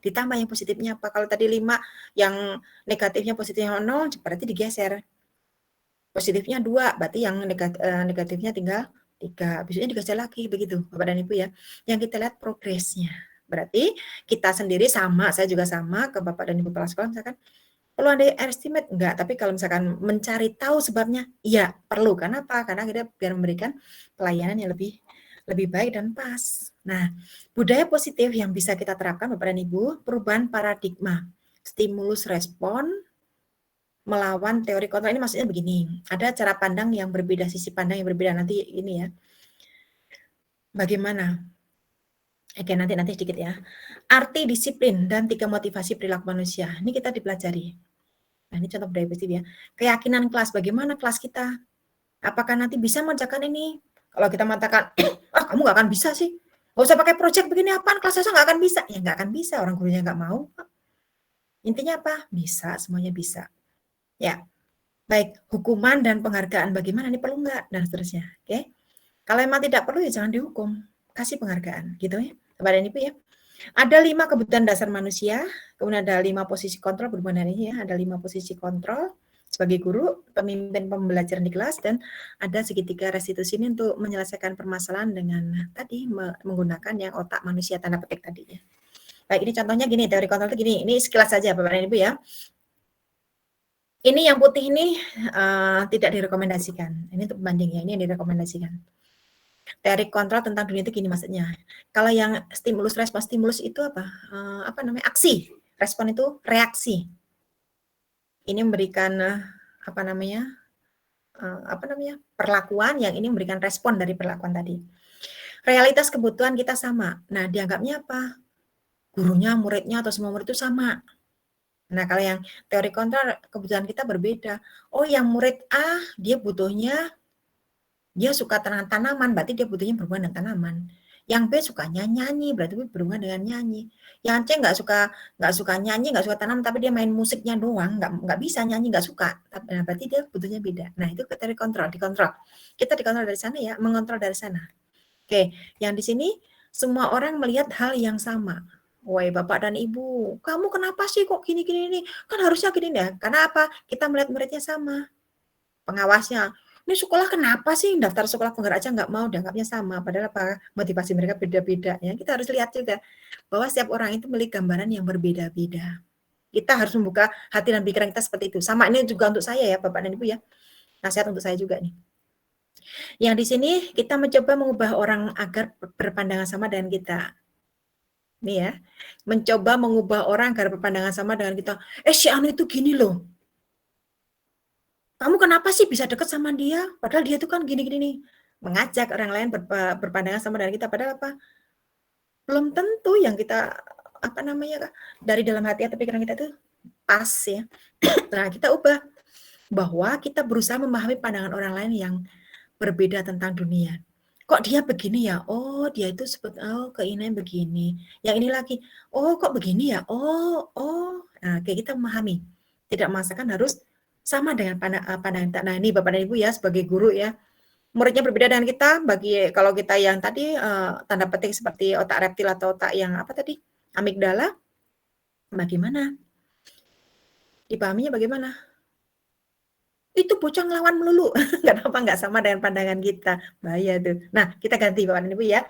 [SPEAKER 1] Ditambah yang positifnya apa? Kalau tadi 5, yang negatifnya positifnya 0, berarti digeser. Positifnya 2, berarti yang negatifnya tinggal 3. Biasanya digeser lagi, begitu Bapak dan Ibu ya. Yang kita lihat progresnya. Berarti kita sendiri sama, saya juga sama ke Bapak dan Ibu kepala sekolah, misalkan Perlu underestimate? Enggak, tapi kalau misalkan mencari tahu sebabnya, iya perlu. Kenapa? Karena kita biar memberikan pelayanan yang lebih baik dan pas. Nah, budaya positif yang bisa kita terapkan Bapak dan Ibu, perubahan paradigma, stimulus respon, melawan teori kontrol. Ini maksudnya begini, ada cara pandang yang berbeda, sisi pandang yang berbeda. Nanti ini ya, bagaimana? Oke, nanti sedikit ya. Arti disiplin dan 3 motivasi perilaku manusia. Ini kita dipelajari. Nah, ini contoh budaya positif ya. Keyakinan kelas, bagaimana kelas kita? Apakah nanti bisa mengerjakan ini? Kalau kita mengatakan, kamu nggak akan bisa sih. Nggak usah pakai project begini, apaan? Kelas saya nggak akan bisa. Ya nggak akan bisa, orang gurunya nggak mau. Intinya apa? Bisa, semuanya bisa. Ya, baik. Hukuman dan penghargaan, bagaimana? Ini perlu nggak? Dan seterusnya. Oke. Kalau memang tidak perlu, ya jangan dihukum. Kasih penghargaan, gitu ya. Kepada Ibu ya. Ada 5 kebutuhan dasar manusia, kemudian ada 5 posisi kontrol berhubungan dengan ini ya, ada 5 posisi kontrol sebagai guru, pemimpin pembelajaran di kelas, dan ada segitiga restitusi ini untuk menyelesaikan permasalahan dengan tadi menggunakan yang otak manusia tanda petik tadi ya. Baik, ini contohnya gini, teori kontrol itu gini, ini sekilas saja Bapak dan Ibu ya. Ini yang putih ini tidak direkomendasikan, ini untuk pembanding ya, ini yang direkomendasikan. Teori kontrol tentang dunia itu gini maksudnya. Kalau yang stimulus respon, stimulus itu apa? Aksi. Respon itu reaksi. Ini memberikan perlakuan, yang ini memberikan respon dari perlakuan tadi. Realitas kebutuhan kita sama. Nah, dianggapnya apa? Gurunya, muridnya, atau semua murid itu sama. Nah, kalau yang teori kontrol kebutuhan kita berbeda. Oh, yang murid A dia butuhnya dia suka tanaman, berarti dia butuhnya berhubungan dengan tanaman. Yang B suka nyanyi, berarti berhubungan dengan nyanyi. Yang C nggak suka nyanyi, nggak suka tanaman, tapi dia main musiknya doang, nggak bisa nyanyi, nggak suka. Nah, berarti dia butuhnya beda. Nah, itu teori kontrol, dikontrol. Kita dikontrol dari sana ya, mengontrol dari sana. Oke, yang di sini semua orang melihat hal yang sama. Woi Bapak dan Ibu, kamu kenapa sih kok gini-gini ini? Kan harusnya gini ya. Karena apa? Kita melihat muridnya sama. Pengawasnya, ini sekolah kenapa sih daftar sekolah penggerak aja nggak mau, dianggapnya sama, padahal apa motivasi mereka beda-beda ya. Kita harus lihat juga bahwa setiap orang itu memiliki gambaran yang berbeda-beda. Kita harus membuka hati dan pikiran kita seperti itu. Sama ini juga untuk saya ya Bapak dan Ibu ya. Nasihat untuk saya juga nih. Yang di sini kita mencoba mengubah orang agar berpandangan sama dengan kita. Nih ya, mencoba mengubah orang agar berpandangan sama dengan kita. Si Anu itu gini loh. Kamu kenapa sih bisa deket sama dia? Padahal dia tuh kan gini-gini nih. Mengajak orang lain berpandangan sama dengan kita. Padahal apa? Belum tentu yang kita, dari dalam hati atau pikiran kita tuh pas ya. Nah, kita ubah. Bahwa kita berusaha memahami pandangan orang lain yang berbeda tentang dunia. Kok dia begini ya? Oh, dia itu keinginannya begini. Yang ini lagi, oh kok begini ya? Nah, kayak kita memahami. Tidak memaksakan harus sama dengan pandangan. Nah, ini Bapak dan Ibu ya sebagai guru ya. Muridnya berbeda dengan kita. Kalau kita yang tadi tanda petik seperti otak reptil atau otak yang amigdala, bagaimana? Dipahaminya bagaimana? Itu bocah ngelawan melulu. Kenapa nggak sama dengan pandangan kita? Bahaya tuh. Nah, kita ganti Bapak dan Ibu ya.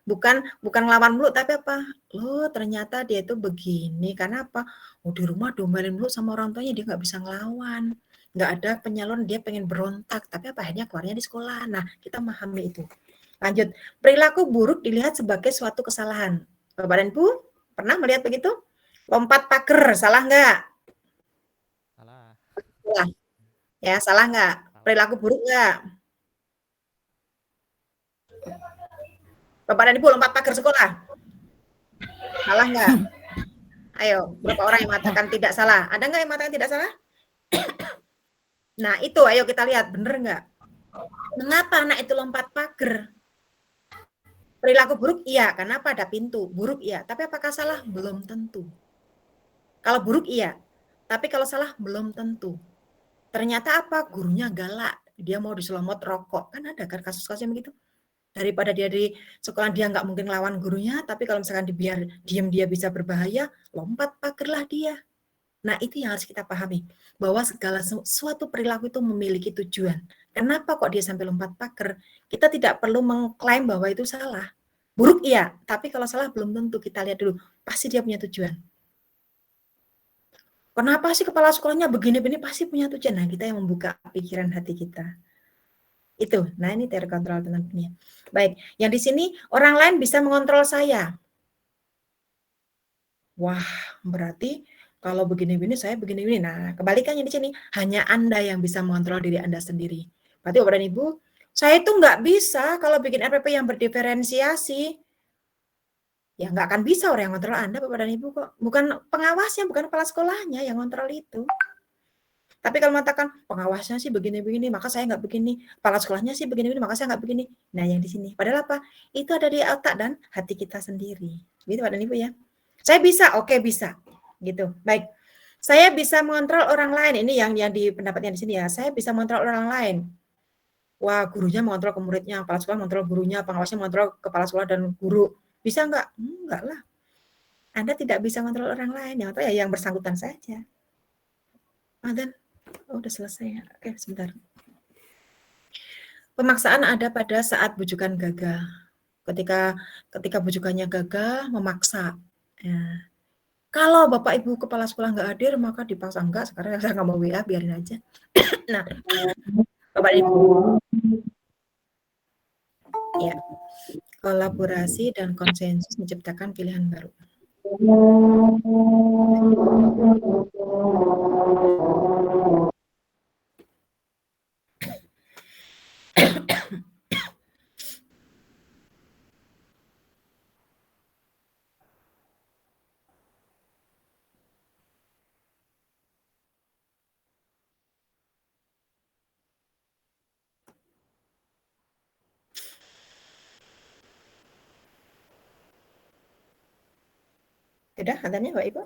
[SPEAKER 1] Bukan ngelawan melulu, tapi apa? Loh, ternyata dia itu begini. Karena apa? Di rumah domelin melulu sama orang tuanya, dia nggak bisa ngelawan. Nggak ada penyalon, dia pengen berontak. Tapi apa? Akhirnya keluarnya di sekolah. Nah, kita memahami itu. Lanjut. Perilaku buruk dilihat sebagai suatu kesalahan. Bapak dan Ibu, pernah melihat begitu? Lompat pagar, salah nggak? Salah. Ya, salah nggak? Perilaku buruk nggak? Bapak dan Ibu lompat pagar sekolah. Salah nggak? Ayo, berapa orang yang mengatakan tidak salah? Ada nggak yang mengatakan tidak salah? Nah, itu ayo kita lihat, bener nggak? Mengapa anak itu lompat pagar? Perilaku buruk? Iya. Kenapa ada pintu? Buruk? Iya. Tapi apakah salah? Belum tentu. Kalau buruk? Iya. Tapi kalau salah? Belum tentu. Ternyata apa? Gurunya galak. Dia mau diselomot rokok. Kan ada kan kasus-kasus yang begitu. Daripada dia di sekolah dia nggak mungkin lawan gurunya, tapi kalau misalkan dibiar diam dia bisa berbahaya, lompat pagarlah dia. Nah, itu yang harus kita pahami. Bahwa segala suatu perilaku itu memiliki tujuan. Kenapa kok dia sampai lompat pagar? Kita tidak perlu mengklaim bahwa itu salah. Buruk iya, tapi kalau salah belum tentu. Kita lihat dulu. Pasti dia punya tujuan. Kenapa sih kepala sekolahnya begini-begini, pasti punya tujuan. Nah, kita yang membuka pikiran hati kita. Itu. Nah, ini teori kontrol tentang dunia. Baik, yang di sini orang lain bisa mengontrol saya. Wah, berarti kalau begini-begini saya begini-begini. Nah, kebalikannya di sini hanya Anda yang bisa mengontrol diri Anda sendiri. Berarti Bapak dan Ibu, saya itu nggak bisa kalau bikin RPP yang berdiferensiasi. Ya nggak akan bisa orang yang kontrol Anda, Bapak dan Ibu kok. Bukan pengawasnya, bukan kepala sekolahnya yang kontrol itu. Tapi kalau mengatakan pengawasnya sih begini-begini, maka saya nggak begini. Kepala sekolahnya sih begini-begini, maka saya nggak begini. Nah, yang di sini. Padahal apa? Itu ada di otak dan hati kita sendiri. Gitu Pak dan Ibu ya. Saya bisa, oke bisa. Gitu. Baik. Saya bisa mengontrol orang lain. Ini yang di pendapatnya di sini ya. Saya bisa mengontrol orang lain. Wah, gurunya mengontrol ke muridnya, kepala sekolah mengontrol gurunya, pengawasnya mengontrol kepala sekolah dan guru. Bisa nggak? Enggak lah. Anda tidak bisa mengontrol orang lain. Yang ya yang bersangkutan saja. Dan udah selesai ya. Oke, sebentar. Pemaksaan ada pada saat bujukan gagal. Ketika bujukannya gagal, memaksa. Ya. Kalau Bapak Ibu kepala sekolah nggak hadir, maka dipaksa enggak. Sekarang saya nggak mau WA, biarin aja. Nah, Bapak Ibu. Ya, kolaborasi dan konsensus menciptakan pilihan baru. Sudah adanya Bapak Ibu?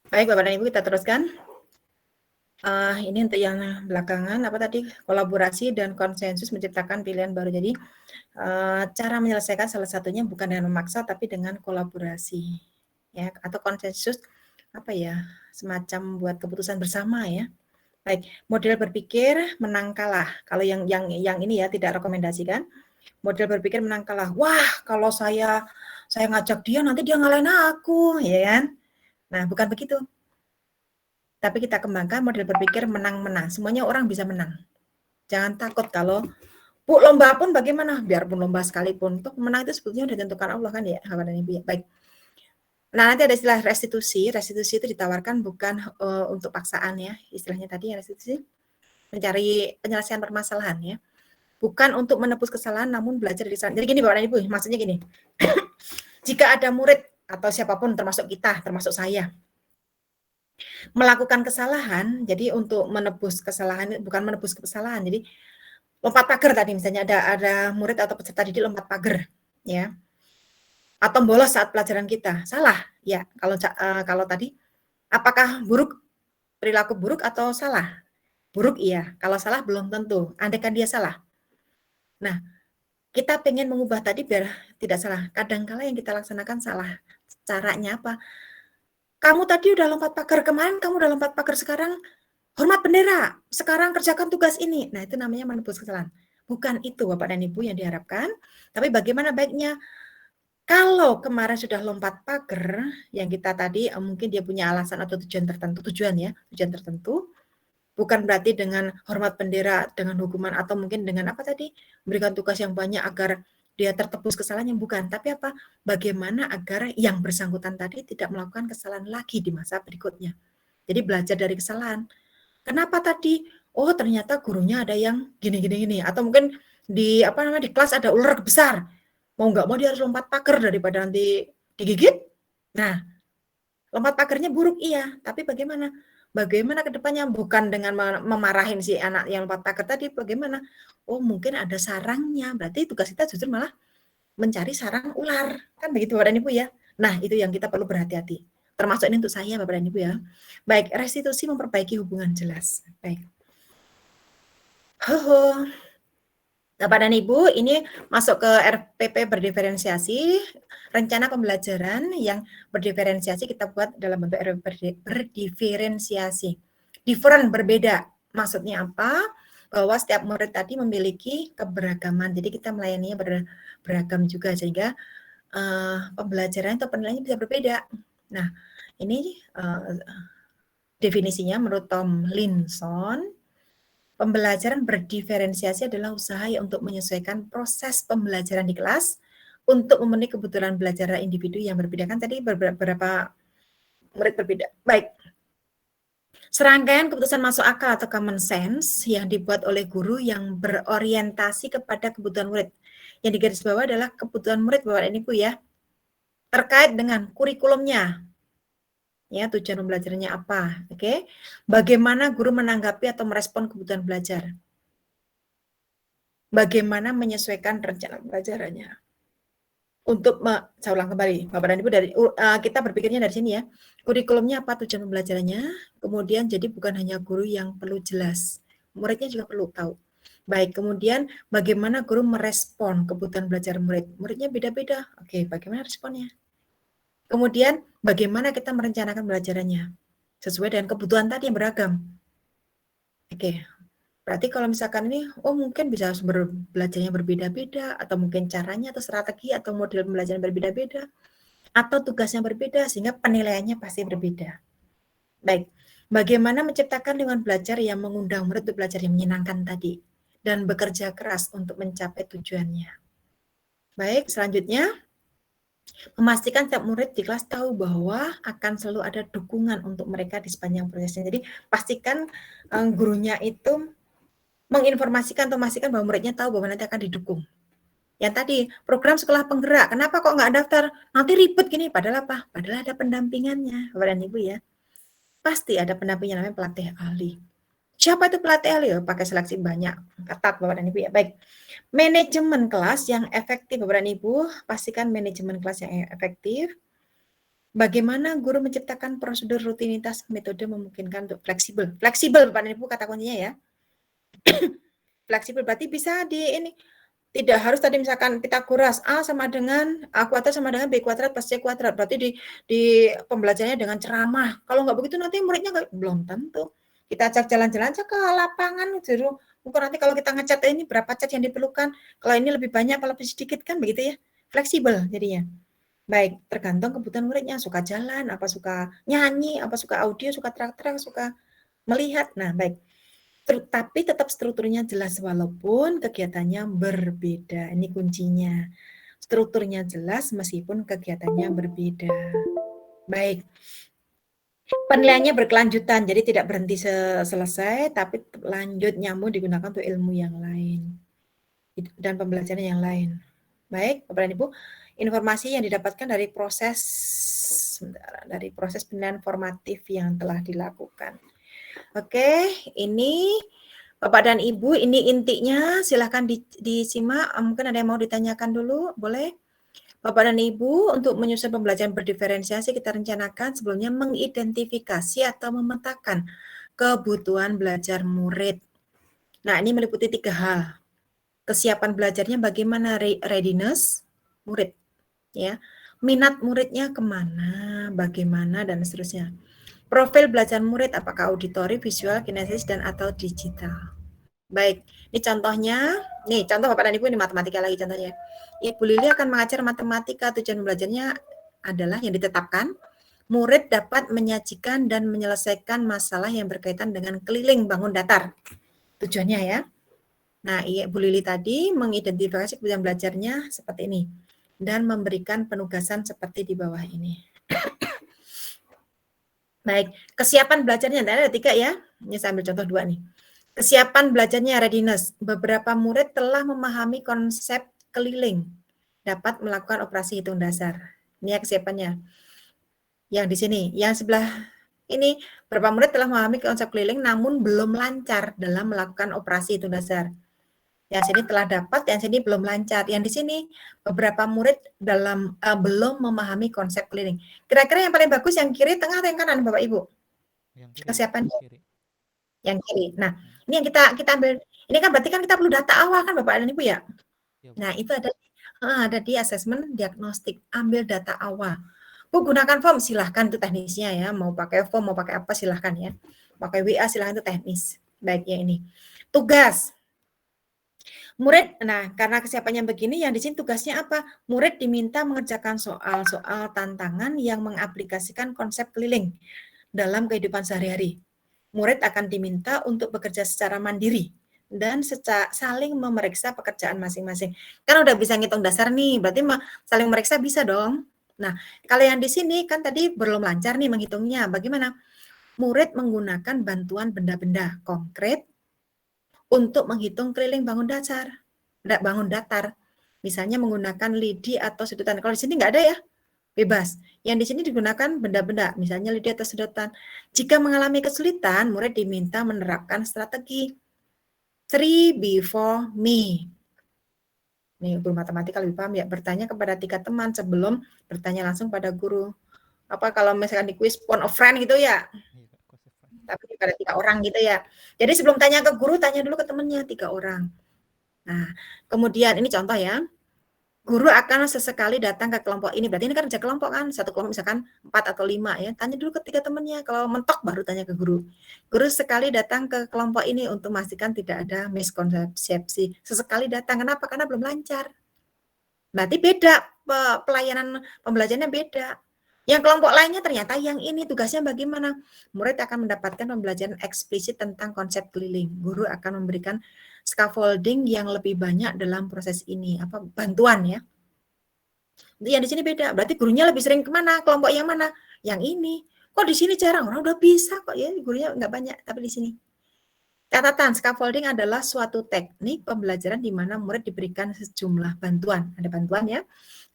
[SPEAKER 1] Baik, Bapak dan Ibu, kita teruskan. Ini untuk yang belakangan, apa tadi? Kolaborasi dan konsensus menciptakan pilihan baru. Jadi, cara menyelesaikan salah satunya bukan dengan memaksa, tapi dengan kolaborasi. Ya, atau konsensus, apa ya, semacam buat keputusan bersama ya. Baik, model berpikir menang kalah. Kalau yang ini ya, tidak rekomendasikan. Model berpikir menang kalah. Wah, kalau saya ngajak dia, nanti dia ngalahin aku, ya kan? Nah, bukan begitu. Tapi kita kembangkan model berpikir menang-menang. Semuanya orang bisa menang. Jangan takut kalau, Bu, lomba pun bagaimana? Biarpun lomba sekalipun. Untuk menang itu sebetulnya sudah ditentukan Allah kan ya, Bapak dan Ibu. Baik. Nah, nanti ada istilah restitusi. Restitusi itu ditawarkan bukan untuk paksaan ya. Istilahnya tadi restitusi. mencari penyelesaian permasalahan ya. Bukan untuk menebus kesalahan, namun belajar dari kesalahan. Jadi gini Bapak dan Ibu, maksudnya gini. Jika ada murid atau siapapun termasuk kita, termasuk saya, melakukan kesalahan, jadi untuk menebus kesalahan, bukan menebus kesalahan, jadi lompat pagar tadi misalnya ada murid atau peserta didik lompat pagar, ya, atau bolos saat pelajaran kita, salah, ya. Kalau tadi, apakah buruk, perilaku buruk atau salah? Buruk iya, kalau salah belum tentu. Andaikan dia salah. Nah, kita pengen mengubah tadi biar tidak salah. Kadangkala yang kita laksanakan salah. Caranya apa? Kamu tadi udah lompat pagar kemarin, kamu udah lompat pagar sekarang, hormat bendera, sekarang kerjakan tugas ini. Nah, itu namanya menebus kesalahan. Bukan itu Bapak dan Ibu yang diharapkan, tapi bagaimana baiknya kalau kemarin sudah lompat pagar, yang kita tadi mungkin dia punya alasan atau tujuan tertentu, bukan berarti dengan hormat bendera, dengan hukuman atau mungkin dengan apa tadi, memberikan tugas yang banyak agar dia tertebus kesalahannya, bukan. Tapi apa? Bagaimana agar yang bersangkutan tadi tidak melakukan kesalahan lagi di masa berikutnya. Jadi belajar dari kesalahan. Kenapa tadi? Oh ternyata gurunya ada yang gini. Atau mungkin di kelas ada ular besar. Mau nggak mau dia harus lompat pagar daripada nanti digigit. Nah, lompat pagarnya buruk iya, tapi bagaimana? Bagaimana ke depannya? Bukan dengan memarahin si anak yang lompat pagar tadi, bagaimana? Oh mungkin ada sarangnya, berarti tugas kita justru malah mencari sarang ular. Kan begitu Bapak dan Ibu ya. Nah itu yang kita perlu berhati-hati. Termasuk ini untuk saya Bapak dan Ibu ya. Baik, restitusi memperbaiki hubungan jelas. Baik. Bapak dan Ibu, ini masuk ke RPP berdiferensiasi, rencana pembelajaran yang berdiferensiasi kita buat dalam bentuk RPP berdiferensiasi. Different, berbeda. Maksudnya apa? Bahwa setiap murid tadi memiliki keberagaman. Jadi kita melayaninya beragam juga sehingga pembelajaran atau penilaiannya bisa berbeda. Nah, ini definisinya menurut Tom Linson. Pembelajaran berdiferensiasi adalah usaha untuk menyesuaikan proses pembelajaran di kelas untuk memenuhi kebutuhan belajar individu yang berbeda. Kan tadi beberapa murid berbeda. Baik. Serangkaian keputusan masuk akal atau common sense yang dibuat oleh guru yang berorientasi kepada kebutuhan murid. Yang digarisbawahi adalah kebutuhan murid Bapak dan Ibu ya. Terkait dengan kurikulumnya. Ya, tujuan pembelajarannya apa? Oke. Bagaimana guru menanggapi atau merespon kebutuhan belajar? Bagaimana menyesuaikan rencana pembelajarannya? Saya ulang kembali, Bapak dan Ibu, kita berpikirnya dari sini ya. Kurikulumnya apa, tujuan pembelajarannya? Kemudian jadi bukan hanya guru yang perlu jelas, muridnya juga perlu tahu. Baik, kemudian bagaimana guru merespon kebutuhan belajar murid? Muridnya beda-beda. Oke, bagaimana responnya? Kemudian bagaimana kita merencanakan belajarannya sesuai dengan kebutuhan tadi yang beragam. Oke, berarti kalau misalkan ini, mungkin bisa sumber belajarnya berbeda-beda, atau mungkin caranya atau strategi atau model pembelajaran berbeda-beda, atau tugasnya berbeda sehingga penilaiannya pasti berbeda. Baik, bagaimana menciptakan lingkungan belajar yang mengundang murid untuk belajar yang menyenangkan tadi dan bekerja keras untuk mencapai tujuannya. Baik, selanjutnya memastikan setiap murid di kelas tahu bahwa akan selalu ada dukungan untuk mereka di sepanjang prosesnya. Jadi pastikan gurunya itu menginformasikan atau memastikan bahwa muridnya tahu bahwa nanti akan didukung. Yang tadi, program sekolah penggerak, kenapa kok nggak daftar? Nanti ribet gini, padahal apa? Padahal ada pendampingannya, Bapak dan Ibu ya. Pasti ada pendampingnya namanya pelatih ahli. Siapa itu pelatih ahli? Pakai seleksi banyak, ketat Bapak dan Ibu ya. Baik. Manajemen kelas yang efektif Bapak dan Ibu, pastikan manajemen kelas yang efektif. Bagaimana guru menciptakan prosedur rutinitas metode memungkinkan untuk fleksibel. Fleksibel Bapak dan Ibu kata kuncinya ya. Fleksibel berarti bisa tidak harus tadi misalkan Pitagoras A sama dengan A kuadrat sama dengan B kuadrat plus C kuadrat. Berarti di pembelajarannya dengan ceramah. Kalau nggak begitu nanti muridnya belum tentu. Kita ajak jalan-jalan aja ke lapangan gitu. Mungkin nanti kalau kita ngecat ini berapa cat yang diperlukan. Kalau ini lebih banyak, kalau lebih sedikit kan begitu ya. Fleksibel jadinya. Baik, tergantung kebutuhan muridnya. Suka jalan, apa suka nyanyi, apa suka audio, suka teriak-teriak, suka melihat. Nah, baik. Tapi tetap strukturnya jelas walaupun kegiatannya berbeda. Ini kuncinya. Strukturnya jelas meskipun kegiatannya berbeda. Baik. Penilaiannya berkelanjutan, jadi tidak berhenti selesai, tapi lanjut nyambung digunakan untuk ilmu yang lain dan pembelajaran yang lain. Baik, Bapak dan Ibu, informasi yang didapatkan dari proses penilaian formatif yang telah dilakukan. Oke, ini Bapak dan Ibu, ini intinya. Silahkan disimak. Mungkin ada yang mau ditanyakan dulu, boleh? Bapak dan Ibu, untuk menyusun pembelajaran berdiferensiasi, kita rencanakan sebelumnya mengidentifikasi atau memetakan kebutuhan belajar murid. Nah, ini meliputi 3 hal. Kesiapan belajarnya bagaimana, readiness murid, ya, minat muridnya kemana, bagaimana, dan seterusnya. Profil belajar murid, apakah auditori, visual, kinesis, dan atau digital. Baik, ini contohnya, nih contoh Bapak dan Ibu, ini matematika lagi contohnya. Ibu Lili akan mengajar matematika, tujuan belajarnya adalah yang ditetapkan, murid dapat menyajikan dan menyelesaikan masalah yang berkaitan dengan keliling bangun datar. Tujuannya ya. Nah, Ibu Lili tadi mengidentifikasi kebutuhan belajarnya seperti ini dan memberikan penugasan seperti di bawah ini. Baik, kesiapan belajarnya ada 3 ya. Ini saya ambil contoh 2 nih. Kesiapan belajarnya readiness. Beberapa murid telah memahami konsep keliling, dapat melakukan operasi hitung dasar. Ini ya kesiapannya. Yang di sini, yang sebelah ini, beberapa murid telah memahami konsep keliling namun belum lancar dalam melakukan operasi hitung dasar. Yang sini telah dapat, yang sini belum lancar. Yang di sini beberapa murid belum memahami konsep keliling. Kira-kira yang paling bagus yang kiri, tengah, atau yang kanan, Bapak Ibu?
[SPEAKER 5] Yang kiri.
[SPEAKER 1] Kesiapannya.
[SPEAKER 5] Kiri.
[SPEAKER 1] Yang kiri. Nah, ini yang kita ambil. Ini kan berarti kan kita perlu data awal kan Bapak dan Ibu ya?
[SPEAKER 5] Ya, Bu.
[SPEAKER 1] Nah, itu ada di asesmen diagnostik. Ambil data awal. Bu, gunakan form, silahkan, itu teknisnya ya. Mau pakai form, mau pakai apa, silahkan ya. Pakai WA, silahkan, itu teknis. Baik, ya ini. Tugas. Murid, nah karena kesiapannya begini, yang di sini tugasnya apa? Murid diminta mengerjakan soal-soal tantangan yang mengaplikasikan konsep keliling dalam kehidupan sehari-hari. Murid akan diminta untuk bekerja secara mandiri dan saling memeriksa pekerjaan masing-masing. Kan udah bisa ngitung dasar nih, berarti saling meriksa bisa dong. Nah, kalau yang di sini kan tadi belum lancar nih menghitungnya. Bagaimana? Murid menggunakan bantuan benda-benda konkret untuk menghitung keliling bangun datar. Misalnya menggunakan lidi atau sedotan. Kalau di sini nggak ada ya, bebas. Yang di sini digunakan benda-benda, misalnya lidi atau sedotan. Jika mengalami kesulitan, murid diminta menerapkan strategi 3 before me. Nih, guru matematika lebih paham ya. Bertanya kepada 3 teman sebelum bertanya langsung pada guru. Apa kalau misalkan di quiz phone of friend gitu ya? Tapi pada 3 orang gitu ya. Jadi sebelum tanya ke guru, tanya dulu ke temannya 3 orang. Nah, kemudian ini contoh ya. Guru akan sesekali datang ke kelompok ini. Berarti ini kan kerja kelompok kan. Satu kelompok misalkan 4 atau 5 ya. Tanya dulu ke 3 temannya. Kalau mentok baru tanya ke guru. Guru sekali datang ke kelompok ini untuk memastikan tidak ada miskonsepsi. Sesekali datang. Kenapa? Karena belum lancar. Berarti beda. Pelayanan pembelajarannya beda. Yang kelompok lainnya ternyata yang ini tugasnya bagaimana? Murid akan mendapatkan pembelajaran eksplisit tentang konsep keliling. Guru akan memberikan scaffolding yang lebih banyak dalam proses ini. Apa bantuan ya? Yang di sini beda. Berarti gurunya lebih sering kemana? Kelompok yang mana? Yang ini. Kok di sini jarang? Orang udah bisa kok ya. Gurunya nggak banyak, tapi di sini. Catatan, scaffolding adalah suatu teknik pembelajaran di mana murid diberikan sejumlah bantuan. Ada bantuan ya.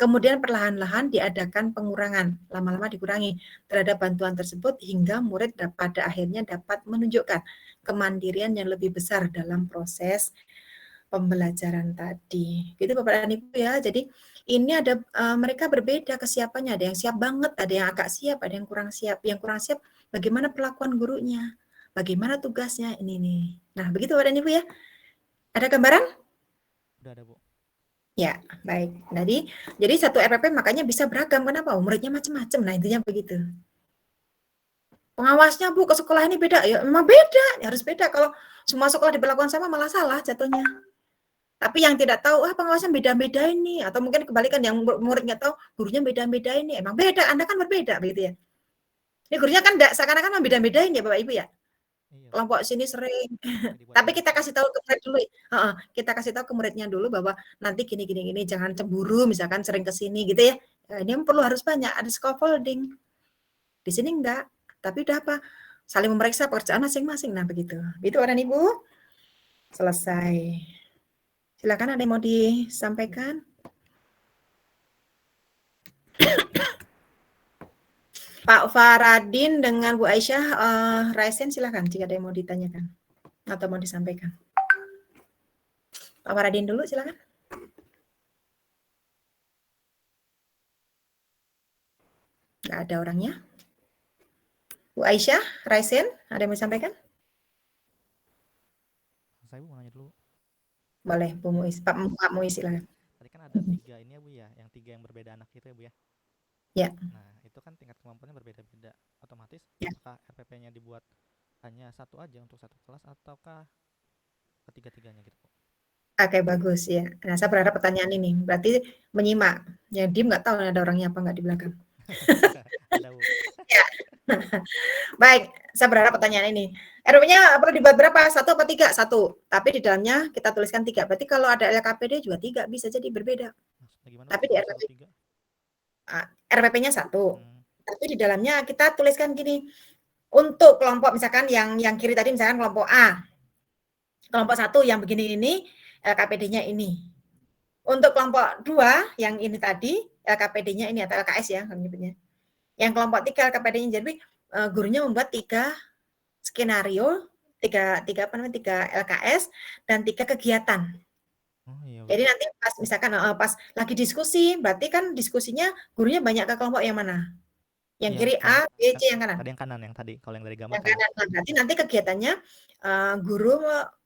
[SPEAKER 1] Kemudian perlahan-lahan diadakan pengurangan, lama-lama dikurangi terhadap bantuan tersebut hingga murid pada akhirnya dapat menunjukkan kemandirian yang lebih besar dalam proses pembelajaran tadi. Gitu Bapak dan Ibu ya. Jadi ini ada mereka berbeda kesiapannya. Ada yang siap banget, ada yang agak siap, ada yang kurang siap. Yang kurang siap bagaimana perlakuan gurunya, bagaimana tugasnya ini nih. Nah begitu Bapak dan Ibu ya. Ada gambaran?
[SPEAKER 5] Udah ada, Bu.
[SPEAKER 1] Ya, baik. Jadi satu RPP makanya bisa beragam. Kenapa? Muridnya macam-macam. Nah, intinya begitu. Pengawasnya, Bu, ke sekolah ini beda. Ya, memang beda. Ya, harus beda. Kalau semua sekolah diberlakukan sama, malah salah jatuhnya. Tapi yang tidak tahu, pengawasnya beda-beda ini. Atau mungkin kebalikan, yang murid nggak tahu, gurunya beda-beda ini. Emang beda, Anda kan berbeda, begitu ya. Ini gurunya kan seakan-akan membeda-bedain ya, Bapak Ibu ya. Kelompok sini sering. Tapi kita kasih tahu ke murid dulu. Kita kasih tahu ke muridnya dulu bahwa nanti gini, jangan cemburu misalkan sering ke sini gitu ya. Ini perlu harus banyak, ada scaffolding. Di sini enggak. tapi udah apa? Saling memeriksa pekerjaan masing-masing. Nah, begitu. Itu Bapak dan Ibu. Selesai. Silakan ada yang mau disampaikan? Pak Faradin dengan Bu Aisyah, Raisen silakan jika ada yang mau ditanyakan atau mau disampaikan. Pak Faradin dulu silakan. Nggak ada orangnya. Bu Aisyah, Raisen, ada yang mau disampaikan?
[SPEAKER 5] Saya mau nanya dulu.
[SPEAKER 1] Boleh, Bu Muis. Pak Muis silakan.
[SPEAKER 5] Tadi kan ada 3 ini ya Bu ya, yang 3 yang berbeda anak itu ya Bu ya.
[SPEAKER 1] Ya.
[SPEAKER 5] Nah, itu kan tingkat kemampuannya berbeda-beda. Otomatis
[SPEAKER 1] Ya.
[SPEAKER 5] apakah RPP-nya dibuat hanya satu aja untuk satu kelas ataukah ketiga-tiganya gitu Bu?
[SPEAKER 1] Oke, bagus ya. Nah, saya berharap pertanyaan ini berarti menyimak. Yang diem nggak tahu ada orangnya apa nggak di belakang.
[SPEAKER 5] Ada Bu.
[SPEAKER 1] Ya. Baik, saya berharap pertanyaan ini. RP-nya perlu dibuat berapa? 1 apa 3? 1. Tapi di dalamnya kita tuliskan 3. Berarti kalau ada LKPD juga 3 bisa jadi berbeda.
[SPEAKER 5] Maksudnya gimana
[SPEAKER 1] Tapi
[SPEAKER 5] Bu?
[SPEAKER 1] di
[SPEAKER 5] Kalau
[SPEAKER 1] RPP,
[SPEAKER 5] 1, 3?
[SPEAKER 1] RPP-nya 1.
[SPEAKER 5] Hmm.
[SPEAKER 1] Tapi di dalamnya kita tuliskan gini. Untuk kelompok misalkan yang kiri tadi misalkan kelompok A. Kelompok 1 yang begini ini LKPD-nya ini. Untuk kelompok 2 yang ini tadi LKPD-nya ini atau LKS ya menyebutnya. Yang kelompok 3 LKPD-nya jadi gurunya membuat 3 skenario, 3 LKS dan 3 kegiatan.
[SPEAKER 5] Oh iya Bu.
[SPEAKER 1] Jadi nanti pas misalkan pas lagi diskusi, berarti kan diskusinya gurunya banyak ke kelompok yang mana? Yang
[SPEAKER 5] Iya,
[SPEAKER 1] kiri A, B, C, yang kanan.
[SPEAKER 5] Tadi yang kanan yang tadi kalau yang dari gambar
[SPEAKER 1] Yang
[SPEAKER 5] kan.
[SPEAKER 1] kanan. Nah, berarti nanti kegiatannya guru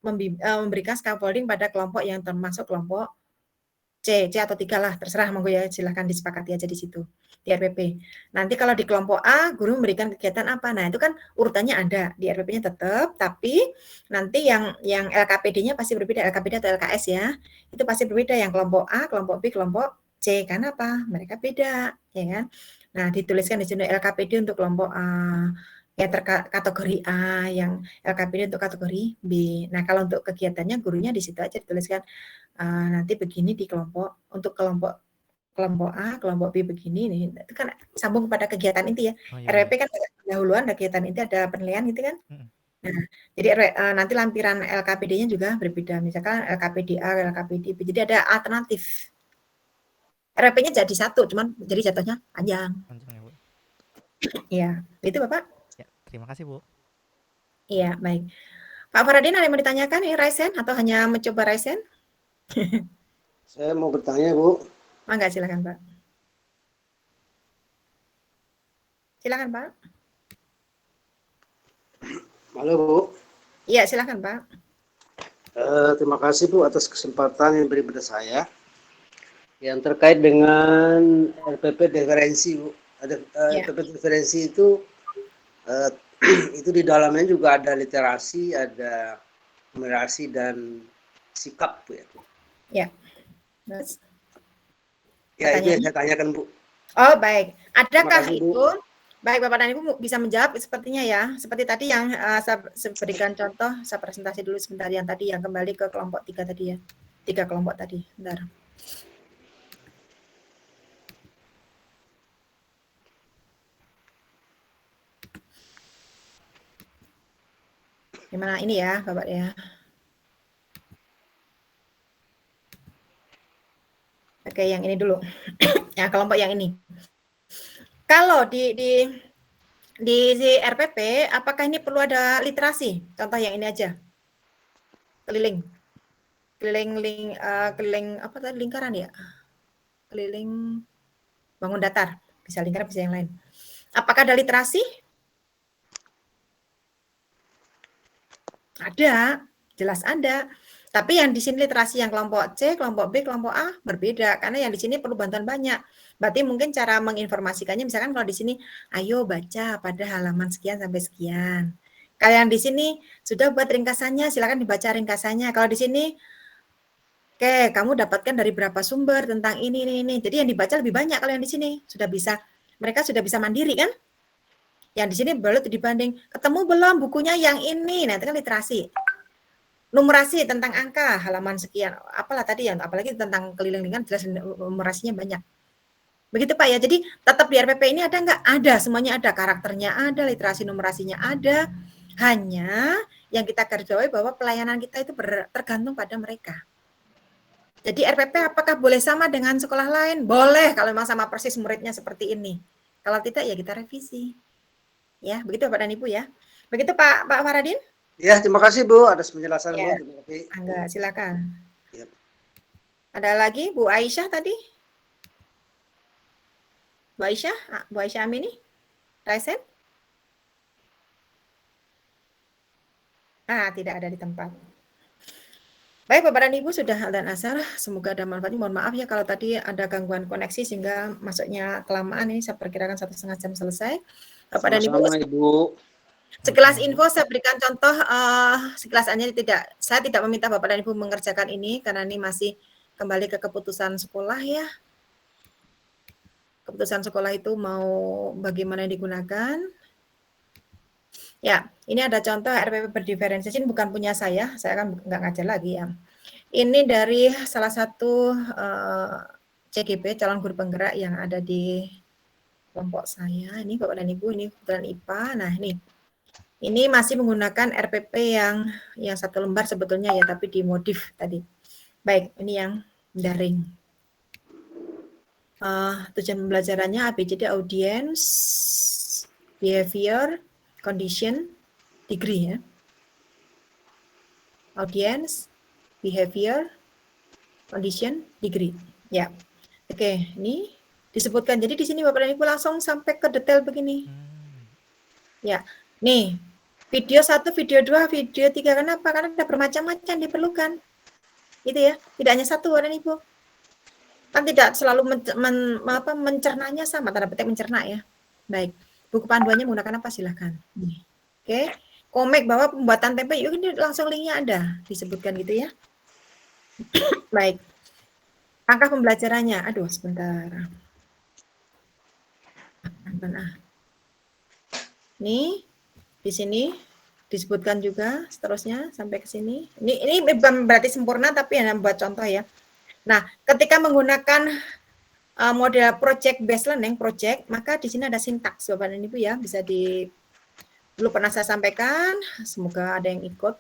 [SPEAKER 1] memberikan scaffolding pada kelompok yang termasuk kelompok C atau 3 lah, terserah monggo ya, silahkan disepakati aja di situ di RPP. Nanti kalau di kelompok A, guru memberikan kegiatan apa? Nah, itu kan urutannya ada di RPP-nya tetap, tapi nanti yang LKPD-nya pasti berbeda, LKPD atau LKS ya. Itu pasti berbeda yang kelompok A, kelompok B, kelompok C. Karena apa? Mereka beda, ya kan? Nah, dituliskan di sini LKPD untuk kelompok A, yang kategori A, yang LKPD untuk kategori B. Nah, kalau untuk kegiatannya gurunya di situ aja dituliskan nanti begini di kelompok untuk kelompok A, kelompok B begini nih. Itu kan sambung pada kegiatan inti ya.
[SPEAKER 5] Oh iya.
[SPEAKER 1] RWP kan pendahuluan, kegiatan inti ada penilaian gitu kan. Nah, jadi nanti lampiran LKPD-nya juga berbeda. Misalkan LKPD A, LKPD B. Jadi ada alternatif. RWP-nya jadi 1, cuman jadi jatuhnya panjang.
[SPEAKER 5] Panjang ya Bu.
[SPEAKER 1] Iya, itu Bapak.
[SPEAKER 5] Ya, terima kasih Bu.
[SPEAKER 1] Iya, baik. Pak Faradin ada yang mau ditanyakan ini Raisen atau hanya mencoba Raisen?
[SPEAKER 6] Saya mau bertanya, Bu.
[SPEAKER 1] Mangga silakan, Pak. Silakan, Pak.
[SPEAKER 6] Halo, Bu.
[SPEAKER 1] Iya, silakan, Pak.
[SPEAKER 6] Terima kasih, Bu, atas kesempatan yang diberi pada saya. Yang terkait dengan RPP referensi, Bu. Ada RPP referensi itu itu di dalamnya juga ada literasi, ada numerasi dan sikap, Bu ya.
[SPEAKER 1] Ya. Terus,
[SPEAKER 6] ya itu yang saya tanyakan, Bu.
[SPEAKER 1] Oh, baik. Adakah
[SPEAKER 6] kasih, Bu.
[SPEAKER 1] itu? Baik, Bapak dan Ibu bisa menjawab sepertinya ya. Seperti tadi yang saya berikan contoh, saya presentasi dulu sebentar yang tadi yang kembali ke kelompok 3 tadi ya. 3 kelompok tadi. Bentar. Gimana ini ya, Bapak ya. Oke, yang ini dulu. Ya, kelompok yang ini. Kalau di RPP, apakah ini perlu ada literasi? Contoh yang ini aja. Keliling apa tadi, lingkaran ya? Keliling bangun datar. Bisa lingkaran, bisa yang lain. Apakah ada literasi? Ada, jelas ada. Tapi yang di sini literasi yang kelompok C, kelompok B, kelompok A berbeda karena yang di sini perlu bantuan banyak. Berarti mungkin cara menginformasikannya misalkan kalau di sini ayo baca pada halaman sekian sampai sekian. Kalau yang di sini sudah buat ringkasannya, silakan dibaca ringkasannya. Kalau di sini oke, kamu dapatkan dari berapa sumber tentang ini. Jadi yang dibaca lebih banyak kalau yang di sini sudah bisa. Mereka sudah bisa mandiri kan? Yang di sini baru dibanding ketemu belum bukunya yang ini. Nah, itu kan literasi. Numerasi tentang angka halaman sekian, apalah tadi ya, apalagi tentang keliling lingkaran jelas numerasinya banyak. Begitu Pak ya. Jadi tetap di RPP ini ada nggak? Ada, semuanya ada. Karakternya ada, literasi numerasinya ada. Hanya yang kita garis bawahi bahwa pelayanan kita itu tergantung pada mereka. Jadi RPP apakah boleh sama dengan sekolah lain? Boleh kalau memang sama persis muridnya seperti ini. Kalau tidak ya kita revisi. Ya, begitu Pak dan Ibu ya. Begitu Pak Faradin?
[SPEAKER 6] Ya, terima kasih Bu atas penjelasan
[SPEAKER 1] Ya.
[SPEAKER 6] Bu. Terima kasih.
[SPEAKER 1] Angga, silakan.
[SPEAKER 6] Yep.
[SPEAKER 1] Ada lagi Bu Aisyah tadi? Bu Aisyah Amini? Raisen? Tidak ada di tempat. Baik, Bapak dan Ibu sudah adzan asar. Semoga ada manfaatnya. Mohon maaf ya kalau tadi ada gangguan koneksi sehingga masuknya kelamaan. Ini saya perkirakan 1,5 jam selesai. Bapak dan Ibu, sekilas info saya berikan contoh sekilas aja saya tidak meminta Bapak dan Ibu mengerjakan ini karena ini masih kembali ke keputusan sekolah ya. Keputusan sekolah itu mau bagaimana digunakan. Ya, ini ada contoh RPP berdiferensiasi, ini bukan punya saya kan nggak ngajar lagi ya. Ini dari salah satu CGP, calon guru penggerak yang ada di kelompok saya. Ini Bapak dan Ibu, ini kebetulan IPA. Nah ini masih menggunakan RPP yang satu lembar sebetulnya ya, tapi dimodif tadi. Baik, ini yang daring. Tujuan pembelajarannya ABCD, audience, behavior, condition, degree ya. Audience, behavior, condition, degree. Ya. Oke, ini disebutkan. Jadi di sini Bapak dan Ibu langsung sampai ke detail begini. Ya. Nih, video 1, video 2, video 3. Kenapa? Karena ada bermacam-macam diperlukan. Gitu ya. Tidak hanya satu Bapak dan Ibu. Kan tidak selalu mencernanya sama, tanda petik mencerna ya. Baik. Buku panduannya menggunakan apa? Silahkan. Nih. Oke. Komik bahwa pembuatan tempe, yuk ini langsung linknya ada. Disebutkan gitu ya. Baik. Langkah pembelajarannya. Aduh, sebentar. Nih, di sini disebutkan juga seterusnya sampai ke sini. Ini bukan berarti sempurna, tapi hanya buat contoh ya. Nah, ketika menggunakan model project based learning, maka di sini ada sintaks Bapak dan Ibu ya, bisa dulu pernah saya sampaikan, semoga ada yang ikut.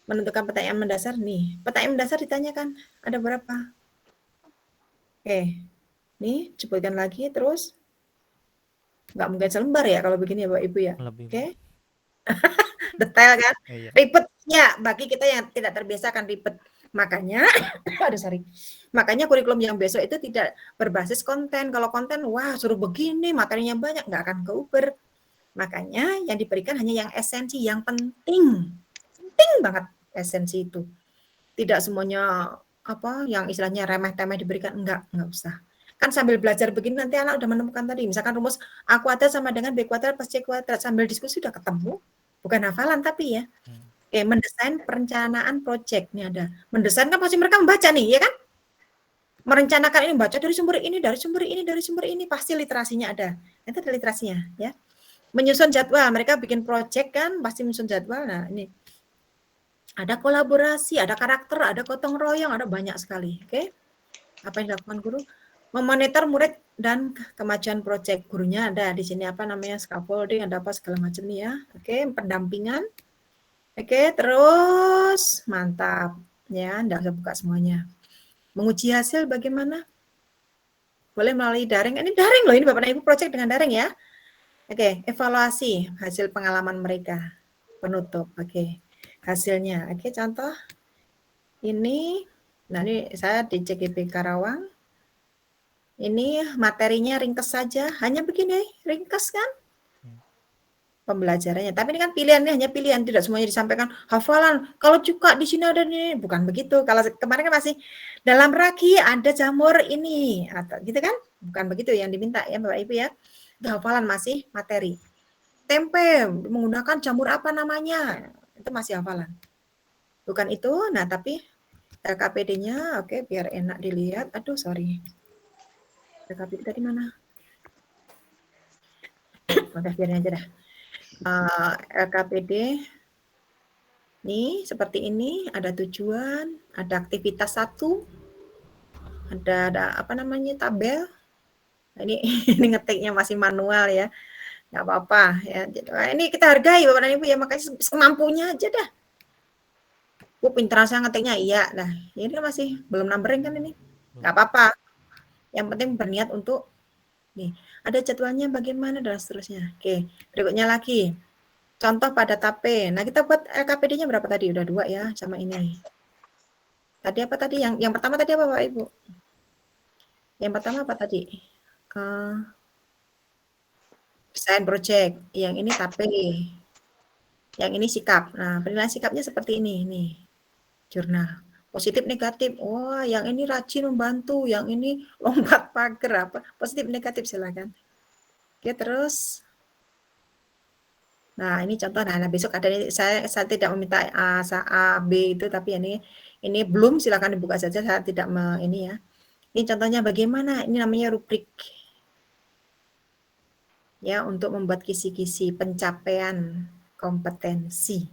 [SPEAKER 1] Menentukan pertanyaan mendasar nih. Pertanyaan mendasar ditanyakan ada berapa? Oke. Nih, sebutkan lagi terus. Nggak mungkin selembar ya kalau begini ya Bapak Ibu ya. Oke. Detail kan? Ribet ya, bagi kita yang tidak terbiasa akan ribet. Makanya, makanya kurikulum yang besok itu tidak berbasis konten. Kalau konten, wah suruh begini, materinya banyak, nggak akan keuber. Makanya yang diberikan hanya yang esensi, yang penting banget esensi itu. Tidak semuanya yang istilahnya remeh-temeh diberikan, enggak usah. Kan sambil belajar begini nanti anak udah menemukan tadi, misalkan rumus A kuadrat sama dengan B kuadrat plus C kuadrat, sambil diskusi udah ketemu. Bukan hafalan tapi ya. Oke, mendesain perencanaan proyek. Ini ada. Mendesain kan pasti mereka membaca nih, ya kan? Merencanakan ini, baca dari sumber ini, dari sumber ini, dari sumber ini, pasti literasinya ada. Itu ada literasinya, ya. Menyusun jadwal, mereka bikin proyek kan, pasti menyusun jadwal. Nah, ini ada kolaborasi, ada karakter, ada gotong royong, ada banyak sekali. Oke. Apa yang dilakukan guru? Memonitor murid dan kemajuan proyek. Gurunya ada di sini scaffolding, ada apa segala macam nih ya. Oke, pendampingan. Oke, terus mantap ya, enggak usah buka semuanya. Menguji hasil bagaimana? Boleh melalui daring. Ini daring loh, ini Bapak dan Ibu proyek dengan daring ya. Oke, evaluasi hasil pengalaman mereka. Penutup. Oke. Hasilnya. Oke, contoh. Ini saya di CGP Karawang. Ini materinya ringkas saja, hanya begini, ringkas kan? Pembelajarannya. Tapi ini kan pilihannya hanya pilihan, tidak semuanya disampaikan hafalan. Kalau juga di sini ada nih, bukan begitu. Kalau kemarin kan masih dalam ragi ada jamur ini, atau gitu kan? Bukan begitu yang diminta ya Bapak Ibu ya. Itu hafalan masih materi. Tempe menggunakan jamur apa namanya? Itu masih hafalan. Bukan itu. Nah, tapi LKPD-nya oke, biar enak dilihat. Aduh, sorry. LKPD tadi mana? Udah biarin aja dah. LKPD ini seperti ini, ada tujuan, ada aktivitas 1, ada tabel, Ini ini ngetiknya masih manual ya. Nggak apa-apa ya. Ini kita hargai Bapak dan Ibu ya, makanya semampunya aja dah. Bu pinteran saya ngetiknya iya. Nah, ini kan masih belum numbering kan ini. Nggak apa-apa. Yang penting berniat untuk nih, ada jadwalnya bagaimana dan seterusnya. Oke, berikutnya lagi. Contoh pada tape. Nah, kita buat LKPD-nya berapa tadi? Udah 2 ya sama ini. Tadi apa tadi? Yang pertama tadi apa Bapak Ibu? Yang pertama apa tadi? Desain project. Yang ini tape. Yang ini sikap. Nah, penilaian sikapnya seperti ini nih. Jurnal. Positif negatif. Oh, yang ini rajin membantu, yang ini lompat pagar apa? Positif negatif silakan. Oke, terus nah, ini contoh. Nah, besok ada saya tidak meminta A, B itu, tapi ini belum, silakan dibuka saja. Saya tidak ini ya. Ini contohnya bagaimana? Ini namanya rubrik. Ya, untuk membuat kisi-kisi pencapaian kompetensi.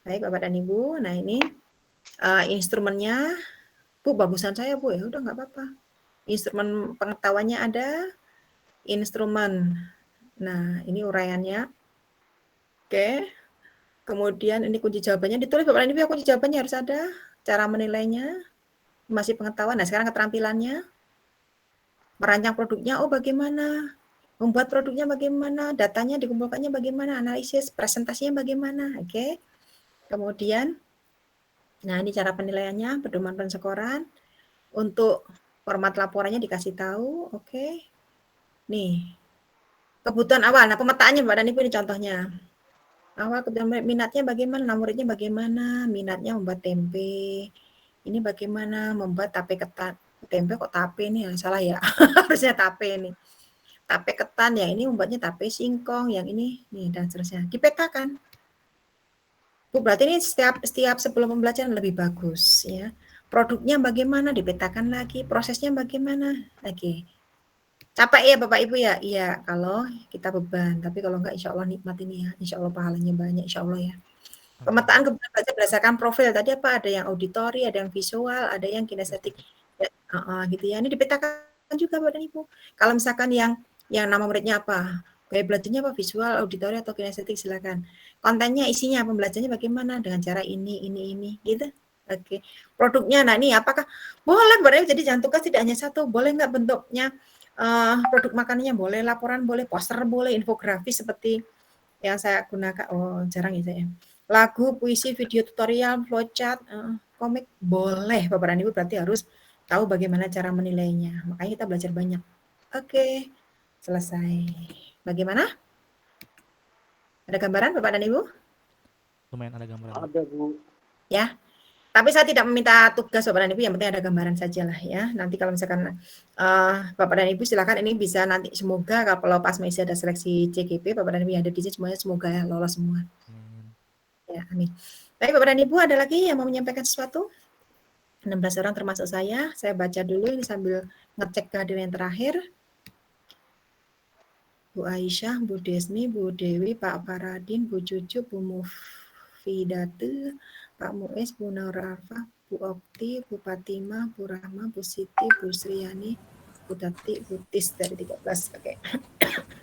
[SPEAKER 1] Baik, Bapak dan Ibu. Nah, ini instrumennya. Bu, bagusan saya, Bu. Ya udah nggak apa-apa. Instrumen pengetahuannya ada. Instrumen. Nah, ini uraiannya. Oke. Kemudian ini kunci jawabannya ditulis Bapak dan Ibu, kunci jawabannya harus ada, cara menilainya, masih pengetahuan. Nah, sekarang keterampilannya, merancang produknya, oh bagaimana, membuat produknya bagaimana, datanya dikumpulkannya bagaimana, analisis, presentasinya bagaimana, oke. Kemudian, nah ini cara penilaiannya, pedoman penskoran, untuk format laporannya dikasih tahu, oke. Nih, kebutuhan awal, nah pemetaannya Bapak dan Ibu ini contohnya. Awal kebutuhan minatnya bagaimana, muridnya bagaimana, minatnya membuat tempe. Ini bagaimana membuat tape ketan. Tempe kok tape nih, salah ya. Harusnya tape nih. Tape ketan, yang ini membuatnya tape singkong, yang ini nih dan seterusnya. Dipetakan. Bu, berarti ini setiap sebelum pembelajaran lebih bagus ya. Produknya bagaimana, dipetakan lagi, prosesnya bagaimana lagi. Capek ya Bapak Ibu ya? Iya, kalau kita beban. Tapi kalau enggak insya Allah nikmat ini ya. Insya Allah pahalanya banyak, insya Allah ya. Pemetaan kebutuhan belajar berdasarkan profil. Tadi apa? Ada yang auditori, ada yang visual, ada yang kinestetik. Ya, gitu ya. Ini dipetakan juga Bapak dan Ibu. Kalau misalkan yang nama muridnya apa? Gaya belajarnya apa? Visual, auditori, atau kinestetik, silakan. Kontennya, isinya, pembelajarannya bagaimana? Dengan cara ini, gitu. Oke. Produknya, nah ini apakah boleh berarti jadi jangan tugas tidak hanya satu. Boleh nggak bentuknya? Produk makanannya boleh, laporan boleh, poster boleh, infografis seperti yang saya gunakan. Oh, jarang ya saya. Lagu, puisi, video tutorial, flowchart, komik boleh. Bapak dan Ibu berarti harus tahu bagaimana cara menilainya. Makanya kita belajar banyak. Oke, selesai. Bagaimana? Ada gambaran Bapak dan Ibu?
[SPEAKER 5] Lumayan ada gambaran.
[SPEAKER 6] Ada, Bu.
[SPEAKER 1] Ya. Tapi saya tidak meminta tugas Bapak dan Ibu, yang penting ada gambaran saja lah ya. Nanti kalau misalkan Bapak dan Ibu silakan, ini bisa nanti semoga kalau pas masih ada seleksi CGP, Bapak dan Ibu yang ada di sini semuanya semoga ya lolos semua. Ya, amin. Baik Bapak dan Ibu, ada lagi yang mau menyampaikan sesuatu? 16 orang termasuk saya baca dulu ini sambil ngecek kehadiran yang terakhir. Bu Aisyah, Bu Desmi, Bu Dewi, Pak Faradin, Bu Cucu, Bu Mufidatu, Pak Muiz, Bu Naura Arfah, Bu Okti, Bu Fatimah, Bu Rahma, Bu Siti, Bu Sriani, Bu Tati, Bu Tis dari 13. Oke.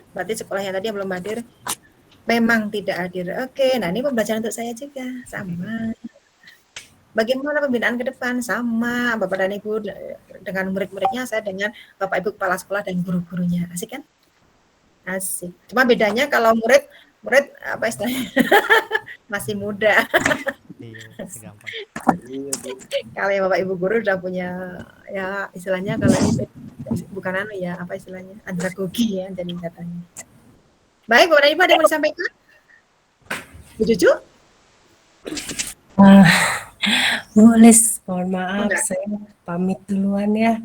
[SPEAKER 1] Berarti sekolah yang tadi yang belum hadir memang tidak hadir. Oke, nah ini pembelajaran untuk saya juga. Sama. Bagaimana pembinaan ke depan? Sama. Bapak dan Ibu dengan murid-muridnya, saya dengan Bapak Ibu kepala sekolah dan guru-gurunya. Asik kan? Asik. Cuma bedanya kalau murid apa istilahnya? Masih muda.
[SPEAKER 5] Gampang.
[SPEAKER 1] Kalau yang Bapak Ibu guru udah punya ya istilahnya, kalau ini bukan ya apa istilahnya, andragogi ya jadi katanya. Baik Bapak dan Ibu, ada yang mau disampaikan? Bu Cucu?
[SPEAKER 4] Bu Lis, mohon maaf saya pamit duluan ya.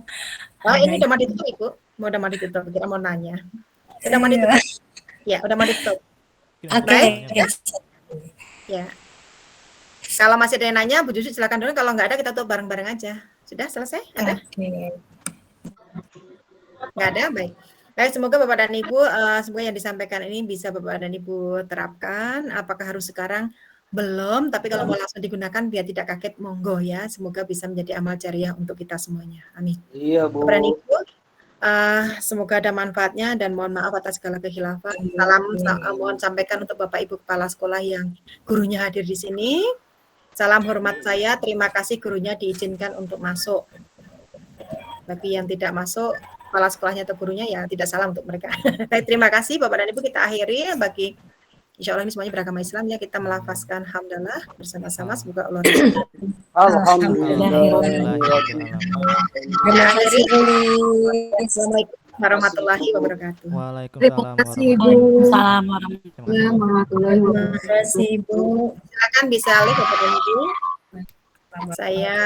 [SPEAKER 1] Oh ini udah mau ditutup Ibu? Udah mau ditutup, kira mau nanya. Udah mau ditutup? Ya udah mau ditutup.
[SPEAKER 4] Oke.
[SPEAKER 1] Ya. Kalau masih ada yang nanya, Bu Cucu silakan dulu. Kalau nggak ada, kita tutup bareng-bareng aja. Sudah selesai? Ada?
[SPEAKER 4] Oke.
[SPEAKER 1] Nggak ada? Baik. Baik, semoga Bapak dan Ibu, semoga yang disampaikan ini bisa Bapak dan Ibu terapkan. Apakah harus sekarang? Belum, tapi kalau mau langsung digunakan biar tidak kaget, monggo ya. Semoga bisa menjadi amal jariah untuk kita semuanya. Amin.
[SPEAKER 6] Iya, Bu.
[SPEAKER 1] Bapak dan Ibu, Semoga ada manfaatnya dan mohon maaf atas segala kekhilafan. Salam mohon sampaikan untuk Bapak Ibu kepala sekolah yang gurunya hadir di sini. Salam hormat saya, terima kasih gurunya diizinkan untuk masuk. Bagi yang tidak masuk, kepala sekolahnya atau gurunya ya tidak salah untuk mereka. Terima kasih Bapak dan Ibu, kita akhiri bagi insya Allah ini semuanya beragama Islam ya, kita melafazkan hamdalah bersama-sama, semoga Allah Assalamualaikum warahmatullahi wabarakatuh.
[SPEAKER 5] Waalaikumsalam
[SPEAKER 3] warahmatullahi wabarakatuh.
[SPEAKER 4] Terima kasih Ibu.
[SPEAKER 1] Silakan bisa lihat Bapak dan Ibu. Saya